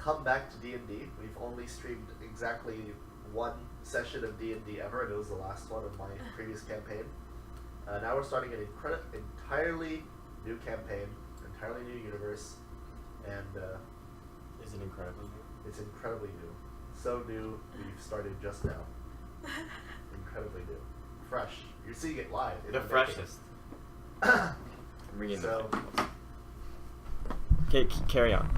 come back to D&D. We've only streamed exactly one session of D&D ever, and it was the last one of my previous campaign. Now we're starting an entirely new campaign, entirely new universe, and Is it incredibly new? it's incredibly new. So new, we've started just now. Incredibly new. Fresh. You're seeing it live. The freshest. I'm reading So, Okay, carry on.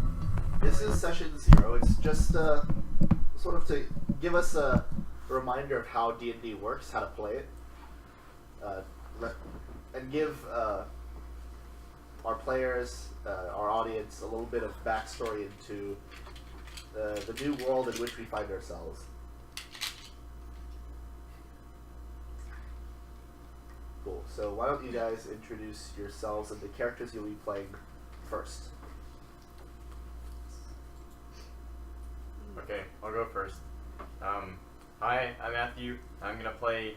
this is session 0. It's just sort of to give us a reminder of how D&D works, how to play it, and give our players, our audience, a little bit of backstory into the new world in which we find ourselves. Cool. So why don't you guys introduce yourselves and the characters you'll be playing first? Okay, I'll go first. Hi, I'm Matthew. I'm gonna play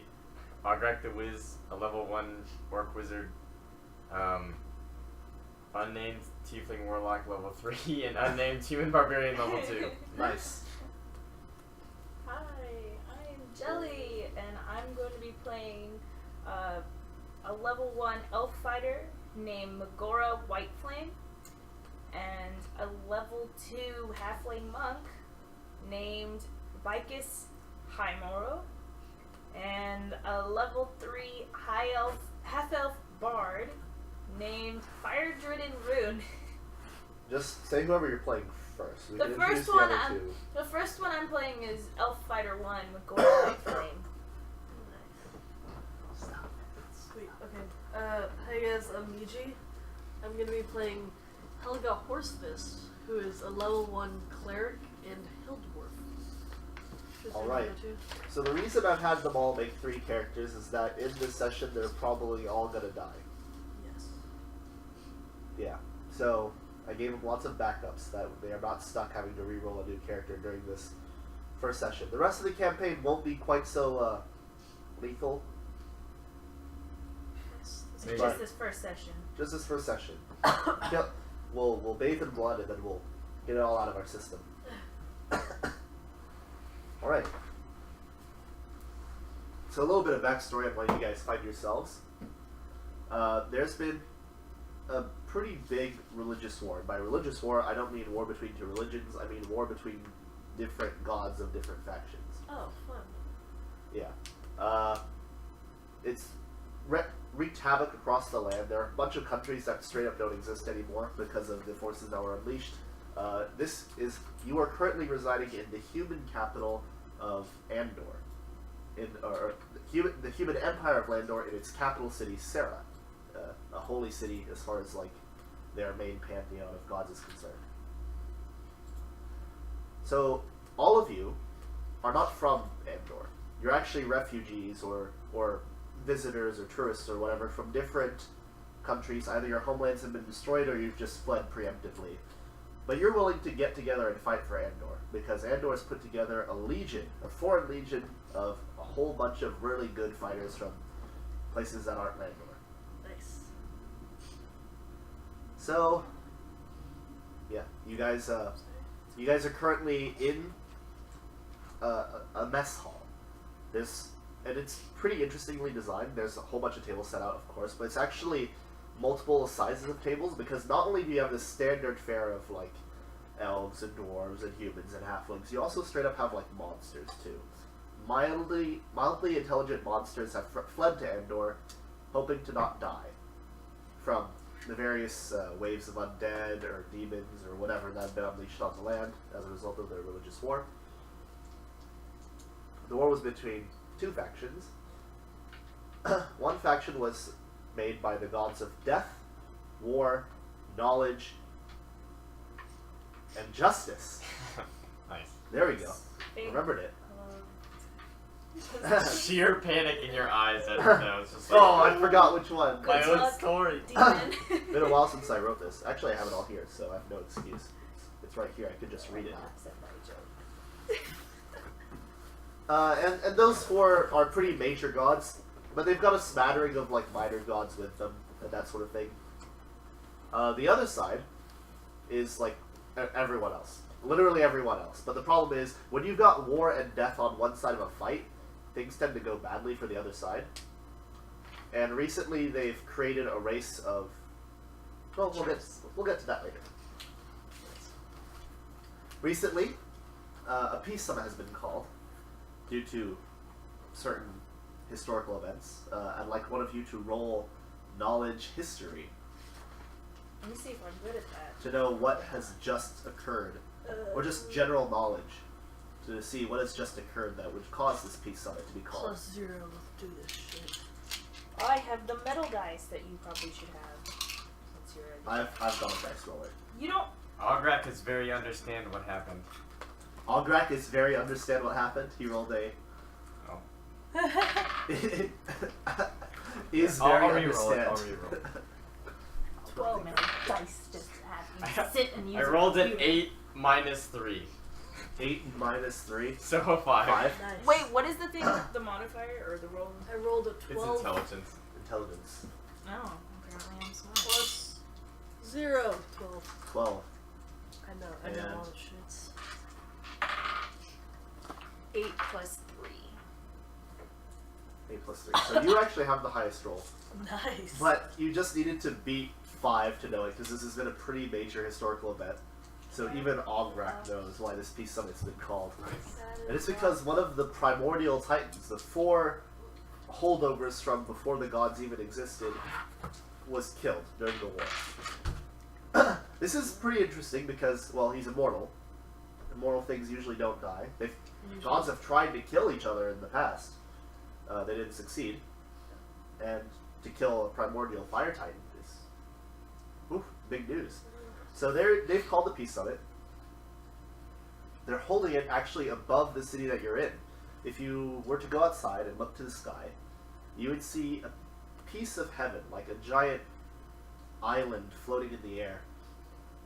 Ograk the Wiz, a level 1 orc wizard. Unnamed Tiefling Warlock level 3, and unnamed Human Barbarian level 2. Nice. Hi, I'm Jelly, and I'm going to be playing a level 1 elf fighter named Megora Whiteflame, and a level 2 halfling monk named Vicus Highmoro, and a level 3 half-elf bard named Fire Druiden Rune. Just say whoever you're playing first. We The can first introduce one the other two. The first one I'm playing is Elf Fighter 1 Megora Whiteflame. Stop. Sweet, okay. Hey guys, I'm Miji. I'm gonna be playing Helga Horsefist, who is a level 1 cleric and hill dwarf. Alright. So the reason I've had them all make 3 characters is that in this session they're probably all gonna die. Yes. Yeah. So I gave them lots of backups that they are not stuck having to reroll a new character during this first session. The rest of the campaign won't be quite so lethal. Maybe. Just this first session. Just this first session. Yep. We'll bathe in blood and then we'll get it all out of our system. Alright. So a little bit of backstory on where you guys find yourselves. There's been a pretty big religious war. By religious war, I don't mean war between 2 religions, I mean war between different gods of different factions. Oh, fun. Yeah. It's wreaked havoc across the land. There are a bunch of countries that straight up don't exist anymore because of the forces that were unleashed. You are currently residing in the human capital of Andor, the human empire of Landor, in its capital city, Serra, a holy city as far as like their main pantheon of gods is concerned. So all of you are not from Andor. You're actually refugees or visitors or tourists or whatever from different countries. Either your homelands have been destroyed or you've just fled preemptively. But you're willing to get together and fight for Andor, because Andor has put together a legion, a foreign legion of a whole bunch of really good fighters from places that aren't Landor. Nice. So, yeah, you guys are currently in a mess hall. And it's pretty interestingly designed. There's a whole bunch of tables set out, of course, but it's actually multiple sizes of tables, because not only do you have the standard fare of like elves and dwarves and humans and halflings, you also straight up have like monsters too. Mildly intelligent monsters have fled to Andor, hoping to not die from the various waves of undead or demons or whatever that have been unleashed on the land as a result of their religious war. The war was between 2 factions. One faction was made by the gods of death, war, knowledge, and justice. Nice. There we go. Remembered it. Sheer panic in your eyes. I don't know. It's just like, Oh, I forgot which one. my Good own luck, story. Demon. Been a while since I wrote this. Actually, I have it all here, so I have no excuse. It's right here. I could just read it. And those 4 are pretty major gods, but they've got a smattering of like minor gods with them and that sort of thing. The other side is like everyone else. literally everyone else. But the problem is, when you've got war and death on one side of a fight, things tend to go badly for the other side. And recently, they've created a race of. Well, we'll get to that later. Recently, a peace summit has been called due to certain historical events. I'd like one of you to roll knowledge history Let me see if I'm good at that. to know what has just occurred, or just general knowledge to see what has just occurred that would cause this peace summit to be called. +0, let's do this shit. I have the metal dice that you probably should have. Since you're a I've got a dice roller. You don't. Ograk is very understand what happened. Ograk is very understand what happened. He rolled a is I'll very re-roll it, understand. I'll re-roll. 12 metal dice just have you sit and use I a rolled an computer. 8 minus 3. 8 minus 3. So 5. 5. Nice. Wait, what is the thing with the modifier or the roll? I rolled a It's 12 intelligence. Intelligence. Oh, apparently I'm smart. plus 0. 12. 12. I know And- all the shits. 8 plus 3. 8 plus 3. So you actually have the highest roll. Nice. But you just needed to beat 5 to know it, because this has been a pretty major historical event. So even Ograk knows why this peace summit's been called. And it's because one of the primordial titans, the 4 holdovers from before the gods even existed, was killed during the war. This is pretty interesting because, well, he's immortal. Immortal things usually don't die. Gods have tried to kill each other in the past. They didn't succeed. And to kill a primordial fire titan is big news. So they've called the peace summit. They're holding it actually above the city that you're in. If you were to go outside and look to the sky, you would see a piece of heaven, like a giant island floating in the air,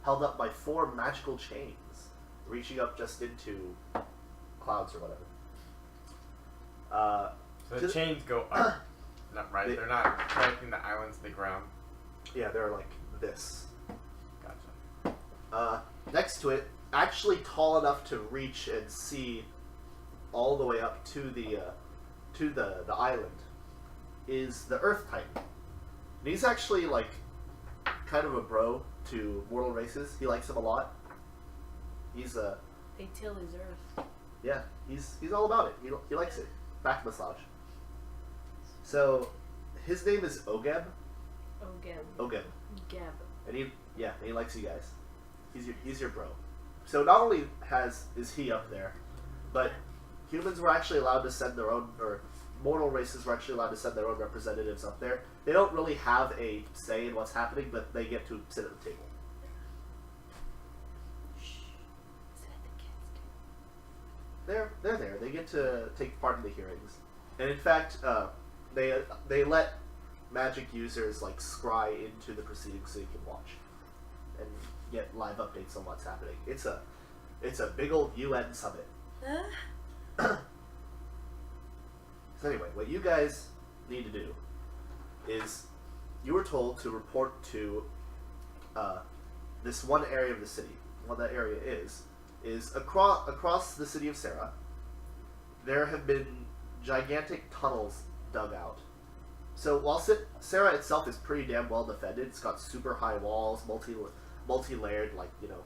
held up by 4 magical chains, reaching up just into clouds or whatever. So the chains go up. Not right. They're not connecting the island to the ground. Yeah, they're like this. Gotcha. Next to it, actually tall enough to reach and see all the way up to the island, is the Earth Titan. And he's actually like kind of a bro to mortal races. He likes him a lot. He's They till his earth. yeah, he's all about it. He likes it. Back massage. So his name is Ogeb. Ogeb. Gab. And he likes you guys. He's your bro. So not only is he up there, but humans were actually allowed to send their own, or mortal races were actually allowed to send their own representatives up there. They don't really have a say in what's happening, but they get to sit at the table. They're there. They get to take part in the hearings, and in fact, they let magic users like scry into the proceedings so you can watch and get live updates on what's happening. It's a big old UN summit. So anyway, what you guys need to do is you were told to report to this one area of the city. What that area is across the city of Sarah. There have been gigantic tunnels dug out. So while Sarah itself is pretty damn well defended, it's got super high walls, multi-layered, like, you know,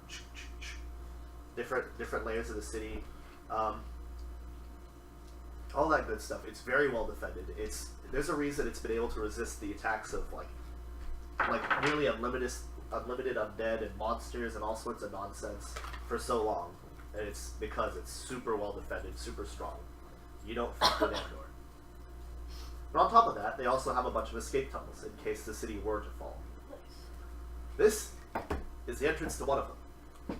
different layers of the city, all that good stuff. It's very well defended. There's a reason it's been able to resist the attacks of like nearly unlimited undead and monsters and all sorts of nonsense for so long, and it's because it's super well defended, super strong. You don't fuck with Andor. But on top of that, they also have a bunch of escape tunnels in case the city were to fall. This is the entrance to one of them.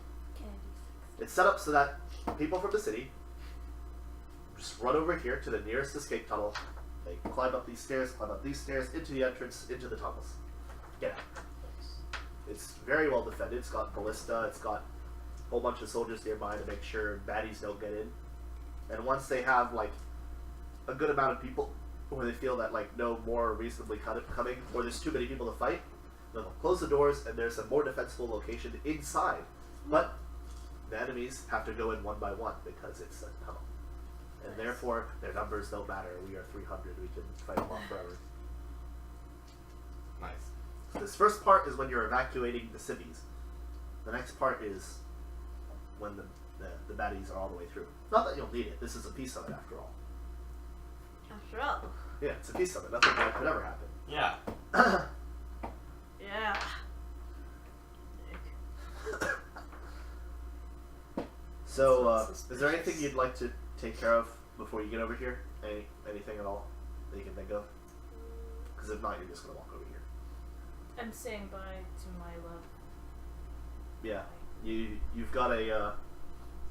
It's set up so that people from the city just run over here to the nearest escape tunnel. They climb up these stairs into the entrance, into the tunnels. Get out. It's very well defended. It's got ballista. It's got a whole bunch of soldiers nearby to make sure baddies don't get in. And once they have like a good amount of people, where they feel that like no more are reasonably coming, or there's too many people to fight, they'll close the doors and there's a more defensible location inside. But the enemies have to go in one by one because it's a tunnel. And Nice. therefore, their numbers don't matter. We are 300. We can fight them off forever. Nice. So this first part is when you're evacuating the cities. The next part is when the baddies are all the way through. Not that you'll need it. This is a peace summit after all. After all. Yeah, it's a peace summit. Nothing bad could ever happen. Yeah. Yeah. So, Sounds is there anything suspicious. you'd like to take care of before you get over here? Anything at all that you can think of? Because if not, you're just gonna walk over here. I'm saying bye to my love. Yeah, you've got a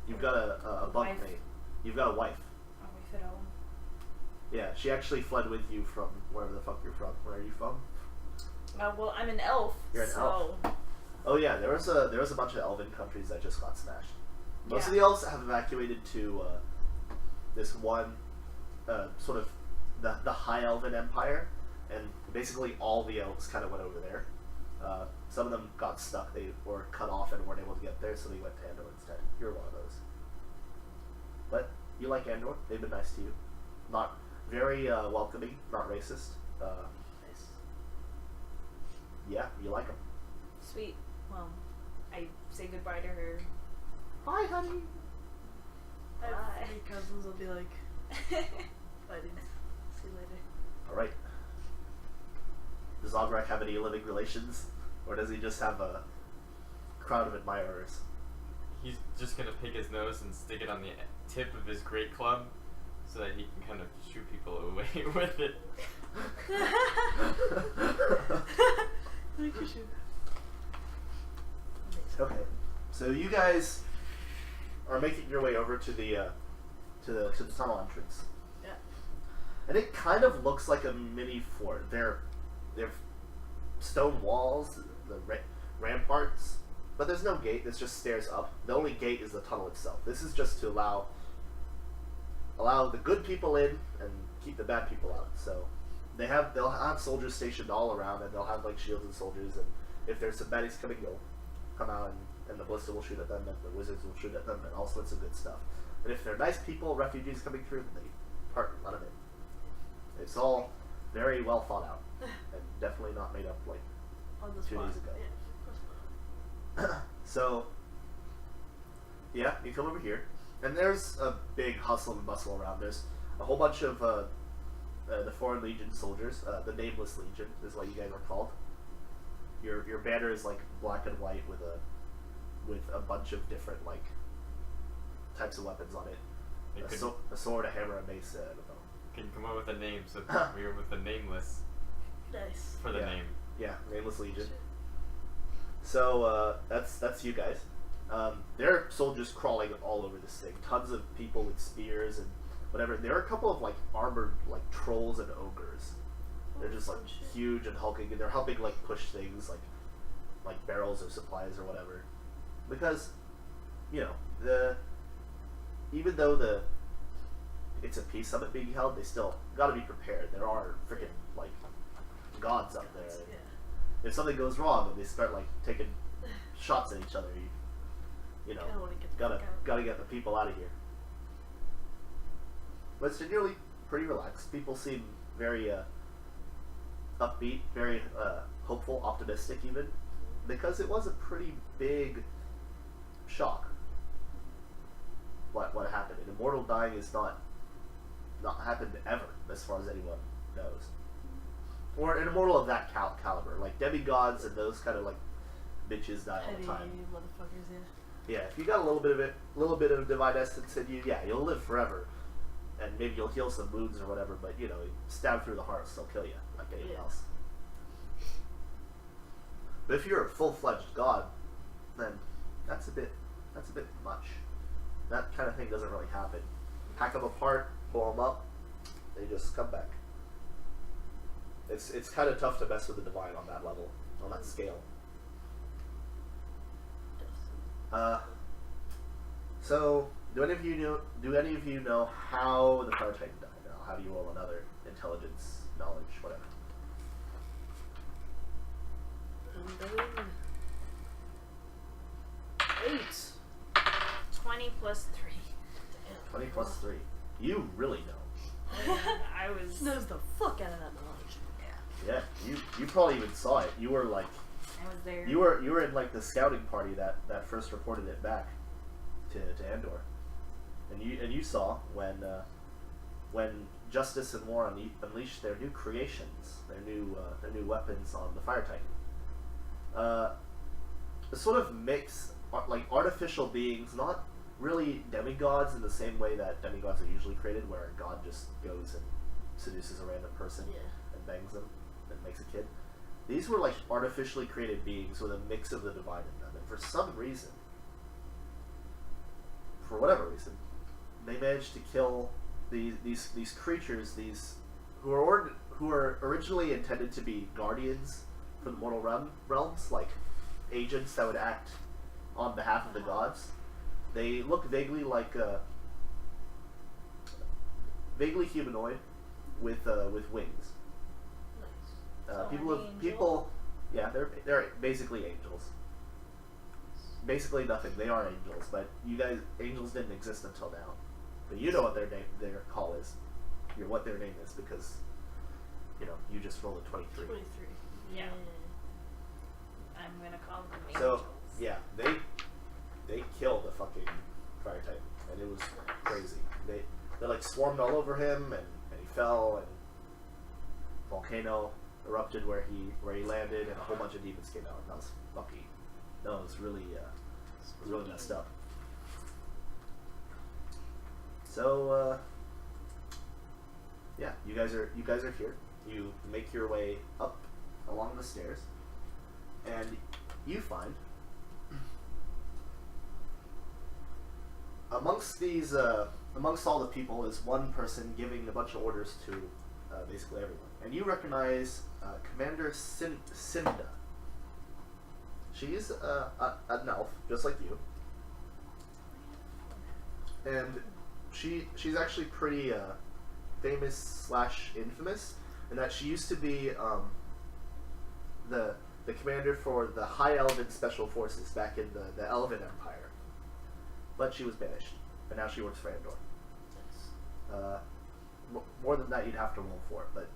Wife. bunkmate. You've got a wife. A wife at home. Yeah, she actually fled with you from wherever the fuck you're from. Where are you from? Well, I'm an elf. You're an so elf. Oh yeah, there was a bunch of elven countries that just got smashed. Most of Yeah. the elves have evacuated to this one sort of the High Elven Empire, and basically all the elves kind of went over there. Some of them got stuck; they were cut off and weren't able to get there, so they went to Andor instead. You're one of those. But you like Andor? They've been nice to you. Not very welcoming, not racist. Nice. Yeah, you like them. sweet. Well, I say goodbye to her. Bye, honey. I have Bye. 3 cousins. I'll be like, fighting. See you later. All right. Does Ograk have any living relations, or does he just have a crowd of admirers? He's just gonna pick his nose and stick it on the tip of his great club, so that he can kind of shoo people away with it. Look at you. Okay, so you guys are making your way over to the tunnel entrance, Yeah. and it kind of looks like a mini fort. They're stone walls, the ramparts, but there's no gate. There's just stairs up. The only gate is the tunnel itself. This is just to allow the good people in and keep the bad people out. So they'll have soldiers stationed all around, and they'll have like shields and soldiers. And if there's some baddies coming, they'll come out and the ballista will shoot at them, and the wizards will shoot at them, and all sorts of good stuff. And if they're nice people, refugees coming through, then they part and let them in. It's all very well thought out, and definitely not made up like On the 2 spot. days ago. Yeah, of course not. So, yeah, you come over here, and there's a big hustle and bustle around. There's a whole bunch of the Foreign Legion soldiers. The Nameless Legion is what you guys are called. Your banner is like black and white with a bunch of different like types of weapons on it. It could, A sword, a hammer, a mace, and a bow. can come up with a name, so we were with the Nameless Nice. for the Yeah. name. Yeah, Nameless Legion. So that's you guys. There are soldiers crawling all over this thing. Tons of people with spears and whatever. There are a couple of like armored like trolls and ogres. They're just like Oh, shit. huge and hulking, and they're helping like push things like barrels of supplies or whatever. Because even though it's a peace summit being held, they still got to be prepared. There are freaking like gods up there. Yeah. If something goes wrong and they start like taking shots at each other, you know, Kinda wanna get the gotta fuck out. gotta get the people out of here. But it's generally pretty relaxed. People seem very upbeat, very hopeful, optimistic even, because it was a pretty big shock. What happened? An immortal dying is not happened ever, as far as anyone knows. Or an immortal of that caliber, like demigods and those kind of like bitches die all Petty the time. motherfuckers, yeah. Yeah, if you got a little bit of divine essence in you, yeah, you'll live forever, and maybe you'll heal some wounds or whatever. But you stab through the heart, still kill you like anything Yeah. else. But if you're a full-fledged god, then that's a bit much. That kind of thing doesn't really happen. Hack them apart, blow them up, they just come back. It's kind of tough to mess with the divine on that level, on that scale. So do any of you know how the Fire Titan died? Now, how do you roll another intelligence, knowledge, whatever? And then 8. 20 plus 3. 20 plus 3. You really know. I was. Knows the fuck out of that knowledge. Yeah, you probably even saw it. You were like, I was there. you were in like the scouting party that first reported it back to Andor, and you saw when Justice and War unleashed their new creations, their new weapons on the Fire Titan. A sort of mix, like artificial beings, not really demigods in the same way that demigods are usually created, where a god just goes and seduces a random person and bangs them and makes a kid. These were like artificially created beings with a mix of the divine in them, and for some reason, for whatever reason, they managed to kill these creatures, who are originally intended to be guardians for the mortal realms, like agents that would act on behalf of the gods. They look vaguely like vaguely humanoid with wings. So People, yeah, they're basically angels. Basically nothing. They are angels, but angels didn't exist until now. But you know what their call is. What their name is, because you just rolled a 23. 23. Yeah. I'm gonna call them angels. So yeah, they killed the fucking Fire Titan, and it was crazy. They like swarmed all over him, and he fell, and volcano erupted where he landed, and a whole bunch of demons came out. That was fucking. No, it was really messed up. So yeah, you guys are here. You make your way up along the stairs, and you find amongst all the people is one person giving a bunch of orders to basically everyone, and you recognize Commander Cinda. She's an elf, just like you, and she's actually pretty famous / infamous in that she used to be the commander for the High Elven Special Forces back in the Elven Empire, but she was banished, and now she works for Andor. More than that, you'd have to roll for it, but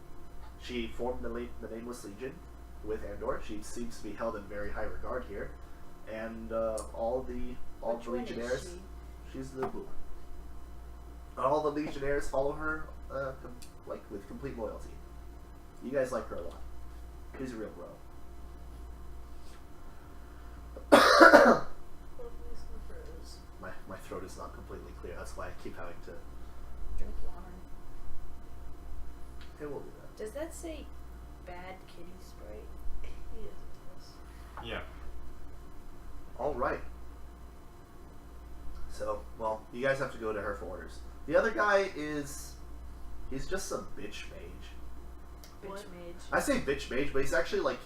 she formed the Nameless Legion with Andor. She seems to be held in very high regard here, and all the Legionnaires. She's the blue one. All the Legionnaires follow her, with complete loyalty. You guys like her a lot. She's a real bro. My throat is not completely clear. That's why I keep having to Drink water. Hey, we'll do that. Does that say bad kitty sprite? Yes, it does. Yeah. All right. So, well, you guys have to go to her for orders. The other guy he's just some bitch mage. Bitch What? mage. I say bitch mage, but he's actually like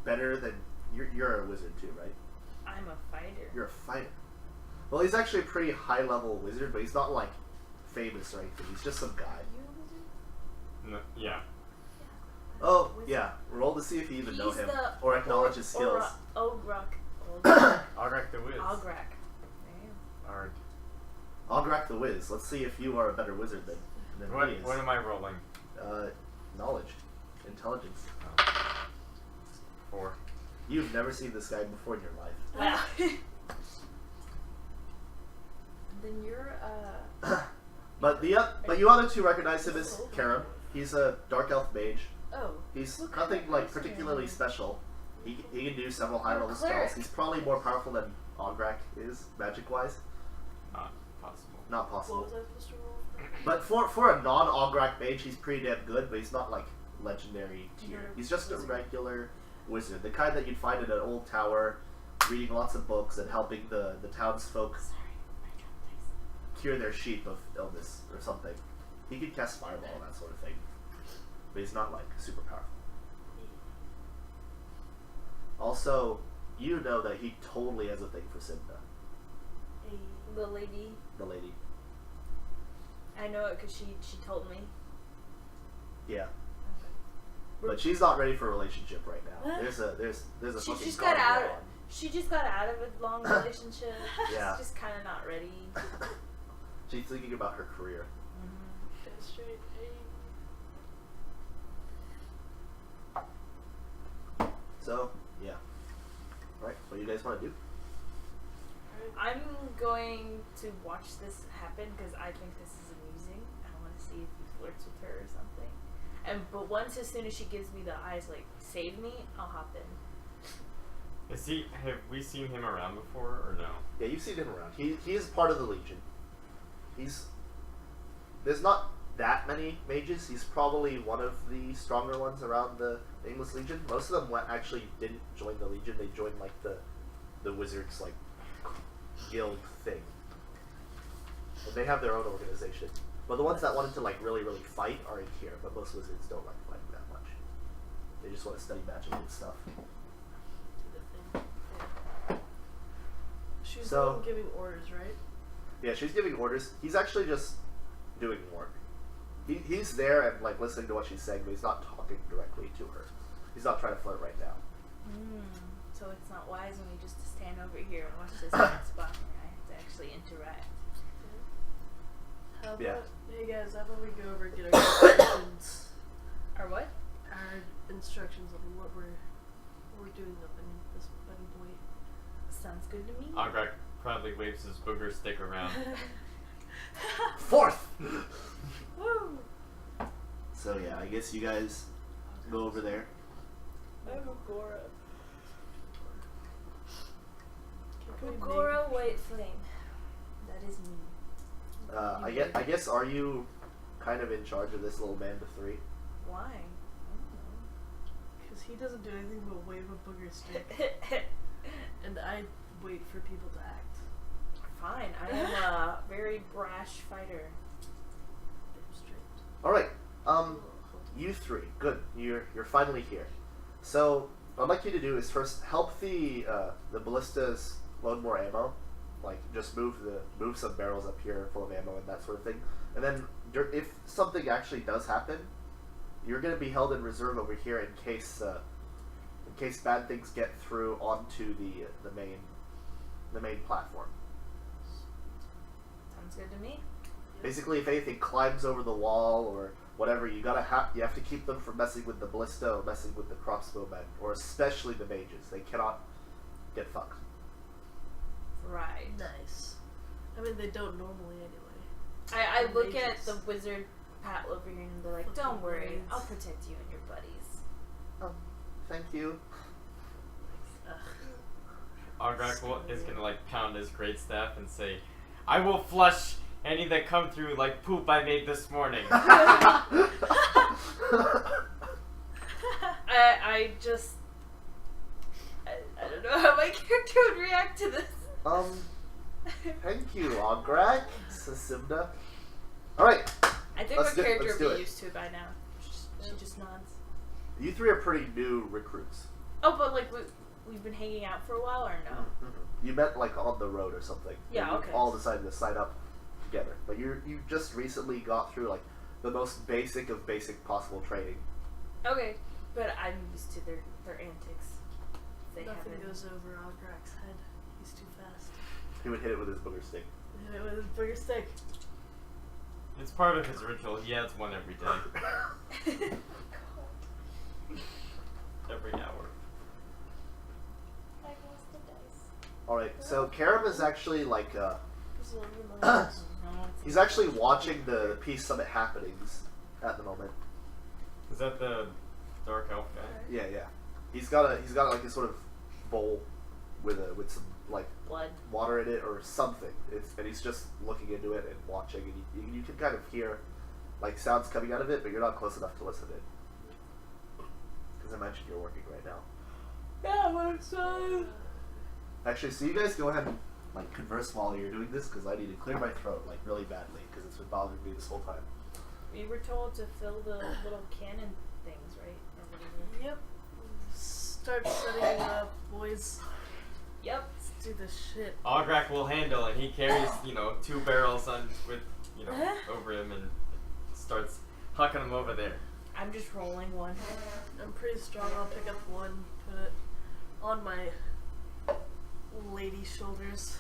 better than you're a wizard too, right? I'm a fighter. You're a fighter. Well, he's actually a pretty high level wizard, but he's not like famous or anything. He's just some guy. You a wizard? No, yeah. Oh, Wizard. yeah. Roll to see if you even know He's him the or acknowledge his skills. Ograk. Ograk the Wiz. Ograk. Ard. Ograk the Wiz. Let's see if you are a better wizard than he is. What am I rolling? Knowledge. Intelligence. 4. You've never seen this guy before in your life. Wow. Then you're But you other two recognize him as Karam. He's a dark elf mage. oh. He's What kind nothing of like wizard? particularly special. He can do several high level cleric. spells. He's probably more powerful than Ograk is, magic wise. Not possible. Not What possible. was I supposed to roll for? But for a non Ograk mage, he's pretty damn good. But he's not like legendary tier. You're a He's just a wizard. regular wizard, the kind that you'd find in an old tower, reading lots of books and helping the townsfolk cure their sheep of illness or something. He could cast fireball and that sort of thing, but he's not like super powerful. Also, you know that he totally has a thing for Simba, The lady. the lady. I know it because she told me. Yeah, but she's not ready for a relationship right now. What? There's a She fucking just got out. guardrail on. She just got out of a long relationship. Yeah. She's just kind of not ready. She's thinking about her career. Get straight. Hey. So, yeah. Right, what do you guys want to do? I'm going to watch this happen because I think this is amusing. I want to see if he flirts with her or something. But as soon as she gives me the eyes, like, save me, I'll hop in. Have we seen him around before or no? Yeah, you've seen him around. He is part of the Legion. There's not that many mages. He's probably one of the stronger ones around the Nameless Legion. Most of them actually didn't join the Legion. They joined like the wizards like guild thing. And they have their own organization. But the ones that wanted to like really fight are in here. But most wizards don't like fighting that much. They just want to study magic and stuff. She's So- the one giving orders, right? Yeah, she's giving orders. He's actually just doing work. He's there and like listening to what she's saying, but he's not talking directly to her. He's not trying to flirt right now. So it's not wise when we just stand over here and watch this man spot me. I have to actually interact. How about, Yeah. hey guys, how about we go over and get our instructions? Or what? Our instructions on what we're doing up in this bunny boy. Sounds good to me. Ograk proudly waves his booger stick around. Fourth! Woo! So yeah, I guess you guys go over there. I'm Gora. Can't Gora White Flame. That is me. I guess are you kind of in charge of this little band of three? Why? Because he doesn't do anything but wave a booger stick, and I wait for people to act. Fine. I am a very brash fighter. Damn straight. Alright, you three, good. You're finally here. So what I'd like you to do is first help the ballistas load more ammo. Like just move some barrels up here full of ammo and that sort of thing. And then if something actually does happen, you're going to be held in reserve over here in case bad things get through onto the main platform. Sounds good to me. Basically, if anything climbs over the wall or whatever, you have to keep them from messing with the ballista or messing with the crossbowmen, or especially the mages. They cannot get fucked. Right. Nice. I mean, they don't normally anyway. I look Mages. at the wizard Pat over here and they're like, Fucking "Don't worry, blades. I'll protect you and your buddies." Oh, thank you. Ugh. Ograk is gonna like pound his great staff and say, "I will flush any that come through like poop I made this morning." I just I don't know how my character would react to this. Thank you, Ograk, Sasimda. Alright, I think Let's my do- character let's would do be it. used to it by now. She just nods. you three are pretty new recruits. Oh, but like we've been hanging out for a while, or no? You met like on the road or something. Yeah, and you okay. all decided to sign up together. But you just recently got through like the most basic of basic possible training. Okay, but I'm used to their antics. They Nothing haven't. goes over Ograk's head. He's too fast. He would hit it with his booger stick. Hit it with his booger stick. It's part of his ritual. He adds one every day, every hour. I lost the dice. Alright, so Karam is actually like This is one of my eyes. No, it's he's actually watching the Peace Summit happenings at the moment. Is that the dark elf guy? Yeah. He's got like a sort of bowl with some like blood. water in it or something. And he's just looking into it and watching, and you can kind of hear like sounds coming out of it, but you're not close enough to listen to it. Because I imagine you're working right now. Yeah, I'm excited. Actually, so you guys go ahead and like converse while you're doing this, because I need to clear my throat like really badly, because it's been bothering me this whole time. We were told to fill the little cannon things, right? Or whatever. Yep. Start setting it up, boys. Yep. Let's do this shit. Ograk will handle, and he carries 2 barrels on with over him and starts hucking them over there. I'm just rolling one. I'm pretty strong. I'll pick up one, put it on my lady shoulders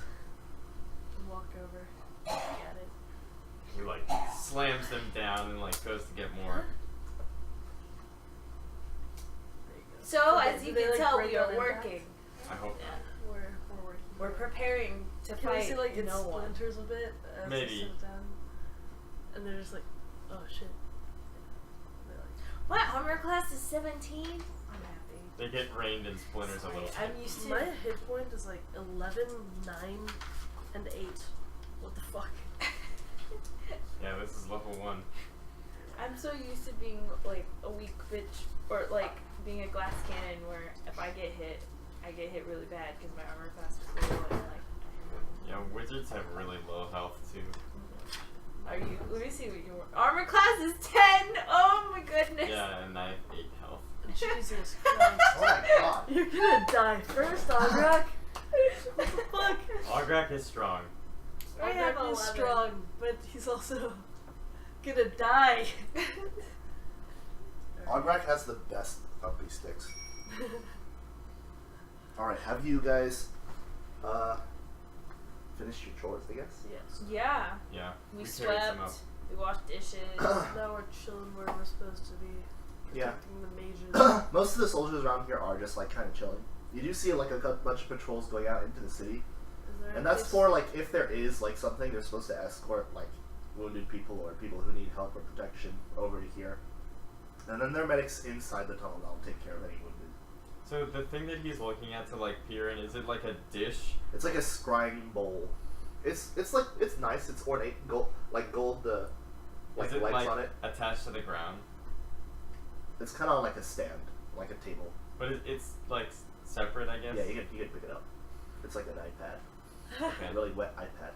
and walk over. Look at it. He like slams them down and like goes to get more. There you go. So, Do as they- you do they, can like, tell, break we out are in working. I hope Yeah. We're working. We're preparing to Can I fight see like it no one. splinters a bit as Maybe. they sit down? And they're just like, oh shit. They're like, What? Armor class is 17? I'm happy. they get rained in splinters a Sorry, little. I'm used to. my hit point is like 11, 9, and 8. What the fuck? Yeah, this is level 1. I'm so used to being like a weak bitch, or like being a glass cannon where if I get hit, I get hit really bad because my armor class is low and like. Yeah, wizards have really low health too. Are you? Let me see what your armor class is 10. Oh my goodness. Yeah, and I have 8 health. Jesus Christ. Oh my god. You're gonna die first, Ograk. What the fuck? Ograk is strong. I have Ograk is 11. strong, but he's also gonna die. Ograk has the best puppy sticks. Alright, have you guys finished your chores, I guess? Yes. Yeah. Yeah, We carried some up. swept. We washed dishes. Now we're chilling where we're supposed to be. Yeah. Protecting the mages. Most of the soldiers around here are just like kind of chilling. You do see like a bunch of patrols going out into the city, Is there and a that's place- for like if there is like something they're supposed to escort like wounded people or people who need help or protection over to here, and then there are medics inside the tunnel that'll take care of any wounded. So the thing that he's looking at to like peer in, is it like a dish? It's like a scrying bowl. It's like it's nice. It's ornate gold like Is it lights like on it. attached to the ground? It's kind of like a stand, like a table. But it's like separate, I guess. Yeah, you can pick it up. It's like an iPad, Okay. a really wet iPad.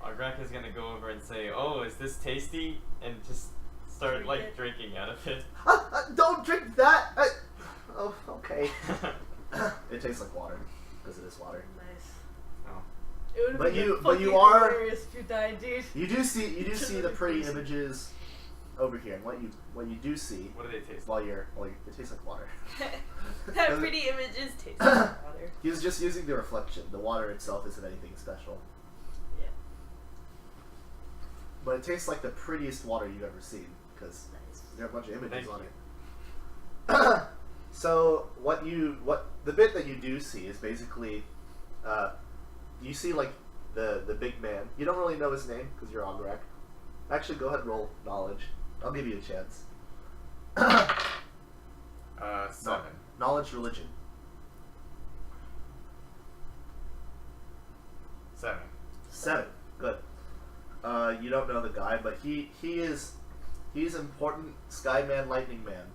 Ograk is gonna go over and say, "Oh, is this tasty?" and just start Drink like it. drinking out of it. Don't drink that. Oh, okay. It tastes like water because it is water. Nice. Oh. It would have But been you- fucking but you are- hilarious if you died, dude. You do see the pretty Crazy. images over here, and what you do see What do they taste like? while you're it tastes like water. That pretty images taste like water. He was just using the reflection. The water itself isn't anything special, Yeah. but it tastes like the prettiest water you've ever seen because Nice. there are a bunch of images Thank on you. it. So what the bit that you do see is basically, you see like the big man. You don't really know his name because you're Ograk. Actually, go ahead and roll knowledge. I'll give you a chance. 7. Knowledge, religion. 7. 7. Good. You don't know the guy, but he's important. Skyman, Lightning Man.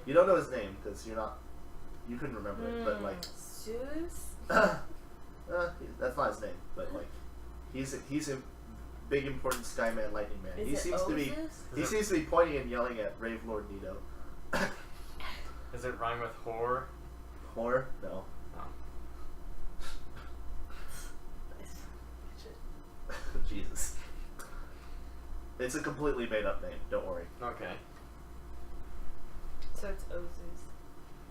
You don't know his name because you couldn't remember it, but like Zeus? that's not his name, but like he's a big important Skyman, Lightning Man. Is He it seems to be Is it- pointing and yelling at Rave Lord Nito. Does it rhyme with whore? Or no. Oh. Nice. Good shit. Jesus. It's a completely made up name. Don't worry. Okay. So it's Ozus.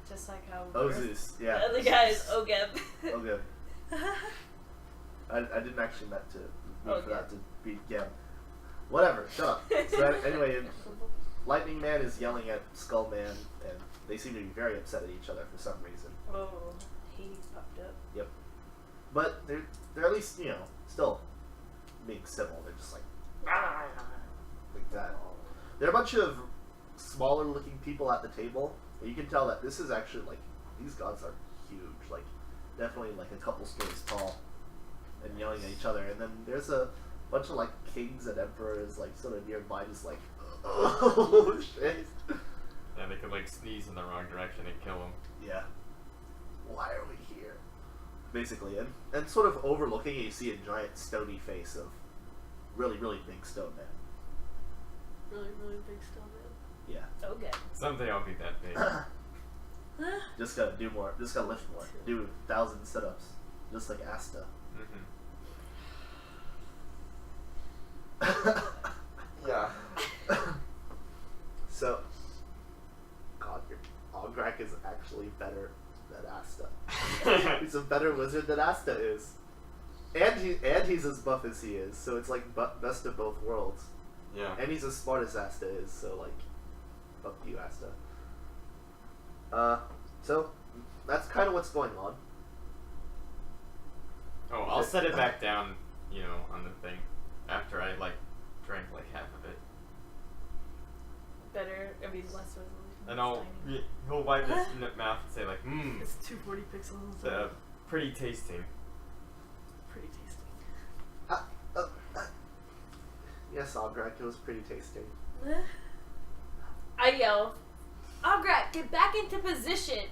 Just like how Ozus. Yeah. the other guy is Ogeb. Oh good. I didn't actually meant to mean for that to be Gem. Whatever. Shut up. So anyway, Lightning Man is yelling at Skull Man, and they seem to be very upset at each other for some reason. Oh, he popped up. Yep. But they're at least still being civil. They're just like that. There are a bunch of smaller looking people at the table. And you can tell that this is actually like these gods are huge. Like definitely like a couple stories tall, and yelling at each other. And then there's a bunch of like kings and emperors like sort of nearby, just like oh shit. Yeah, they could like sneeze in the wrong direction and kill him. Yeah. Why are we here? Basically, and sort of overlooking it, you see a giant stony face of really, really big stone man. Really, really big stone man. Yeah. Ogeb. Someday I'll be that big. Just gotta do more. Just gotta lift more. Do 1,000 sit-ups. Just like Asta. Yeah. So, God, your Ograk is actually better than Asta. He's a better wizard than Asta is. And he's as buff as he is, so it's like best of both worlds. Yeah. And he's as smart as Asta is, so like, fuck you, Asta. So that's kind of what's going on. Oh, I'll set it back down, you know, on the thing after I like drank like half of it. Better, I mean, less resolution. And he'll wipe his mouth and say like, It's 240 pixels. pretty tasting. Pretty tasty. Yes, Ograk, it was pretty tasty. I yell, Ograk, get back into position!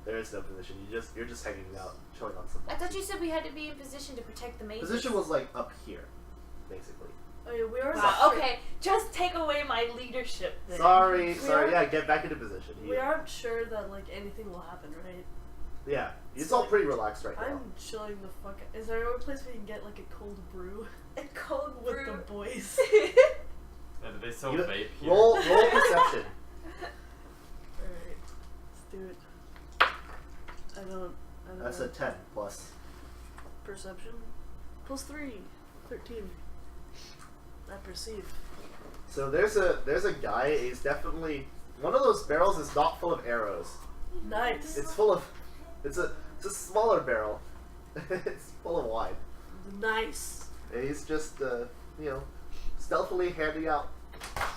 There is no position. You're just hanging out, chilling on some. I thought you said we had to be in position to protect the mages. Position was like up here, basically. Oh yeah, we are. Wow, okay, just take away my leadership then. Sorry. are- Yeah, get back into position. We aren't sure that like anything will happen, right? Yeah, it's So, all like, pretty relaxed right now. I'm chilling the fuck. Is there a place we can get like a cold brew A cold with brew. the boys? And do they sell You- vape here? Roll perception. Alright, let's do it. I don't That's know. a 10 plus. Perception. Plus 3. 13. I perceive. So there's a guy. He's definitely one of those barrels is not full of arrows. Nice. It's full of. It's a smaller barrel. It's full of wine. Nice. And he's just stealthily handing out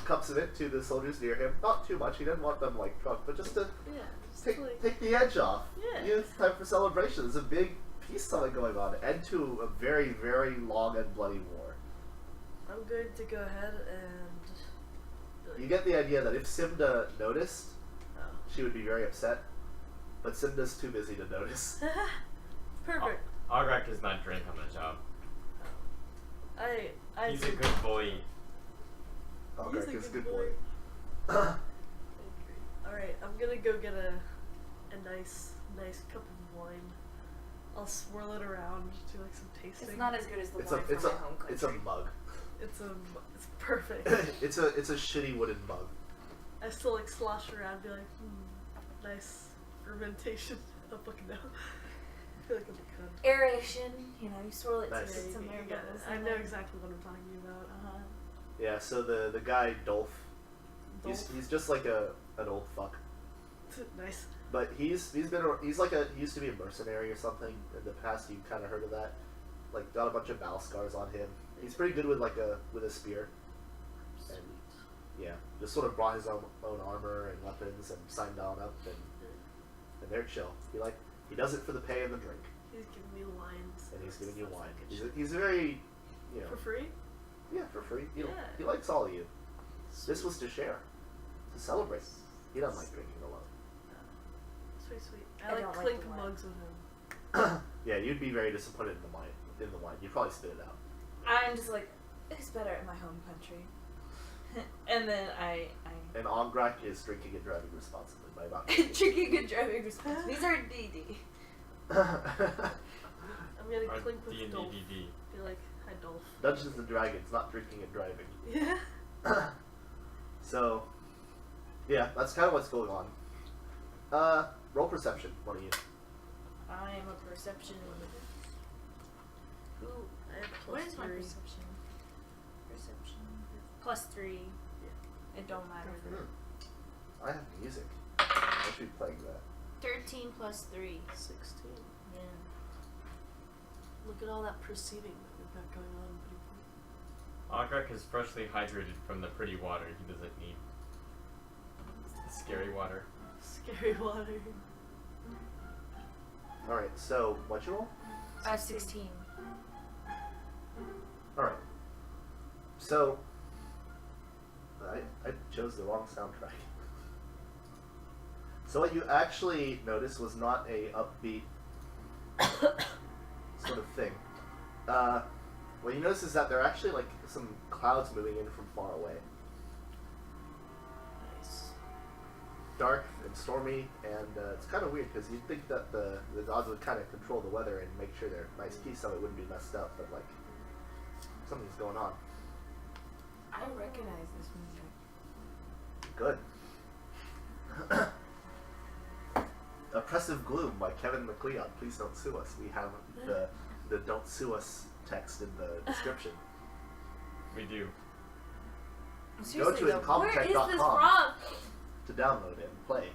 cups of it to the soldiers near him. Not too much. He didn't want them like drunk, but just to Yeah. Just take like, take the edge off. Yeah. It's time for celebration. There's a big peace summit going on, end to a very, very long and bloody war. I'm going to go ahead and. be like, You get the idea that if Simda noticed, oh. she would be very upset. But Simda's too busy to notice. Perfect. Ograk does not drink on the job. I He's a do- good bully. Ograk He's a is a good good boy. boy. Alright, I'm gonna go get a nice cup of wine. I'll swirl it around, do like some tasting. It's not as good as the It's wine a from my home country. it's a mug. It's perfect. it's a shitty wooden mug. I still like slosh around, be like, nice fermentation. I'll fucking know. I feel like I'm a cunt. Aeration, you swirl it Nice. to get some air Yeah, bubbles. I in know there. exactly what I'm talking about. Yeah. So the guy Dolph, Dolph. he's just like an old fuck. Nice. But he used to be a mercenary or something in the past. You kind of heard of that. Like got a bunch of battle scars on him. He's pretty good with a spear. And yeah, just sort of brought his own armor and weapons and signed on up and they're chill. He does it for the pay and the drink, He's giving me wines. and he's giving you That's wine. like good He's very, shit. For free? yeah, for free. Yeah. He likes all of you. This was to share, to celebrate. He doesn't like drinking alone. Sweet. I I like don't like clink the wine. mugs with him. Yeah, you'd be very disappointed in the wine. You'd probably spit it out. I'm just like, it's better in my home country. And then I And Ograk is drinking and driving responsibly by about. drinking and driving responsibly. These are DD. I'm gonna Or clink with Dolph. D&D. Be like, hi Dolph. Dungeons and Dragons, not drinking and driving. Yeah. So, yeah, that's kind of what's going on. Roll perception. One of you. I am a perception. Ooh, I have What plus is my 3. perception? Perception. +3. Yeah. It don't matter. I have music. I should be playing that. 13 plus 3. 16. Yeah. Look at all that perceiving that we've got going on, people. Ograk is freshly hydrated from the pretty water he doesn't need. The scary water. Scary water. Alright, so, what'd you roll? 16. Alright. So, I chose the wrong soundtrack. So what you actually noticed was not a upbeat sort of thing. What you notice is that there are actually like some clouds moving in from far away. Nice. Dark and stormy, and it's kind of weird because you'd think that the gods would kind of control the weather and make sure their nice peace so it wouldn't be messed up, but like something's going on. I recognize this music. Good. Oppressive Gloom by Kevin McLeod. Please don't sue us. We have the don't sue us text in the description. We do. Seriously, to though, where is this incompetech.com. from? To download it and play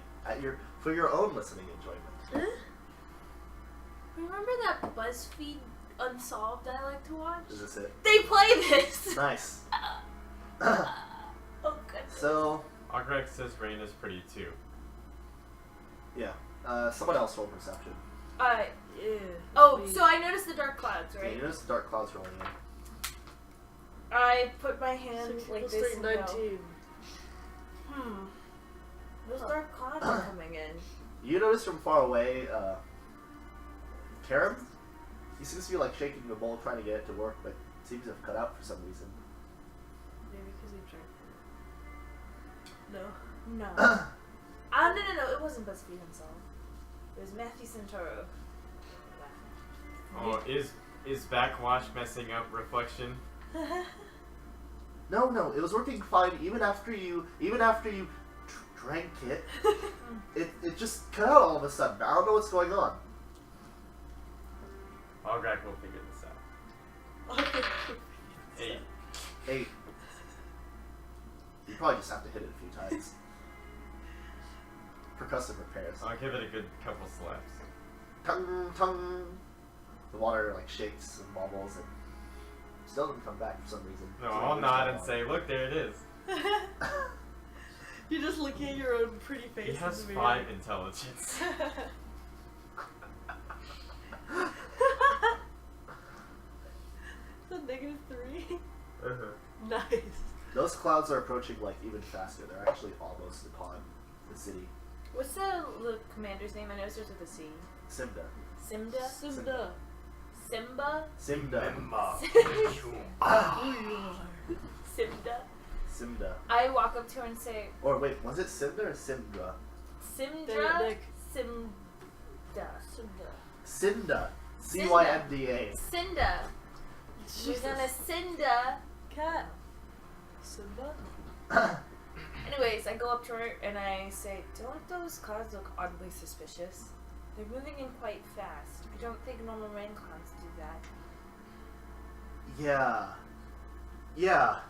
for your own listening enjoyment. Remember that BuzzFeed Unsolved I like to watch? Is this it? They play this! Nice. Oh, goodness. So, Agrek says rain is pretty too. yeah. Someone else roll perception. Oh, so I noticed the dark clouds, Yeah, right? you notice the dark clouds rolling in. I put my hand 6 like plus this 3, and go, 19. those dark clouds are coming in. You notice from far away, Karam? He seems to be like shaking the bowl trying to get it to work, but seems to have cut out for some reason. Maybe because he drank it. No. No. No, it wasn't BuzzFeed Unsolved. It was Matthew Santoro. Oh, is backwash messing up reflection? No, it was working fine even after you drank it. It just cut out all of a sudden. I don't know what's going on. Agrek will figure this out. 8. You probably just have to hit it a few times. For custom repairs. I'll give it a good couple slaps. Tung, tung. The water like shakes and wobbles and still doesn't come back for some reason. No, So I'll it's nod not and on. say, look, there it is. You're just looking at your own pretty face. He has in the 5 mirror. intelligence. The -3. Uh-huh. Nice. Those clouds are approaching like even faster. They're actually almost upon the city. What's the commander's name? I know it starts with a C. Simda. Simda? Simda. Simba? Simda. Simda? Simda. I walk up to her and say, Or wait, was it Simda or Simdra? Simdra? Nick. Simda. Simda. C-Y-M-D-A. Cinda. We're gonna Cinda. Cat. Simba? Anyways, I go up to her and I say, don't those clouds look oddly suspicious? They're moving in quite fast. I don't think normal rain clouds do that. Yeah.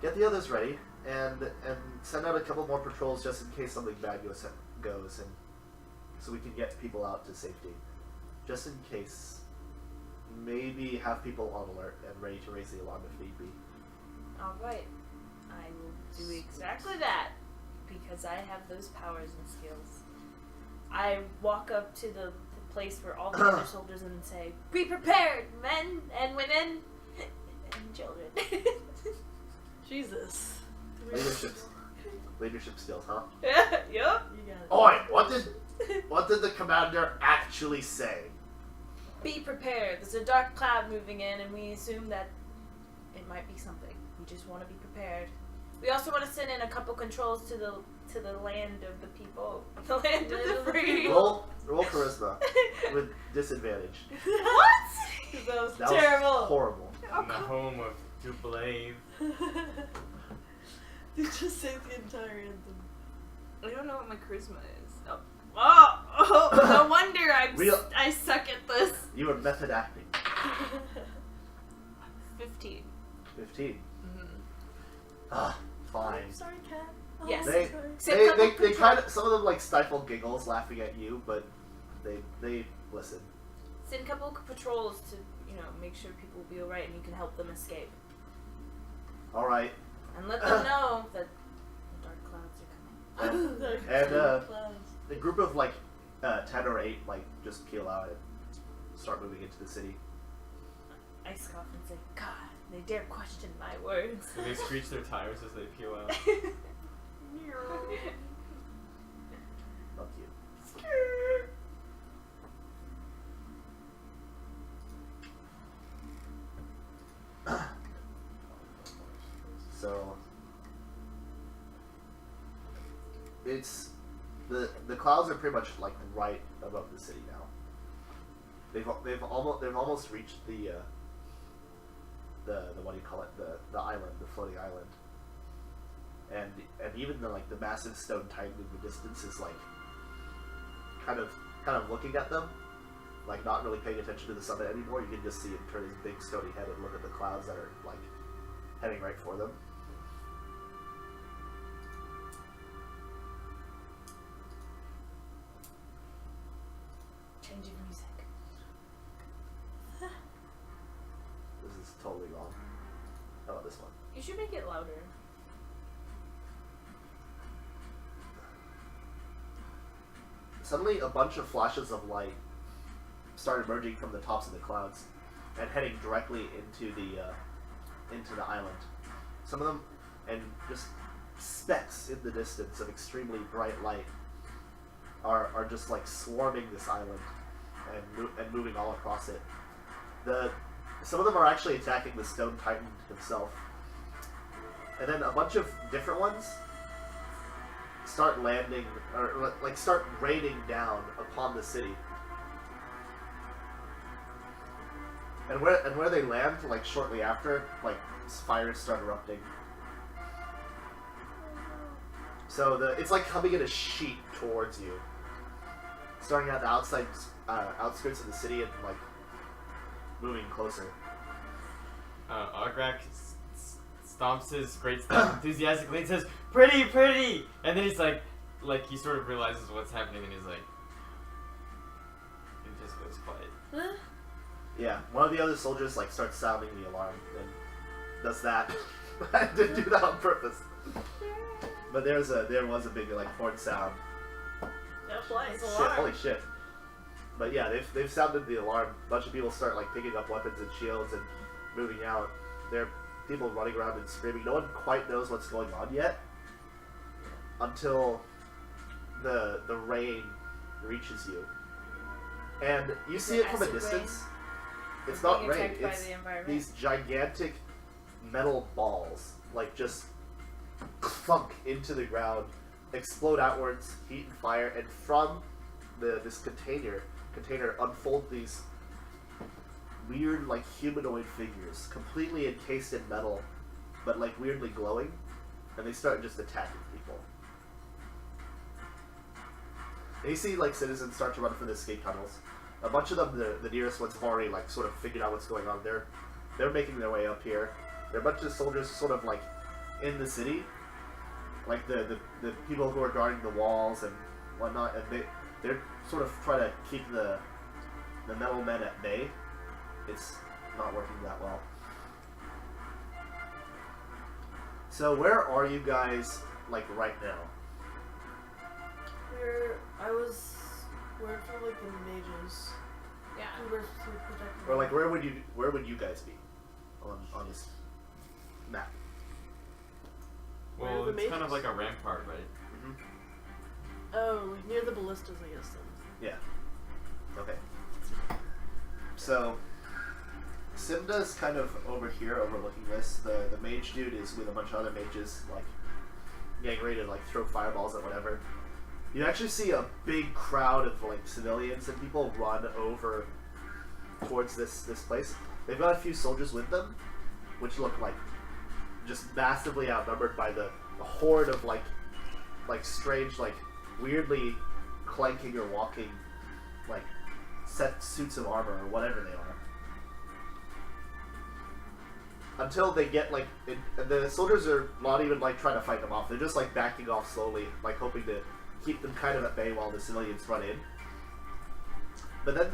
Get the others ready and send out a couple more patrols just in case something bad goes and so we can get people out to safety. Just in case. Maybe have people on alert and ready to raise the alarm if need be. Alright. I will do exactly that. Because I have those powers and skills. I walk up to the place where all the other soldiers and say, be prepared, men and women and children. Jesus. Leadership skills, huh? Yup. You got it. Oi, what did the commander actually say? Be prepared. There's a dark cloud moving in, and we assume that it might be something. We just want to be prepared. We also want to send in a couple controls to the land of the people, the land of the free. Roll charisma with disadvantage. What? That was That terrible. was horrible. In the home of Dublave. You just say the entire anthem. I don't know what my charisma is. Oh, no wonder I suck at this. You were method acting. 15. 15. Mm-hmm. Ah, fine. I'm sorry, Cat. Oh, Yes. I'm They sorry. Say a couple they control- kind of some of them like stifle giggles laughing at you, but they listen. Send a couple patrols to, make sure people will be alright and you can help them escape. All right. And let them know that the dark clouds are coming. And the group of like 10 or 8 like just peel out and start moving into the city. I scoff and say, God, they dare question my words. Do they screech their tires as they peel out? Fuck you. So it's the clouds are pretty much like right above the city now. They've almost reached the what do you call it, the island, the floating island, and even the massive stone titan in the distance is like kind of looking at them, like not really paying attention to the summit anymore. You can just see him turn his big stony head and look at the clouds that are like heading right for them. Change of music. This is totally wrong. How about this one? You should make it louder. Suddenly, a bunch of flashes of light start emerging from the tops of the clouds and heading directly into the island. Some of them, and just specks in the distance of extremely bright light, are just like swarming this island and moving all across it. Some of them are actually attacking the stone titan himself, and then a bunch of different ones start landing, or like start raining down upon the city. And where they land, like shortly after, like fires start erupting. So it's like coming in a sheet towards you, starting at the outskirts of the city and like moving closer. Ograk stomps his great staff enthusiastically and says, "Pretty, pretty!" And then he's like he sort of realizes what's happening, and he's like, it just goes quiet. Yeah, one of the other soldiers like starts sounding the alarm and does that. I didn't do that on purpose. But there was a big like horn sound. That flies Shit, alarm. holy shit. But yeah, they've sounded the alarm. A bunch of people start like picking up weapons and shields and moving out. There are people running around and screaming. No one quite knows what's going on yet until the rain reaches you. And you see it from a distance. It's not rain, it's these gigantic metal balls, like just clunk into the ground, explode outwards, heat and fire, and from this container unfold these weird, like humanoid figures, completely encased in metal, but like weirdly glowing, and they start just attacking people. And you see like citizens start to run for the escape tunnels. A bunch of them, the nearest ones, have already like sort of figured out what's going on. They're making their way up here. There are a bunch of soldiers sort of like in the city, like the people who are guarding the walls and whatnot, and they're sort of trying to keep the metal men at bay. It's not working that well. So where are you guys like right now? We're for like the mages. Yeah. We were to protect Or like where would you guys be on this map? Well, Where are the it's kind of mages? like a rampart, right? Mm-hmm. Oh, like near the ballistas, I guess then. Yeah. Okay. So Simda's kind of over here overlooking this. The mage dude is with a bunch of other mages, like getting ready to like throw fireballs at whatever. You actually see a big crowd of like civilians and people run over towards this place. They've got a few soldiers with them, which look like just massively outnumbered by the horde of like strange, like weirdly clanking or walking like set suits of armor or whatever they are. Until they get like and the soldiers are not even like trying to fight them off. They're just like backing off slowly, like hoping to keep them kind of at bay while the civilians run in. But then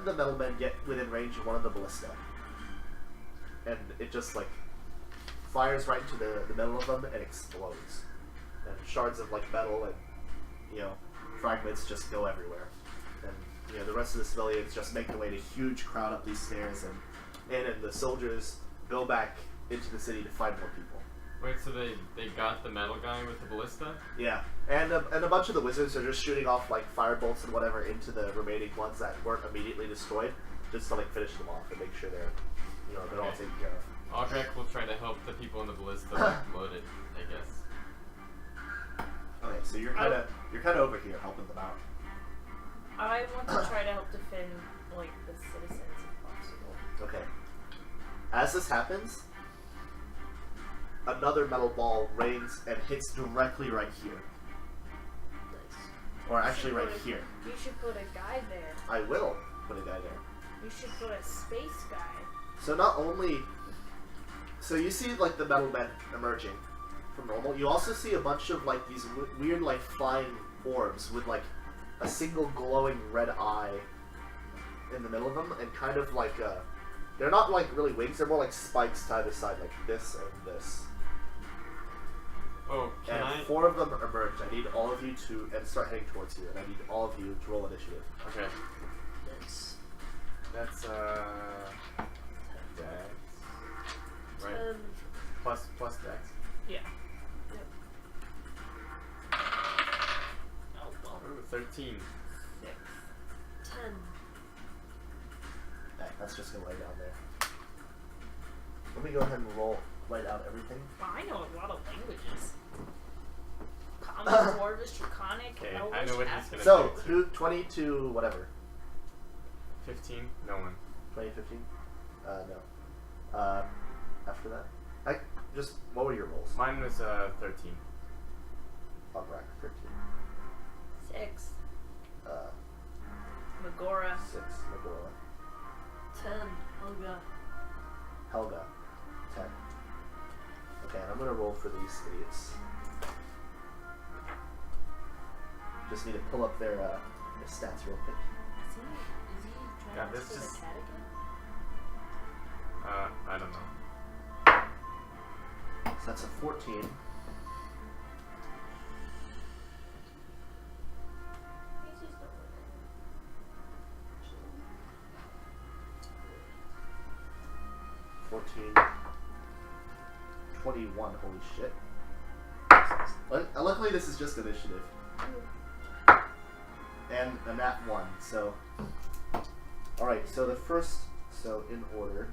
the metal men get within range of one of the ballista, and it just like fires right into the middle of them and explodes, and shards of like metal and fragments just go everywhere, and the rest of the civilians just make their way to a huge crowd up these stairs, and the soldiers go back into the city to find more people. Wait, so they got the metal guy with the ballista? Yeah, and a bunch of the wizards are just shooting off like fire bolts and whatever into the remaining ones that weren't immediately destroyed, just to like finish them off and make sure they're all taken care of. Aldrich will try to help the people in the ballista like, load it, I guess. Okay, so you're kind of over here helping them out. I want to try to help defend like the citizens if possible. Okay. As this happens, another metal ball rains and hits directly right here. Nice. Or actually right here. You should put a guy there. I will put a guy there. You should put a space guy. So not only... So you see like the metal men emerging from normal. You also see a bunch of like these weird like flying orbs with like a single glowing red eye in the middle of them, and kind of like they're not like really wings, they're more like spikes tied to the side, like this and this. Oh, can And I? 4 of them emerge. I need all of you to and start heading towards you, and I need all of you to roll initiative. Okay. Nice. That's Dex. Right. 10. Plus Dex. Yeah. Yep. Oh well. Ooh, 13. 6. 10. Okay, that's just gonna lay down there. Let me go ahead and write out everything. Well, I know a lot of languages. Common, Dwarvish, Draconic, Okay, Elvish, I know what he's gonna So, do. 20 to whatever. 15? No one. 20, 15? No. After that? What were your rolls? Mine was 13. On rack, 13. 6. Uh, Megora. 6, Megora. 10. Helga. Helga, 10. Okay, and I'm gonna roll for these idiots. Just need to pull up their stats real quick. Is he trying Yeah, to this for is- the cat again? I don't know. So that's a 14. He's just over there. 14. 21, holy shit. Luckily this is just initiative. And a nat 1, so... Alright, so the first... So, in order...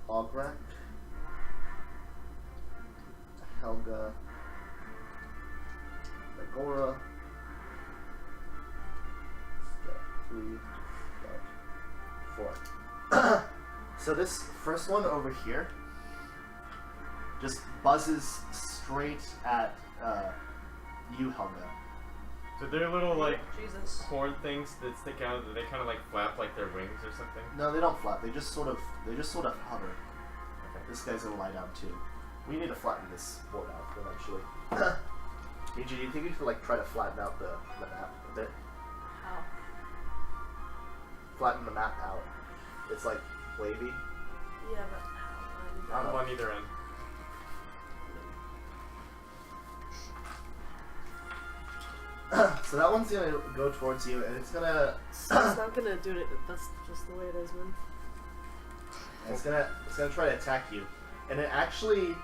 Ograk, Helga, Megora, 3, 4. So this first one over here just buzzes straight at you, Helga. So they're little like Jesus. horn things that stick out. They kind of like flap like their wings or something. No, they don't flap. They just sort of hover. Okay. This guy's gonna lie down too. We need to flatten this board out eventually. Miji, do you think you could like try to flatten out the map a bit? How? Flatten the map out. It's like wavy. Yeah, but how? I don't know. On either end. So that one's gonna go towards you, and it's gonna It's not gonna do it. That's just the way it is, man. it's gonna try to attack you, and it actually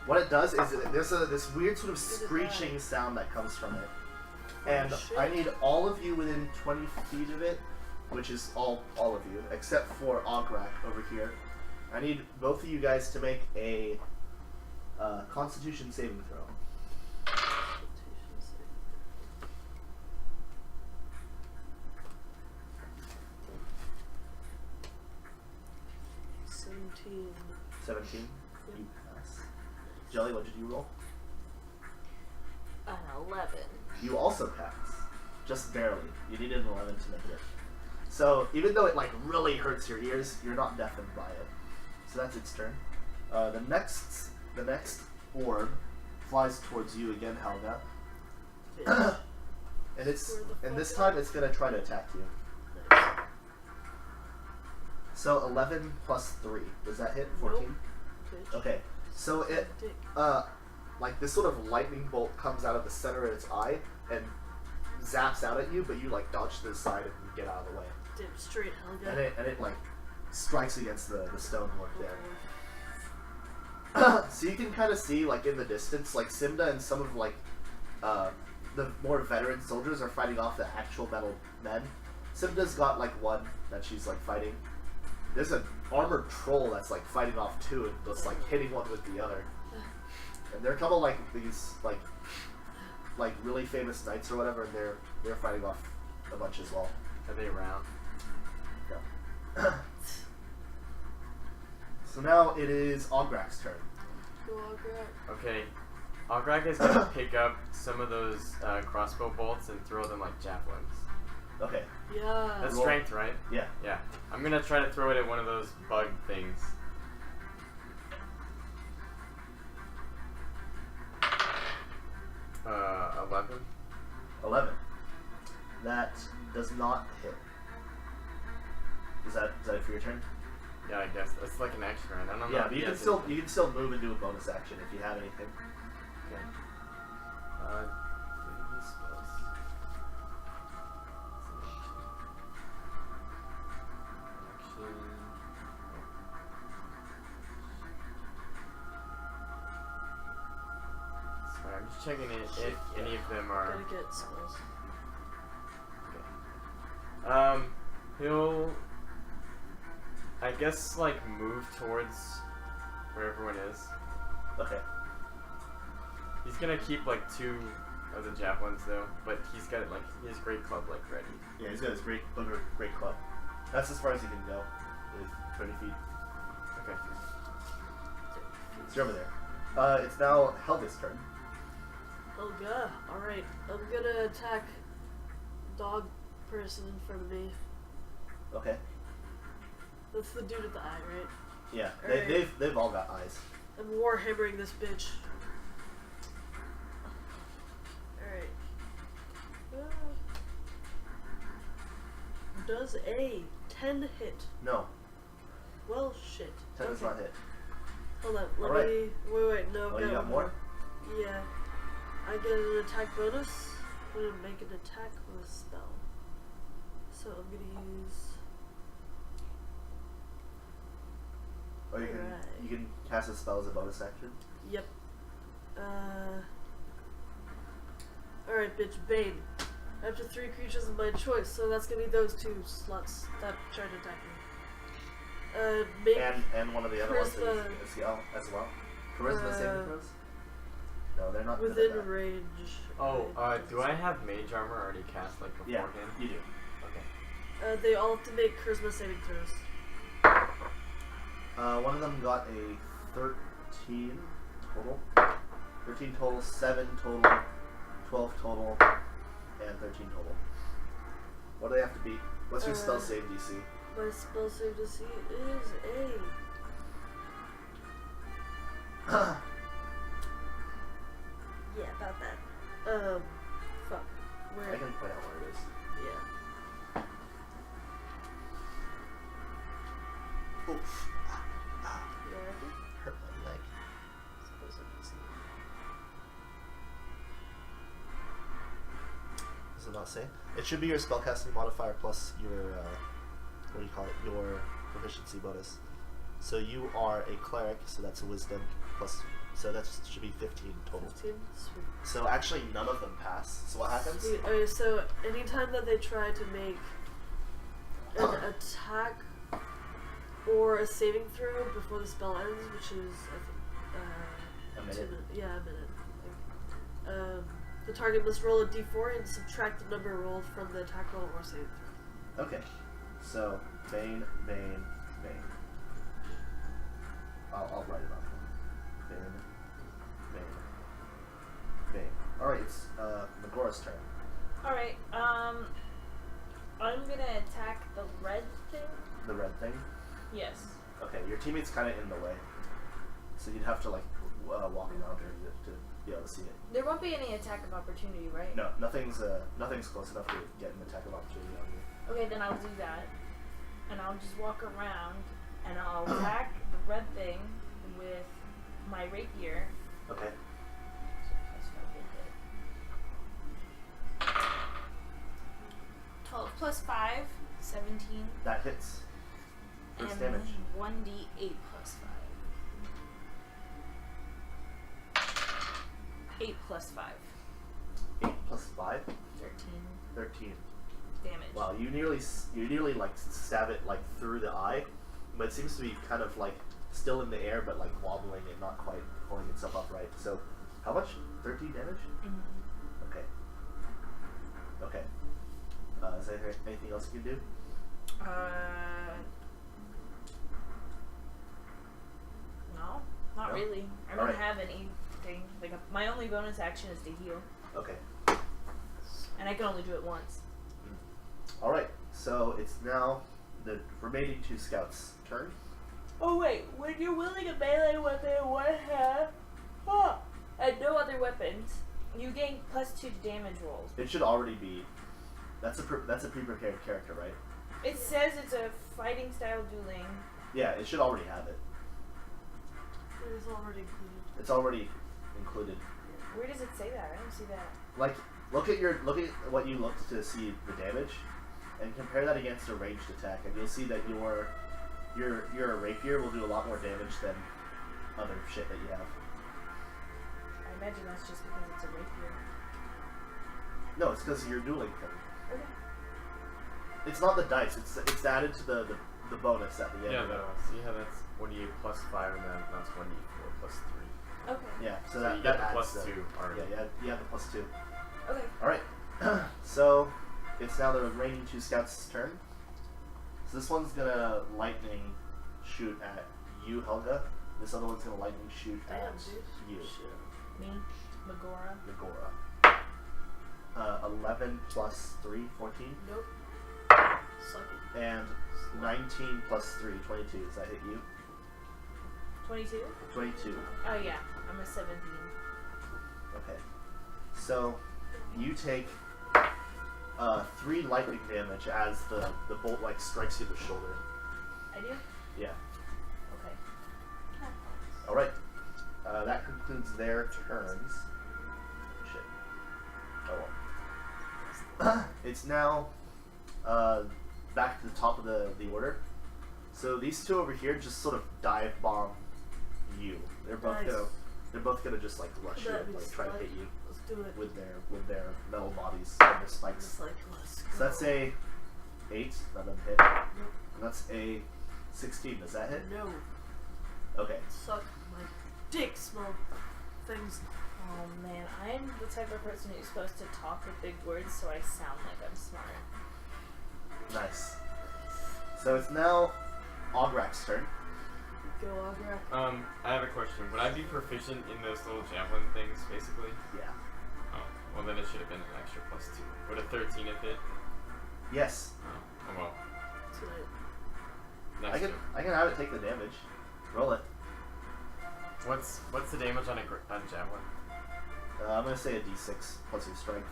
what it does is there's this weird sort of screeching sound that comes from it, and shit. I need all of you within 20 feet of it, which is all of you except for Ograk over here. I need both of you guys to make a Constitution saving throw. 17. You pass. Jelly, what did you roll? An 11. You also pass. Just barely. You needed an 11 to make it. So, even though it like really hurts your ears, you're not deafened by it. So that's its turn. The next orb flies towards you again, Helga. And this time it's gonna try to attack you. Nice. So 11 plus 3. Does that hit? 14? Bitch. Okay. So it Dick. like this sort of lightning bolt comes out of the center of its eye and zaps out at you, but you like dodge to the side and get out of the way. Dip straight, Helga. And it like strikes against the stonework there. So you can kind of see like in the distance, like Simda and some of like the more veteran soldiers are fighting off the actual metal men. Simda's got like one that she's like fighting. There's an armored troll that's like fighting off two and just like hitting one with the other. And they're a couple like these like really famous knights or whatever, and they're fighting off a bunch as well. Are they around? Yeah. So now it is Ograk's turn. Go Ograk. Okay. Ograk is gonna pick up some of those crossbow bolts and throw them like javelins. Okay. Yeah. That's Roll. strength, right? Yeah. Yeah. I'm gonna try to throw it at one of those bug things. Uh, 11. 11. That does not hit. Is that it for your turn? Yeah, I guess it's like an action round. I don't know. Yeah, but you can still move and do a bonus action if you have anything. Okay. Maybe spells. Action. Sorry, I'm just checking if any of them are. Gotta get spells. He'll, I guess, like, move towards where everyone is. Okay. He's gonna keep, like, 2 of the javelins, though, but he's got, like, his great club, like, ready. Yeah, he's got his great club. That's as far as he can go with 20 feet. Okay. It's over there. It's now Helga's turn. Helga. Alright. I'm gonna attack dog person in front of me. Okay. That's the dude with the eye, right? Yeah, Alright. they've all got eyes. I'm warhammering this bitch. Alright. Does a 10 hit? No, Well, shit. 10 does not hit. Hold on, let Alright. me. Wait, no, Oh, I've you got one more? Yeah. I get an attack bonus. I'm gonna make an attack with a spell. So I'm gonna use. Or you can cast a spell as a bonus action. Yep. Alright, bitch, Bane. Up to 3 creatures of my choice, so that's gonna be those 2 sluts that tried to attack me. Make And one of the other ones Charisma. as well. Charisma saving throws? No, they're not good at within that. range. Oh, do I have mage armor already cast, like, Yeah, beforehand? you do. Okay. They all have to make charisma saving throws. One of them got a 13 total. 13 total, 7 total, 12 total, and 13 total. What do they have to beat? What's your spell save DC? My spell save DC is a. Yeah, about that. Fuck. Where? I can point out where it is. Yeah. Oof. You alright? Hurt my leg. Suppose I can see. Does it not say? It should be your spellcasting modifier plus your, what do you call it? Your proficiency bonus. So you are a cleric, so that's a wisdom plus. So that should be 15 total. 15? Sweet. So actually, none of them pass. So what happens? Sweet. Okay, so anytime that they try to make an attack or a saving throw before the spell ends, which is, I think, A 2 minute? minutes. Yeah, a minute. The target must roll a d4 and subtract the number rolled from the attack roll or saving throw. Okay. So Bane. I'll write it off. Bane. Alright, it's Megora's turn. Alright, I'm gonna attack the red thing. The red thing. Yes. Okay, your teammate's kind of in the way, so you'd have to like walk around her to be able to see it. There won't be any attack of opportunity, right? No, nothing's close enough to get an attack of opportunity on you. Okay, then I'll do that. And I'll just walk around and I'll attack the red thing with my rapier. Okay. That's no good hit. 12 plus 5, 17. That hits. First And damage. 1d8 plus 5. 8 plus 5. 8 plus 5. 13 13. damage. Wow, you nearly like stab it like through the eye, but it seems to be kind of like still in the air, but like wobbling and not quite pulling itself upright. So, how much? 13 damage? Mhm. Okay. Okay. Is there anything else you can do? No, not No? really. I don't Alright. have anything. Like my only bonus action is to heal, Okay. and I can only do it once. Alright, so it's now the remaining 2 scouts' turn. Oh wait, when you're wielding a melee weapon in one hand, and no other weapons, you gain +2 to damage rolls. It should already be. That's a pre-prepared character, right? It says it's a fighting style dueling. Yeah, it should already have it. It is already included. It's already included. Where does it say that? I don't see that. Like, look at what you looked to see the damage, and compare that against a ranged attack, and you'll see that your rapier will do a lot more damage than other shit that you have. I imagine that's just because it's a rapier. No, it's because you're dueling thing. Okay. It's not the dice. It's added to the bonus at the end. Yeah, see how that's 1d8 +5, and then that's 1d4 +3. Okay. Yeah. So So that you get that the adds +2 already. Yeah, you have the +2. Okay. All right. So it's now the remaining 2 scouts' turn. So this one's gonna lightning shoot at you, Helga. This other one's gonna lightning shoot Damn, at dude. you, Shit. Me, Megora. Megora. 11 plus 3, 14. Nope. Suck it. And 19 plus 3, 22. Does that hit you? 22? 22. Oh yeah, I'm a 17. Okay. So you take 3 lightning damage as the bolt like strikes you in the shoulder. I do? Yeah. Okay. All right. That concludes their turns. Shit. Oh well. It's now back to the top of the order. So these 2 over here just sort of dive bomb you. They're both Nice. gonna just like rush you That'd and be like try to slick. hit you Let's do it. with their metal bodies and their spikes. It's like, let's go. So that's a 8. That doesn't hit. And that's a 16. Does that hit? No. Okay. Suck my dick, small things. Oh man, I'm the type of person who's supposed to talk with big words so I sound like I'm smart. Nice. So it's now Ograk's turn. Go, Ograk. I have a question. Would I be proficient in those little javelin things, basically? Yeah. Oh, well then it should have been an extra +2. Would a 13 have hit? Yes. Oh well. Tonight. Next turn. I can have it take the damage. Roll it. What's the damage on javelin? I'm gonna say a d6 plus your strength.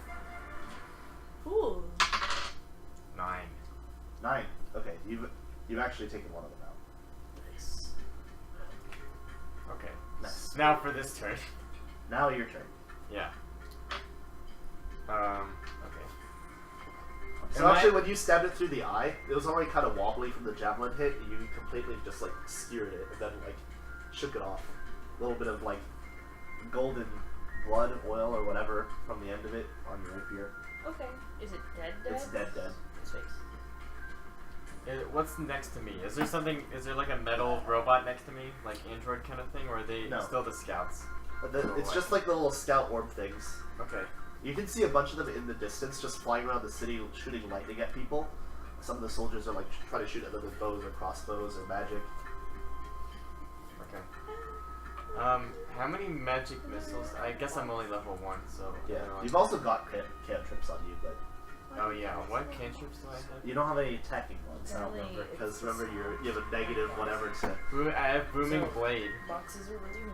Ooh. 9. 9. Okay, you've actually taken one of them out. Nice. Okay. Nice. Now for this turn. Now your turn. Yeah. Okay. So Am actually, I- when you stabbed it through the eye, it was already kind of wobbly from the javelin hit. And you completely just like skewered it and then like shook it off. A little bit of like golden blood, oil, or whatever from the end of it on your rapier. Okay. Is it dead? It's dead. Sweet. What's next to me? Is there like a metal robot next to me? Like android kind of thing? Or are they No. still the scouts? But it's just like the little scout orb things. Okay. You can see a bunch of them in the distance, just flying around the city, shooting lightning at people. Some of the soldiers are like trying to shoot at them with bows or crossbows or magic. Okay. How many magic missiles? I guess I'm only level 1, so... Yeah, I don't know. you've also got cantrips on you, but Oh yeah, what cantrips do I have? you don't have any attacking ones. I don't Apparently remember because it's- remember you have a negative whatever to. I have booming So- blade, Boxes are really low.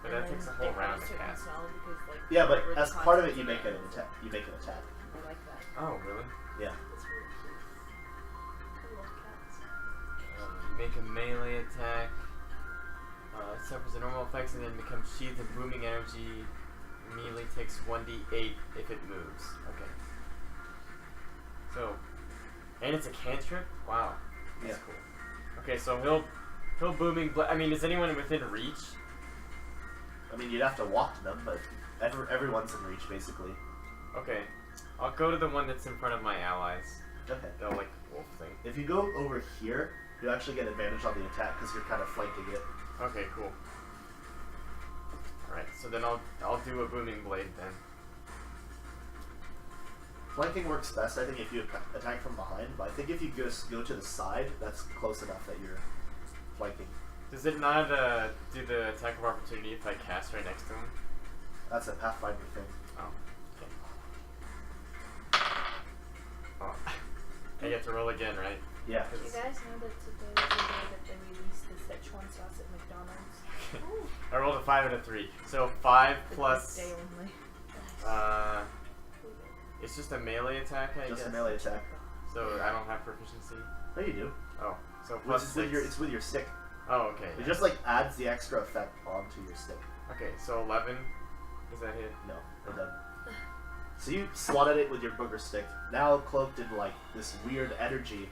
but that takes a whole round to cast. Yeah, but as part of it, you make an attack. You make an attack. I like that. Oh really? Yeah. That's really cute. I love cats. Make a melee attack. Suffers the normal effects and then becomes sheathed in booming energy. Immediately takes 1d8 if it moves. Okay. So, and it's a cantrip? Wow. That's Yeah. cool. Okay, so he'll booming I mean, is anyone within reach? I mean, you'd have to walk to them, but everyone's in reach basically. Okay. I'll go to the one that's in front of my allies. Okay. The like wolf thing. If you go over here, you actually get advantage on the attack because you're kind of flanking it. Okay, cool. Alright, so then I'll do a booming blade then. Flanking works best, I think, if you attack from behind, but I think if you just go to the side, that's close enough that you're flanking. Does it not do the attack of opportunity if I cast right next to him? That's a Pathfinder thing. Oh, okay. Oh. I get to roll again, right? Yeah. You guys know that today was the day that they released the Szechuan sauce at McDonald's? I rolled a 5 and a 3. So 5 plus. Day only. It's just a melee attack, I guess. Just a melee attack. So I don't have proficiency. No, you do. Oh, so plus It's 6. with your stick. Oh, okay. It just like adds the extra effect onto your stick. Okay, so 11. Does that hit? No, it doesn't. So you swatted it with your booger stick, now cloaked in like this weird energy.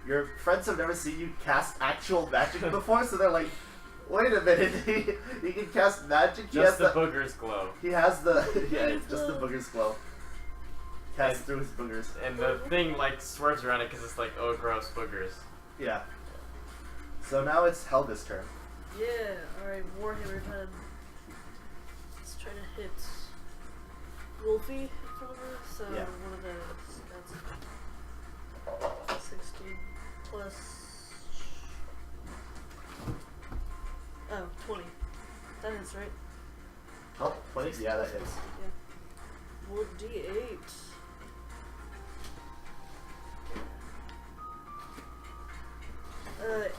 Your friends have never seen you cast actual magic before, so they're like, wait a minute, he can cast magic? Just the boogers glow. He has the, yeah, just the boogers glow. Cast through his boogers. And the thing like swerves around it because it's like, oh gross, boogers. Yeah. So now it's Helga's turn. Yeah, alright, Warhammer time. Let's try to hit Wolfie probably. So Yeah. one of the that's 16 plus 20. That is right. Oh, 20? Yeah, that hits. Yeah. 1d8.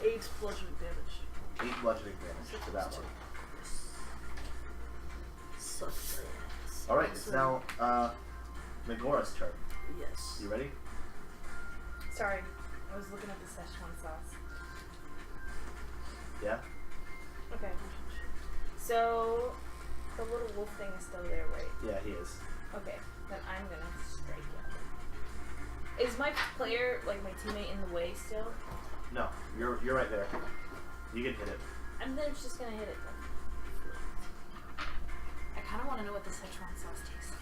8 bludgeoning damage. 8 bludgeoning damage to that one. Sucks. Alright, it's now Megora's turn. Yes. You ready? Sorry, I was looking at the Szechuan sauce. Yeah? Okay. So, the little wolf thing is still there, right? Yeah, he is. Okay, then I'm gonna strike him. Is my player, like my teammate, in the way still? No, you're right there. You can hit it. I'm then just gonna hit it then. I kind of want to know what the Szechuan sauce tastes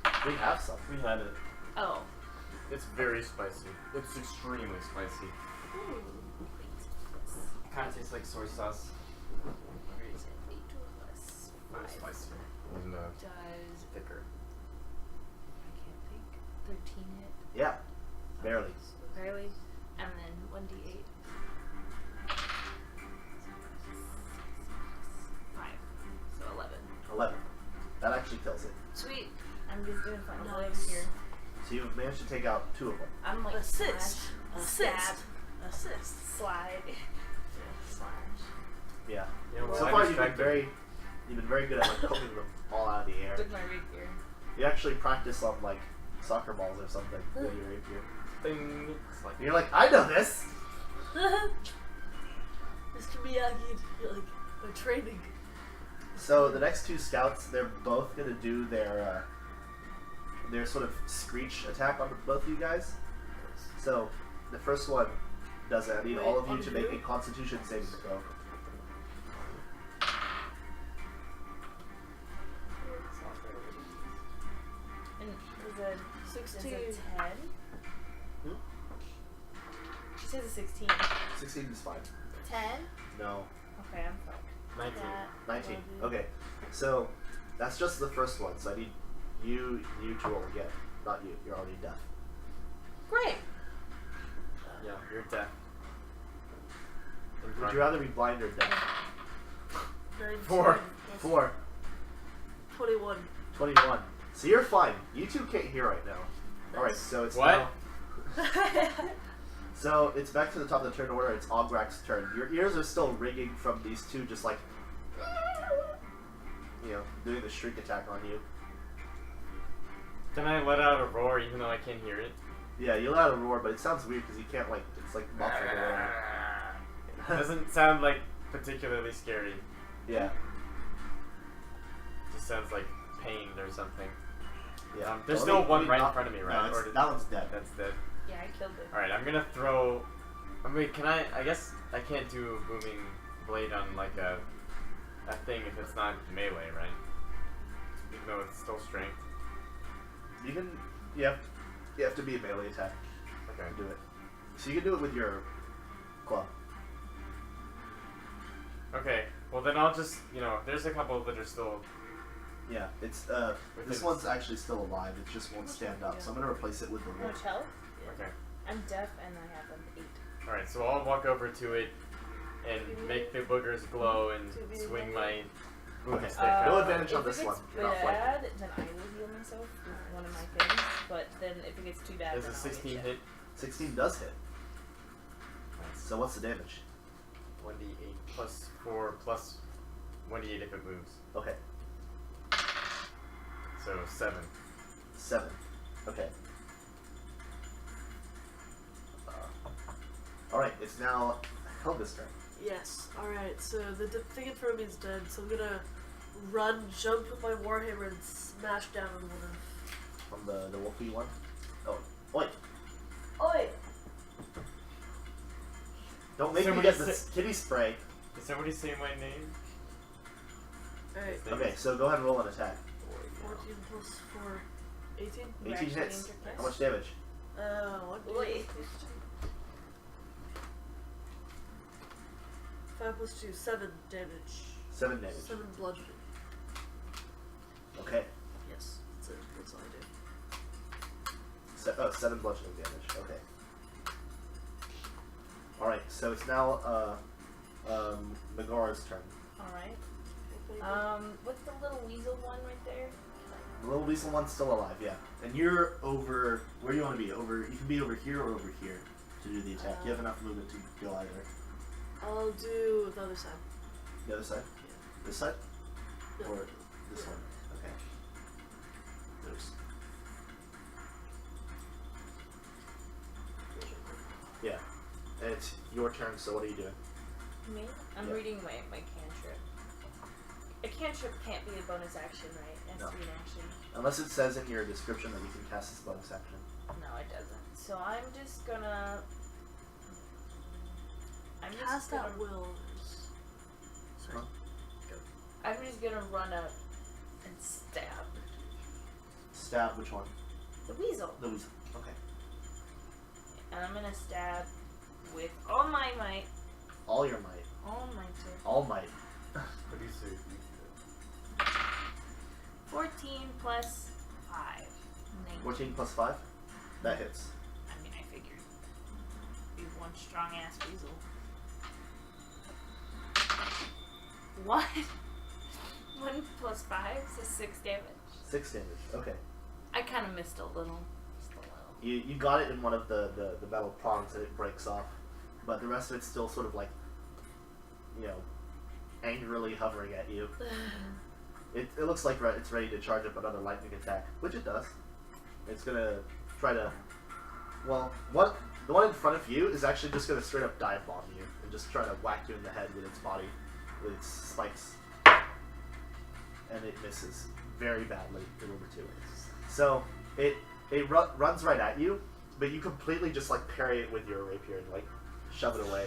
like. We have some. We had it. Oh. It's very spicy. It's extremely spicy. Ooh. Kind of tastes like soy sauce. Where is it? 8 plus Very 5. spicy. And Does thicker. I can't think. 13 hit. Yeah, barely. Barely. And then 1d8. 5. So 11. 11. That actually kills it. Sweet. I'm just doing fine Nice. here. So you've managed to take out 2 of them. I'm like Assist. stab, Assist. slide, slash. Yeah. Yeah, well, So I far you've been distracted. very good at like poking them all out of the air. With my rapier. You actually practice on like soccer balls or something with your rapier. Ding. It's like And you're like, I know this. Mr. Miyagi, like, my training. So the next 2 scouts, they're both gonna do their sort of screech attack on both of you guys. So the first one does it. I need Wait, all of you on to who? make a Constitution saving throw. And is a 16. Is a 10? Hmm? She says a 16. 16 is fine. 10? No. Okay, I'm fucked. 19. That. 19. Love you. Okay. So that's just the first one. So I need you to roll again. Not you. You're already deaf. Great. Yeah, you're deaf. Would you rather be blind or deaf? 19. 4. 4. 21. 21. So you're fine. You 2 can't hear right now. Alright, so it's What? now... So it's back to the top of the turn order. It's Ograk's turn. Your ears are still ringing from these 2 just like... You know, doing the shriek attack on you. Can I let out a roar even though I can't hear it? Yeah, you let out a roar, but it sounds weird because you can't like... It's like muffled around. It doesn't sound like particularly scary. Yeah. It just sounds like pained or something. Yeah. There's Let still me- one let me right in knock- front of me, No, right? it's- Or did- that one's dead. That's dead. Yeah, I killed it. Alright, I'm gonna throw... I mean, can I guess I can't do a booming blade on like a thing if it's not melee, right? Even though it's still strength. You can... You have to be a melee attack Okay. to do it. So you can do it with your club. Okay, well then I'll just, there's a couple that are still Yeah, it's With this its- one's actually still alive. It just won't stand up. So I'm gonna replace it with the How wolf. much health? Okay. I'm deaf and I have an 8. Alright, so I'll walk over to it and make the boogers glow and swing my boom Okay. stick. No out. advantage on if this it one. gets You're not fighting. bad, then I will heal myself with one of my things. But then if it gets too bad, Does then a I'll 16 get hit? 16 does hit. Nice. So what's the damage? 1d8 plus 4 plus 1d8 if it moves. Okay, So 7. 7. Okay. All right, it's now Helga's turn. Yes. Alright, so the thing in front of me is dead, so I'm gonna run, jump with my warhammer, and smash down on one of. From the wolfy one. Oh, wait! Oi! Don't make me Somebody get this kitty spray. Did somebody say my name? Alright, Okay, so go ahead and roll an attack. 14 plus 4, 18? 18 actually hits. intercast? How much damage? 1 Oi. 5 plus 2, 7 damage. 7 damage. 7 bludgeoning. Okay. Yes, that's it. That's all I do. 7 bludgeoning damage. Okay. Alright, so it's now Megora's turn. Alright. What's the little weasel one right there? The little weasel one's still alive, yeah. And you're over where do you want to be? You can be over here or over here to do the attack. You have enough movement to go either. I'll do the other side. The other side? Yeah. This side? No. Or this Yeah. one? Okay. There's yeah. And it's your turn, so what are you doing? Me? I'm Yeah. reading my cantrip. A cantrip can't be a bonus action, right? It has No. to be an action. Unless it says in your description that you can cast this bonus action. No, it doesn't. So I'm just gonna. Cast at will. Sorry. Huh? I'm just gonna run up and stab Stab which one? the weasel. The weasel. Okay. And I'm gonna stab with all my might. All your might. All my turn. All might. What do you say? 14 plus 5. 19. 14 plus 5? That hits. I mean, I figured. Be one strong ass weasel. What? 1 plus 5, so 6 damage. 6 damage. Okay. I kind of missed a little. Just a little. You got it in one of the metal prongs and it breaks off. But the rest of it's still sort of like, angrily hovering at you. It looks like it's ready to charge up another lightning attack, which it does. It's gonna try to. Well, the one in front of you is actually just gonna straight up dive bomb you and just try to whack you in the head with its body, with its spikes, and it misses very badly. In number 2. So it runs right at you, but you completely just like parry it with your rapier and like shove it away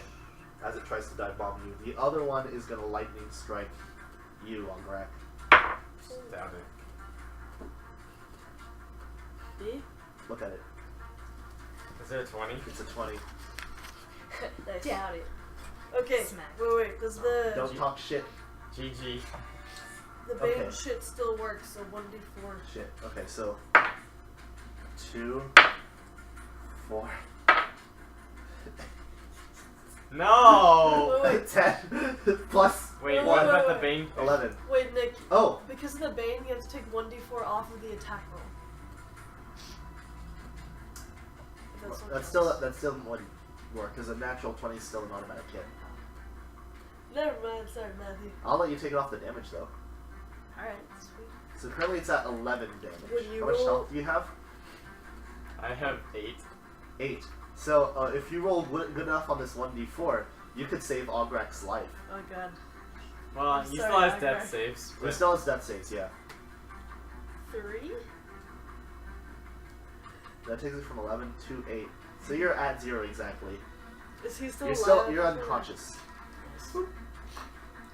as it tries to dive bomb you. The other one is gonna lightning strike you on Greg. Stab it. Me? Look at it. Is there a 20? It's a 20. Nice. Doubt it. Okay, Smack. wait. Does the Don't talk shit. GG. the bane Okay. shit still work? So 1d4. Shit. Okay, so 2, 4, No! Wait. 10 plus Wait, Wait, what wait, about wait. the Bane thing? 11. Wait, Nick. Oh, Because of the bane, you have to take 1d4 off of the attack roll. If what that counts. still wouldn't work because a natural 20 is still an automatic hit. Never mind. Sorry, Matthew. I'll let you take it off the damage though. Alright, sweet. So currently it's at 11 damage. When you How much roll- health do you have? I have 8. 8. So if you roll good enough on this 1d4, you could save Ograk's life. Oh god. Well, I'm he sorry, still has Agra. death saves. It But still has death saves, yeah. 3? That takes it from 11 to 8. So you're at 0 exactly. Is he still You're alive? you're unconscious.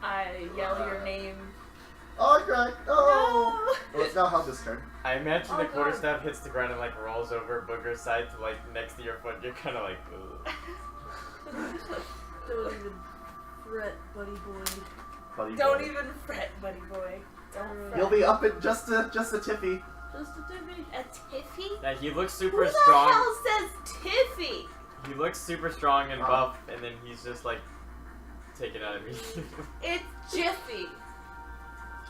I yell your name. Ograk! Oh! No! Well, it's now Helga's turn. I imagine Oh, the quarterstaff God. hits the ground and like rolls over Booger's side to like next to your foot. You're kind of like, ugh. Don't even fret, buddy boy. Buddy Don't boy. even fret, buddy boy. Don't fret. He'll be up in just a tiffy. Just a Timmy. A Tiffy? Yeah, he looks Who super the strong. hell says Tiffy? He looks super strong and buff, and then he's just like taken out of me. It's Jiffy.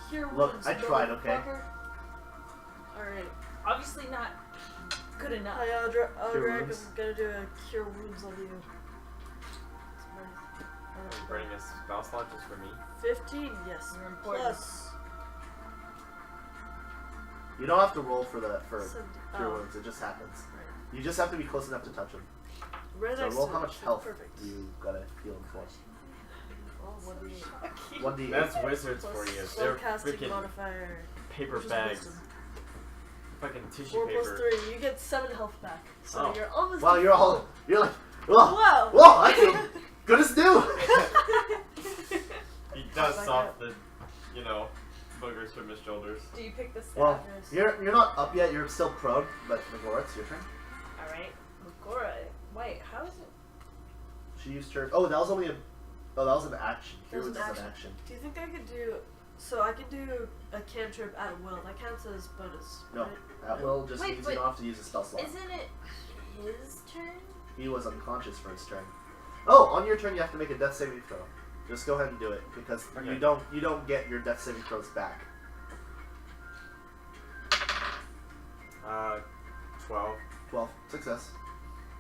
Cure Look, wounds, I tried, okay? motherfucker. Alright. Obviously not good enough. Hi, Cure Aldrich. wounds. I'm gonna do a cure wounds on you. It's I'm burning a spell slot just for me. 15, yes. You're important. Plus. You don't have to roll for cure Oh. wounds. It just happens. Right. You just have to be close enough to touch him. Right So next roll to how it. much health Perfect. you gotta heal him for. Oh, what do you 1d8. That's wizards for you. They're casting freaking modifier. paper which is bags. wisdom. Fucking tissue 4 paper. plus 3. You get 7 health back. So Oh. you're almost. Wow, you're like, whoa, Whoa! whoa, I feel good as new. He does Oh my soft the, boogers from his shoulders. Do you pick the staff? Well, you're not up yet. You're still prone, but Megora, it's your turn. Alright. Megora. Wait, how is it? She used her. Oh, that was only that was an action. That was Cure wounds an is action. an action. Do you think I could do? So I can do a cantrip at will. That counts as bonus. No, Right? at will just Wait, means but you don't have to use a spell slot. Isn't it his turn? He was unconscious for his turn. Oh, on your turn you have to make a death saving throw. Just go ahead and do it because Okay. you don't get your death saving throws back. 12. 12 success.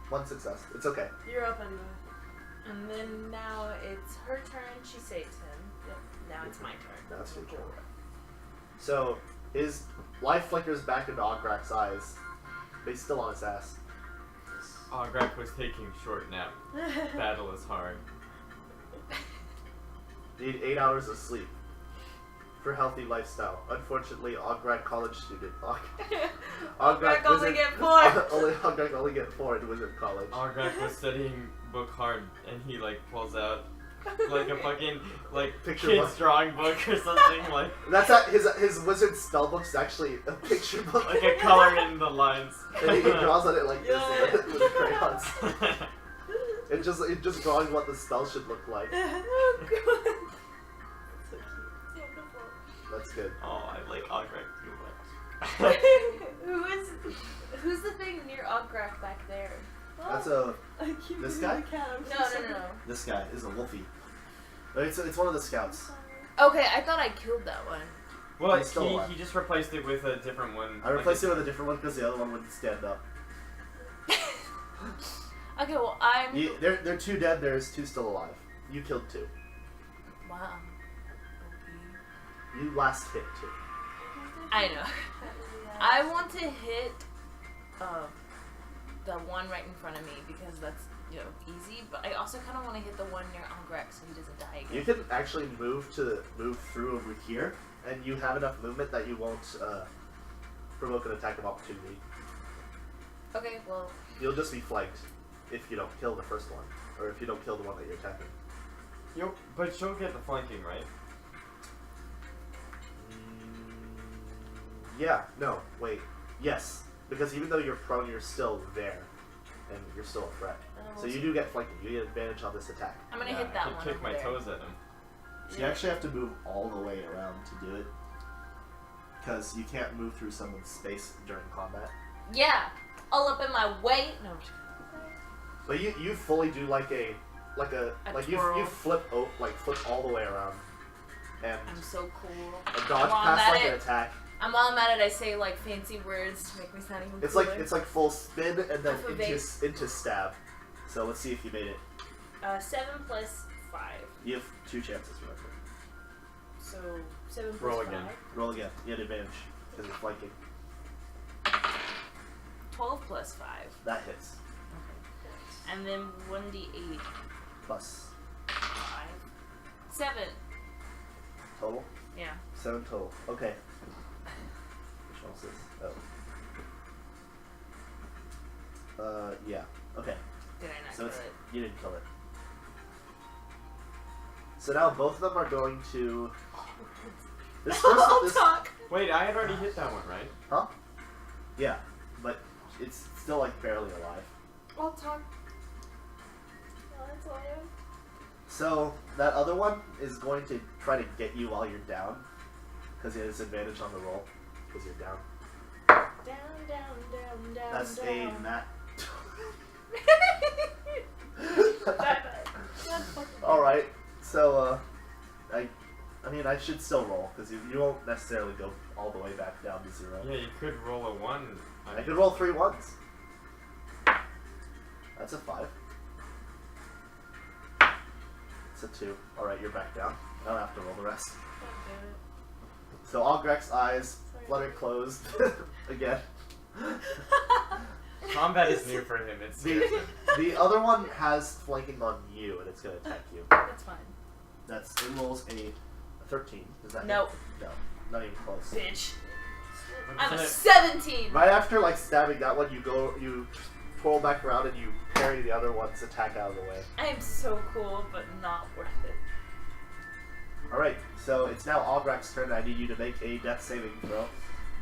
1 success. It's okay. You're up anyway. And then now it's her turn. She saves him. Yep. Now it's my turn. Now it's your turn. So his life flickers back into Ograk's eyes, but he's still on his ass. Ograk was taking a short nap. Battle is hard. Need 8 hours of sleep for healthy lifestyle. Unfortunately, Ograk college student. Ograk only get 4. Ograk only get 4 in Wizard College. Ograk was studying book hard, and he pulls out like a fucking Picture kid's book. drawing book or something That's at his wizard spellbook's actually a picture book. like a color in the lines. And he draws on it like this Yeah. with the crayons. It's just drawing what the spell should look like. Oh, God. So cute. That's good. Oh, I like Ograk too much. Who's the thing near Ograk back there? That's I keep this moving guy? the cat. I'm so No. sorry. this guy is a wolfie. But it's one of the scouts. Okay, I thought I killed that one. Well, He's still alive. he just replaced it with a different one. I replaced it with a different one because the other one wouldn't stand up. Okay, well I'm. They're 2 dead. There's 2 still alive. You killed 2. Wow. You last hit 2. I know. I want to hit the one right in front of me because that's easy. But I also kind of want to hit the one near Ograk so he doesn't die again. You can actually move through over here, and you have enough movement that you won't provoke an attack of opportunity. Okay, well. You'll just be flanked if you don't kill the first one, or if you don't kill the one that you're attacking. But she'll get the flanking, right? Yeah. No. Wait. Yes. Because even though you're prone, you're still there, and you're still a threat. So you do get flanking. You get advantage on this attack. I'm gonna Yeah, hit that I one. could kick over my there. toes at him. You actually have to move all the way around to do it, because you can't move through someone's space during combat. Yeah, all up in my way. No, I'm just But you fully do like you twirl. flip all the way around, and I'm so cool. a dodge While I'm past at like it, an attack. And while I'm at it, I say fancy words to make me sound even It's cooler. like full spin and then Half a into stab. So let's see if you made it. 7 plus 5. You have 2 chances, remember. So 7 plus Roll 5. again. Roll again. You had advantage because you're flanking. 12 plus 5. That hits. Okay. And then 1d8 Plus 5. 7. total. Yeah. 7 total. Okay. Which one is this? Oh. Yeah. Okay. Did I not So kill it's, it? you didn't kill it. So now both of them are going to. This first. Talk. Wait, I had already hit that one, right? Huh? Yeah, but it's still barely alive. I'll talk. No, that's all I am. So that other one is going to try to get you while you're down. because he has advantage on the roll because you're down. Down. That's a nat. All right. So I mean, I should still roll because you won't necessarily go all the way back down to 0. Yeah, you could roll a 1. I could roll 3 ones. That's a 5. It's a 2. All right, you're back down. I don't have to roll the rest. So Ogrek's eyes flutter closed again. Combat is new for him. It's The other one has flanking on you, and it's gonna attack you. That's fine. It rolls a 13. Does that Nope. hit? No, not even close. Bitch. What's I'm a it? 17. Right after like stabbing that one, you twirl back around and you parry the other one's attack out of the way. I am so cool, but not worth it. All right, so it's now Ograk's turn. I need you to make a death saving throw.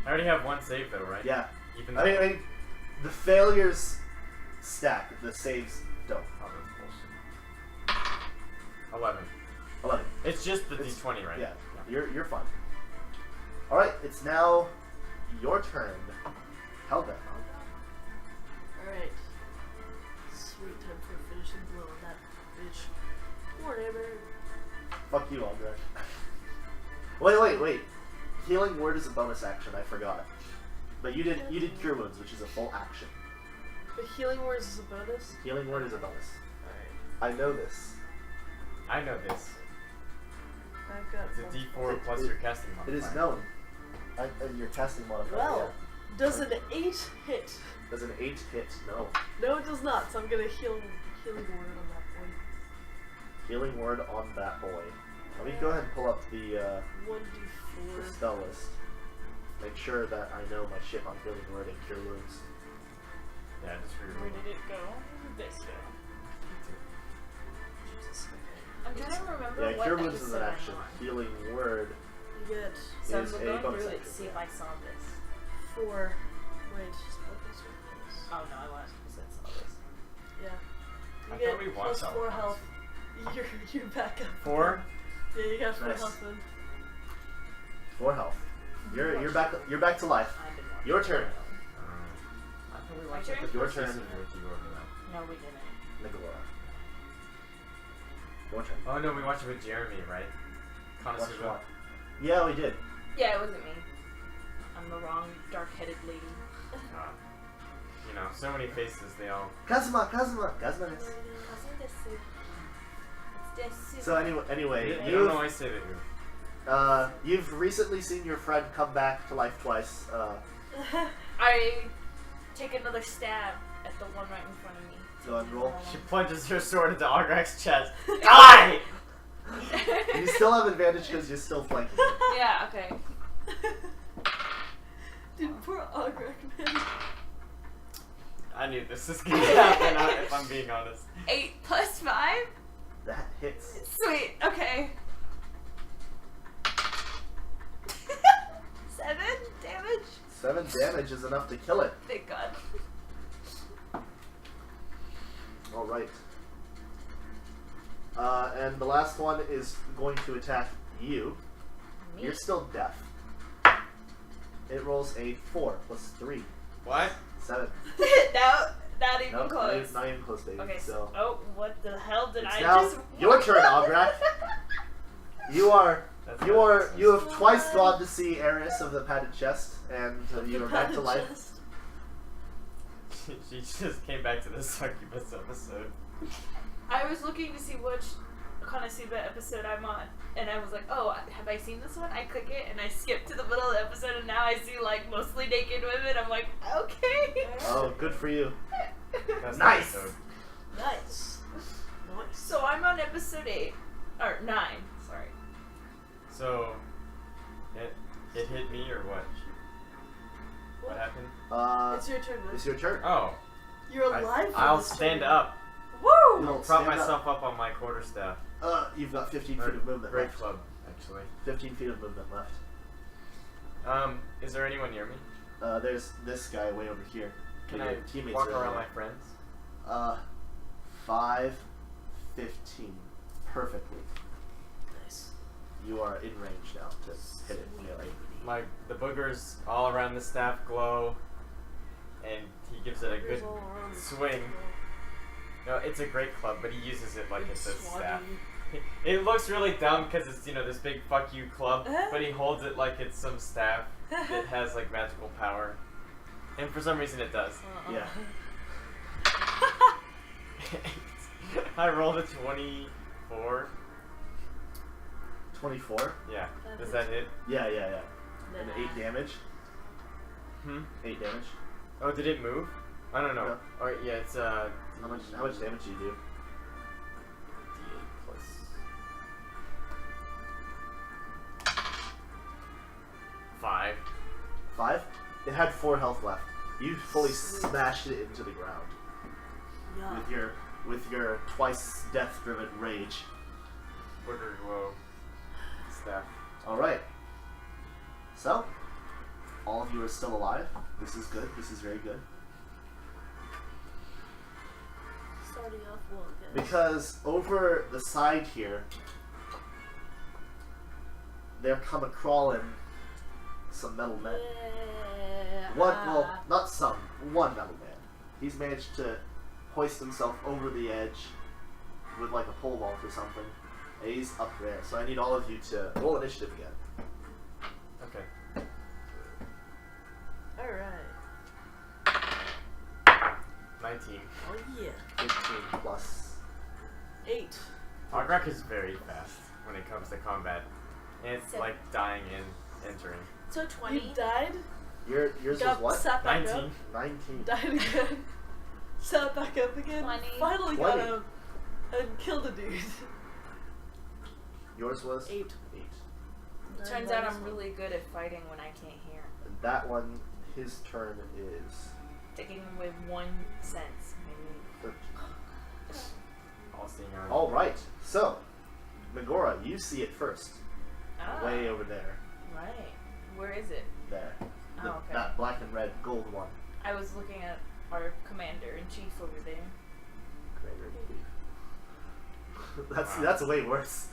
I already have 1 save though, right? Yeah. Even I mean, the failures stack. The saves don't. Oh, that's bullshit. 11. 11. It's just the It's- D20, right? Yeah, you're fine. All right, it's now your turn, Helga. Alright. Sweet, time for a finishing blow on that bitch. Whatever. Fuck you, Ograk. Wait. Healing word is a bonus action. I forgot. But you did cure wounds, which is a full action. But healing words is a bonus? Healing word is a bonus. Alright. I know this. I know this. I've got It's a one. D4 plus your casting It modifier. is known. Your casting modifier. Well, does an 8 hit? Yeah. Does an 8 hit? No. No, it does not, so I'm gonna healing word on that point. Healing word on that boy. Let me go ahead and pull up the 1d4. spell list. Make sure that I know my shit on healing word and cure wounds. Yeah, just for your Where roll. did it go? This way. Jesus, okay. I'm trying to remember Yeah, what cure wounds is episode an I'm action. on. Healing word. You get So is I'm a going bonus through it to action, see yeah. if I saw this. 4. Wait, just focus or focus? Oh no, I 100% saw this. Yeah. I You thought we get watched plus that 4 one. health. You're back up. 4? Yeah, you got 4 Nice. health then. 4 health. You're back to life. I've been watching Your turn. I thought we My watched turn? like the Your first turn. season with you over that. No, we didn't. Nicolora. Your turn. Oh no, we watched it with Jeremy, right? Watch Connoisseur. what? Yeah, we did. Yeah, it wasn't me. I'm the wrong dark-headed lady. You know, so many faces, they all... Kazuma is. So anyway, You don't know I say that here. you've recently seen your friend come back to life twice. I take another stab at the one right in front of me. Go and roll. She plunges her sword into Ograk's chest. Die! You still have advantage because you're still flanking him. Yeah, okay. Dude, poor Ograk, man. I knew this was gonna happen, if I'm being honest. 8 plus 5? That hits. Sweet, okay. 7 damage? 7 damage is enough to kill it. Thank God. All right. And the last one is going to attack you. Me? You're still deaf. It rolls a 4 plus 3. What? 7. No, not even Nope, close. not even close, baby. Okay, So oh, what the hell did it's I now just... your turn, Ograk. You have twice gone to see Ares of the padded chest, and you are back to life. She just came back to the succubus episode. I was looking to see which Konosuba episode I'm on, and I was like, oh, have I seen this one? I click it, and I skip to the middle of the episode, and now I see, like, mostly naked women. I'm like, okay. Oh, good for you. That's Nice! the episode. Nice. Nice. So I'm on episode 8, or 9, sorry. So, it hit me or what? What happened? It's your turn, man. It's your turn. Oh, You're alive. for I'll this stand turn. up. Woo! You'll Prop stand myself up on my quarterstaff. You've got 15 Or feet of movement great left. club, actually. 15 feet of movement left. Is there anyone near me? There's this guy way over here. Can Your I teammates walk are around over my friends? there. 5, 15. Perfectly. Nice. you are in range now to hit it melee. The boogers all around the staff glow, and he gives it a good swing. No, it's a great club, but he uses it like it's a staff. It looks really dumb because it's this big fuck you club, but he holds it like it's some staff that has like magical power, and for some reason it does. Yeah. I rolled a 24. 24? Yeah. Does that hit? Yeah. And 8 damage. 8 damage. Oh, did it move? I don't know. No. Alright, yeah, it's How much damage do you do? D8 plus 5. 5? It had 4 health left. You fully smashed it into the ground Yeah. with your twice death-driven rage. Booger glow staff. All right. So, all of you are still alive. This is good. This is very good. Starting off well, guys. Because over the side here, there come a crawling some metal men. Not some. One metal man. He's managed to hoist himself over the edge with like a pole vault or something. And he's up there. So I need all of you to roll initiative again. Okay. Alright. 19. Oh yeah. 15 plus. 8. Ograk is very fast when it comes to combat. And it's 7. like dying and entering. So 20. You died? Yours was Got what? sat back 19. up. 19. Died again. Sat back up again. 20. Finally 20. got him. And killed a dude. Yours was? 8. 8. It turns out I'm really good at fighting when I can't hear. And that one, his turn is Taking with 1 sense, maybe. 13. All seeing eye. All right. So, Megora, you see it first. Ah, Way over there. right. Where is it? There. Oh, okay. That black and red gold one. I was looking at our commander-in-chief over there. Commander in Chief. Wow. That's way worse.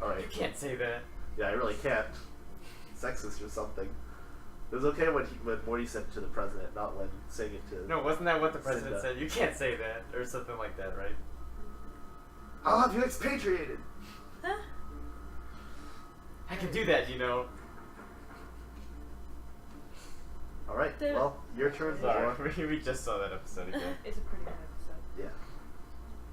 All right. You can't say that. Yeah, I really can't. Sexist or something. It was okay when Morty said it to the president, not when saying it to. No, wasn't that what the president Cinda. said? You can't say that. Or something like that, right? I'll have you expatriated. Huh? I can do that, you know. All right. There- Well, your turn. Sorry, Megora. we just saw that episode again. It's a pretty good episode.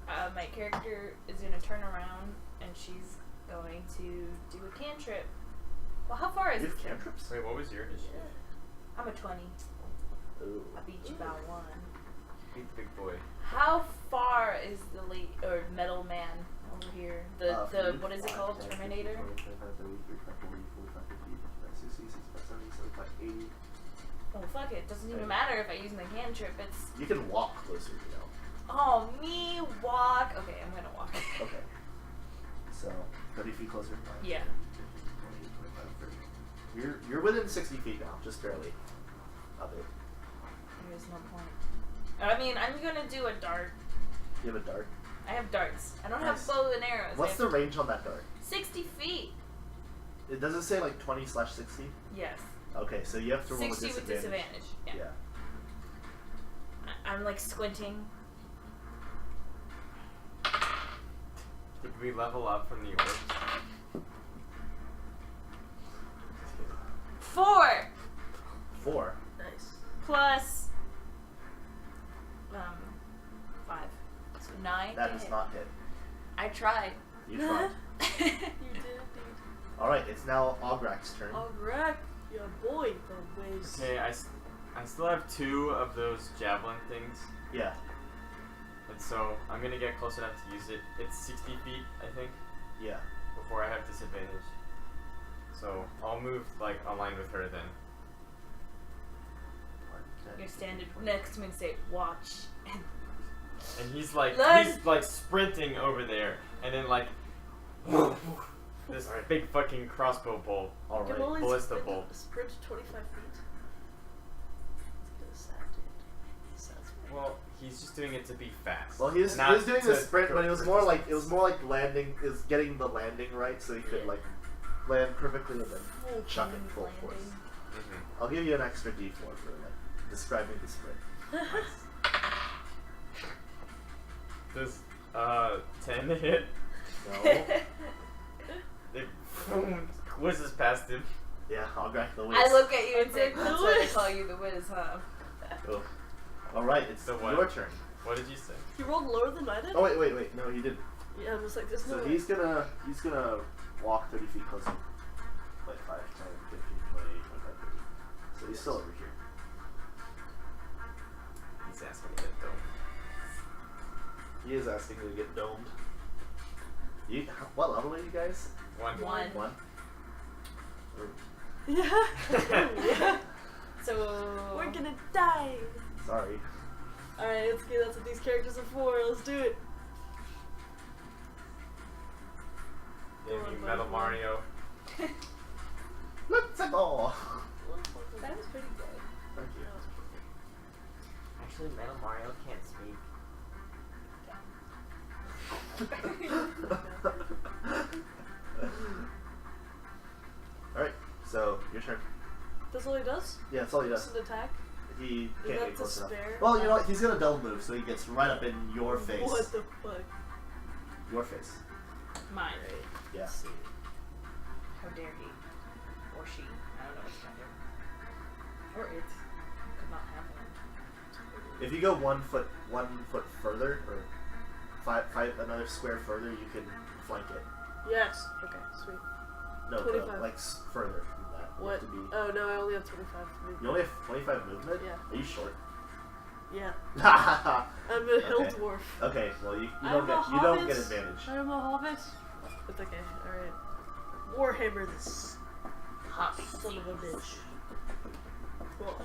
Yeah. My character is going to turn around and she's going to do a cantrip. Well, how far is You it? have cantrips? Wait, what was your initiative? I'm a 20. Ooh. I beat you by 1. Beat the big boy. How far is the metal man over here? The what is it called? Terminator? 80. Oh fuck it! Doesn't even matter if I use my cantrip. It's You can walk closer, you know. oh me walk. Okay, I'm gonna walk. Okay. So 30 feet closer. Yeah. 20, 25, 30. You're within 60 feet now, just barely of it. There's no point. I mean, I'm gonna do a dart. You have a dart. I have darts. I don't Nice. have bow and arrows. What's the range on that dart? 60 feet? It doesn't say like 20/60. Yes. Okay, so you have to roll 60 a with disadvantage. disadvantage. Yeah. I'm like squinting. Did we level up from the orbs? 4 4. Nice. plus 5, so 9. That does not hit. I tried. You tried. You did indeed. All right, it's now Ograk's turn. Alright, your boy, the ways. Okay, I still have 2 of those javelin things. Yeah. And so I'm gonna get close enough to use it. It's 60 feet, I think, Yeah. before I have disadvantage. So I'll move like aligned with her then. You're standing next to me and say, watch. And he's like Let's- sprinting over there, and then like this big fucking crossbow bolt. All You can right. only Ballista sprint, bolt. sprint 25 feet. It's kind of sad, dude. Sad. Well, he's just doing it to be fast. Well, he was not doing to the sprint, go but it was for more like distance. landing, is getting the landing right, so he could like land perfectly and then chuck it full force. Mhm. I'll give you an extra D4 for like describing the sprint. Does 10 hit? No. It whizzes past him. Yeah, I'll grab the whiz. I look at you and say, The that's why they whiz. call you the whiz, huh? Oh. All right, it's The what? your turn. What did you say? You rolled lower than I did? Oh wait, no, he didn't. Yeah, I'm just like, there's no So way. he's gonna walk 30 feet closer. Like 5, 10, 15, 20, 25, 30. So he's still over here. He's asking me to get dome. He is asking me to get domed. What level are you guys? One. One. 1? Yeah. Yeah. So We're gonna die. Sorry. Alright, let's get that's what these characters are for. Let's do it. Maybe Go on, Metal go on. Mario. Let's go. that was pretty good. Thank you. Actually, Metal Mario can't speak. Alright, so your turn. That's all he does? Yeah, that's all he Just does. an attack? He Is can't that get close enough. despair? Well, you know what? He's gonna double move, so he gets right up in your face. What the fuck? Your face. Mine. Yeah. Let's see. How dare he? Or she. I don't know which gender. Or it. Could not have one. If you go 1 foot further, or five another square further, you can flank it. Yes. Okay, sweet. No, 25. like further than that. You What? have to be. Oh no, I only have 25. You only have 25 movement. Yeah. Are you short? Yeah. okay. I'm a hill dwarf. Well, you I'm don't a get you don't hobbit. get advantage. I'm a hobbit. It's okay. Alright. Warhammer this Hot. son of a bitch. Well,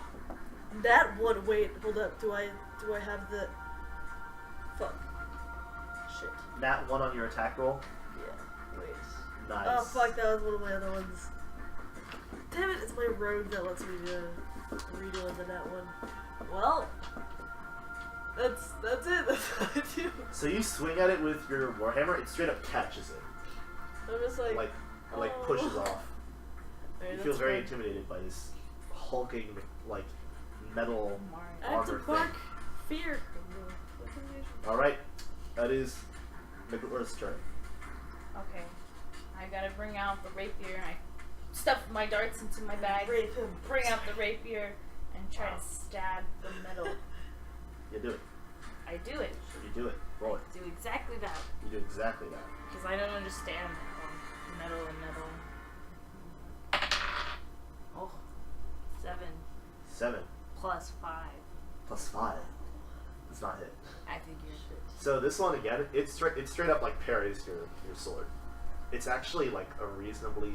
that one. Wait, hold up. Do I have the? Fuck. Shit. Nat 1 on your attack roll. Yeah. Wait. Nice. Oh fuck, that was one of my other ones. Damn it, it's my rogue that lets me redo on the nat one. Well, that's it. That's what I do. So you swing at it with your warhammer. It straight up catches it. I'm just like oh. Pushes off. Alright, You that's feel very fine. intimidated by this hulking like metal I have to armor bark thing. fear. All right, that is Middle-earth's turn. Okay. I gotta bring out the rapier and I stuff my darts into my bag. Rape him. Bring out the rapier and try to stab the metal. You do it. I do it. You do it. Roll it. Do exactly that. You do exactly that. Because I don't understand metal and metal. Oh. 7 7 plus 5. plus 5 does not hit. I figured. So this one again, it's straight up like parries your sword. It's actually like a reasonably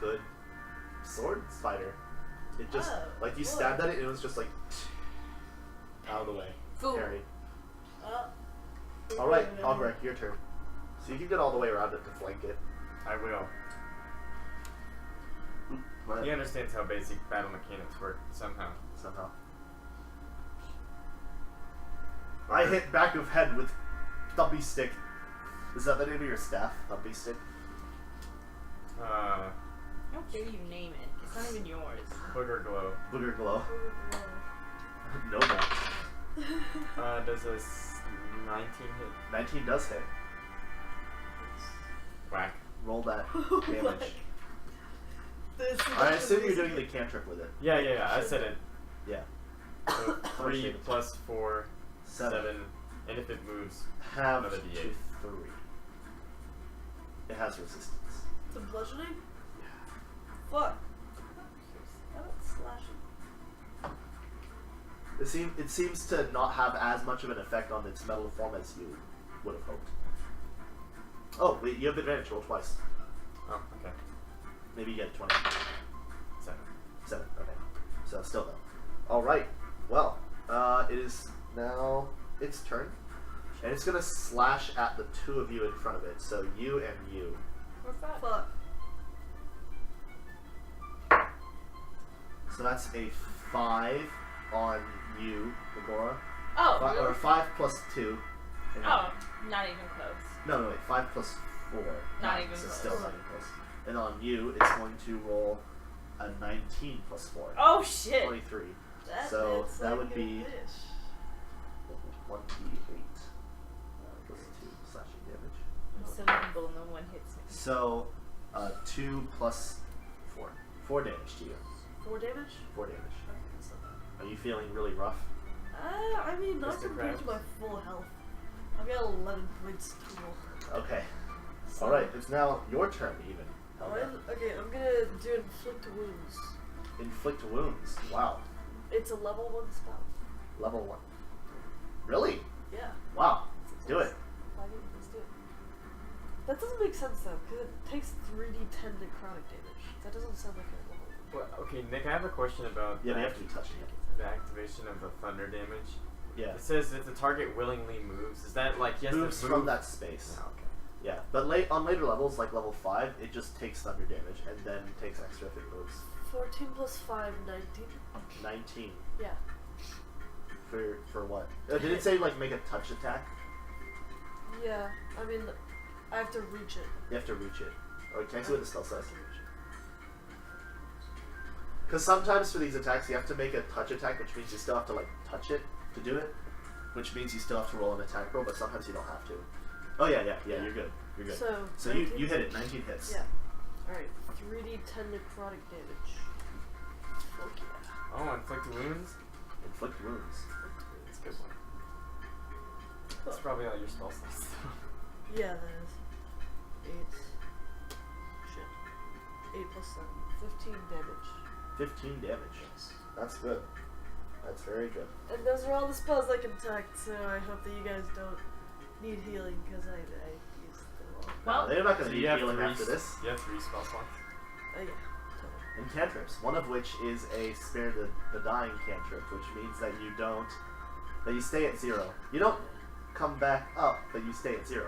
good sword fighter. It just like you stabbed at it and it was just like out of the way. Fool. Parry. All right, Algrek, your turn. So you can get all the way around it to flank it. I will. But He understands how basic battle mechanics work somehow. somehow. I hit back of head with Thumpy Stick. Is that the name of your staff? Thumpy Stick? Uh, How dare you name it? It's not even yours. Booger Glow. Booger Glow. No match. Does a 19 hit? 19 does hit. Whack. Roll that damage. This is I assume you're doing the cantrip with it. Yeah, I said it. Yeah. So 3 Shit. plus 4, 7. 7. And if it moves, Half another to D8. 3. It has resistance. To bludgeoning? Fuck. How about slashing? It seems to not have as much of an effect on its metal form as you would have hoped. Oh, wait, you have advantage. Roll twice. Oh, okay. Maybe you get 20. 7. 7, okay. So still though. Alright, well, it is now its turn. And it's gonna slash at the two of you in front of it. So you and you. We're fat. Fuck. So that's a 5 on you, Gamora. Oh, Or really? 5 plus 2. And Oh, not even close. No, wait. 5 plus 4. Not 9, even so close. still not even close. And on you, it's going to roll a 19 plus 4. Oh shit! 23. That So hits that like would a be fish. 1d8 plus 2 slashing damage. I'm so nimble, no one hits me. So 2 plus 4. 4 damage to you. 4 damage? 4 damage. Okay, that's not bad. Are you feeling really rough? I mean, not Mr. compared to Krabs. my full health. I've got 11 points total. Okay. So, Alright, it's now your turn even. Okay, I'm gonna do inflict wounds. Inflict wounds. Wow. It's a level 1 spell. Level 1. Really? Yeah. Wow. Do it. Let's do it. That doesn't make sense though, because it takes 3d10 necrotic damage. That doesn't sound like a level. Well, okay, Nick, I have a question about Yeah, the, they have to be touching it. the activation of the thunder damage. Yeah. It says if the target willingly moves. Is that like he has Moves to move from that space. Oh, okay. Yeah. But on later levels, like level 5, it just takes thunder damage and then takes extra if it moves. 14 plus 5, 19. 19. Yeah. For what? Did it say like make a touch attack? Yeah, I mean, I have to reach it. You have to reach it. Or can I see what the spell says? Because sometimes for these attacks you have to make a touch attack, which means you still have to like touch it to do it. Which means you still have to roll an attack roll, but sometimes you don't have to. Oh yeah, you're good. You're good. So you 19? hit it, 19 hits. Yeah. Alright, 3d10 necrotic damage. Fuck yeah. Oh, inflict wounds. Inflict wounds. That's a good one. That's probably all your spell slots. Yeah, that is. 8. Shit. 8 plus 7. 15 damage. 15 damage. That's good. That's very good. And those are all the spells I can attack, so I hope that you guys don't need healing, because I used them all. Well, they're not going So to you need have healing three. after this. You have 3 spell slots. Yeah, totally. And cantrips, one of which is a spare the dying cantrip, which means that you stay at 0. You don't come back up, but you stay at 0.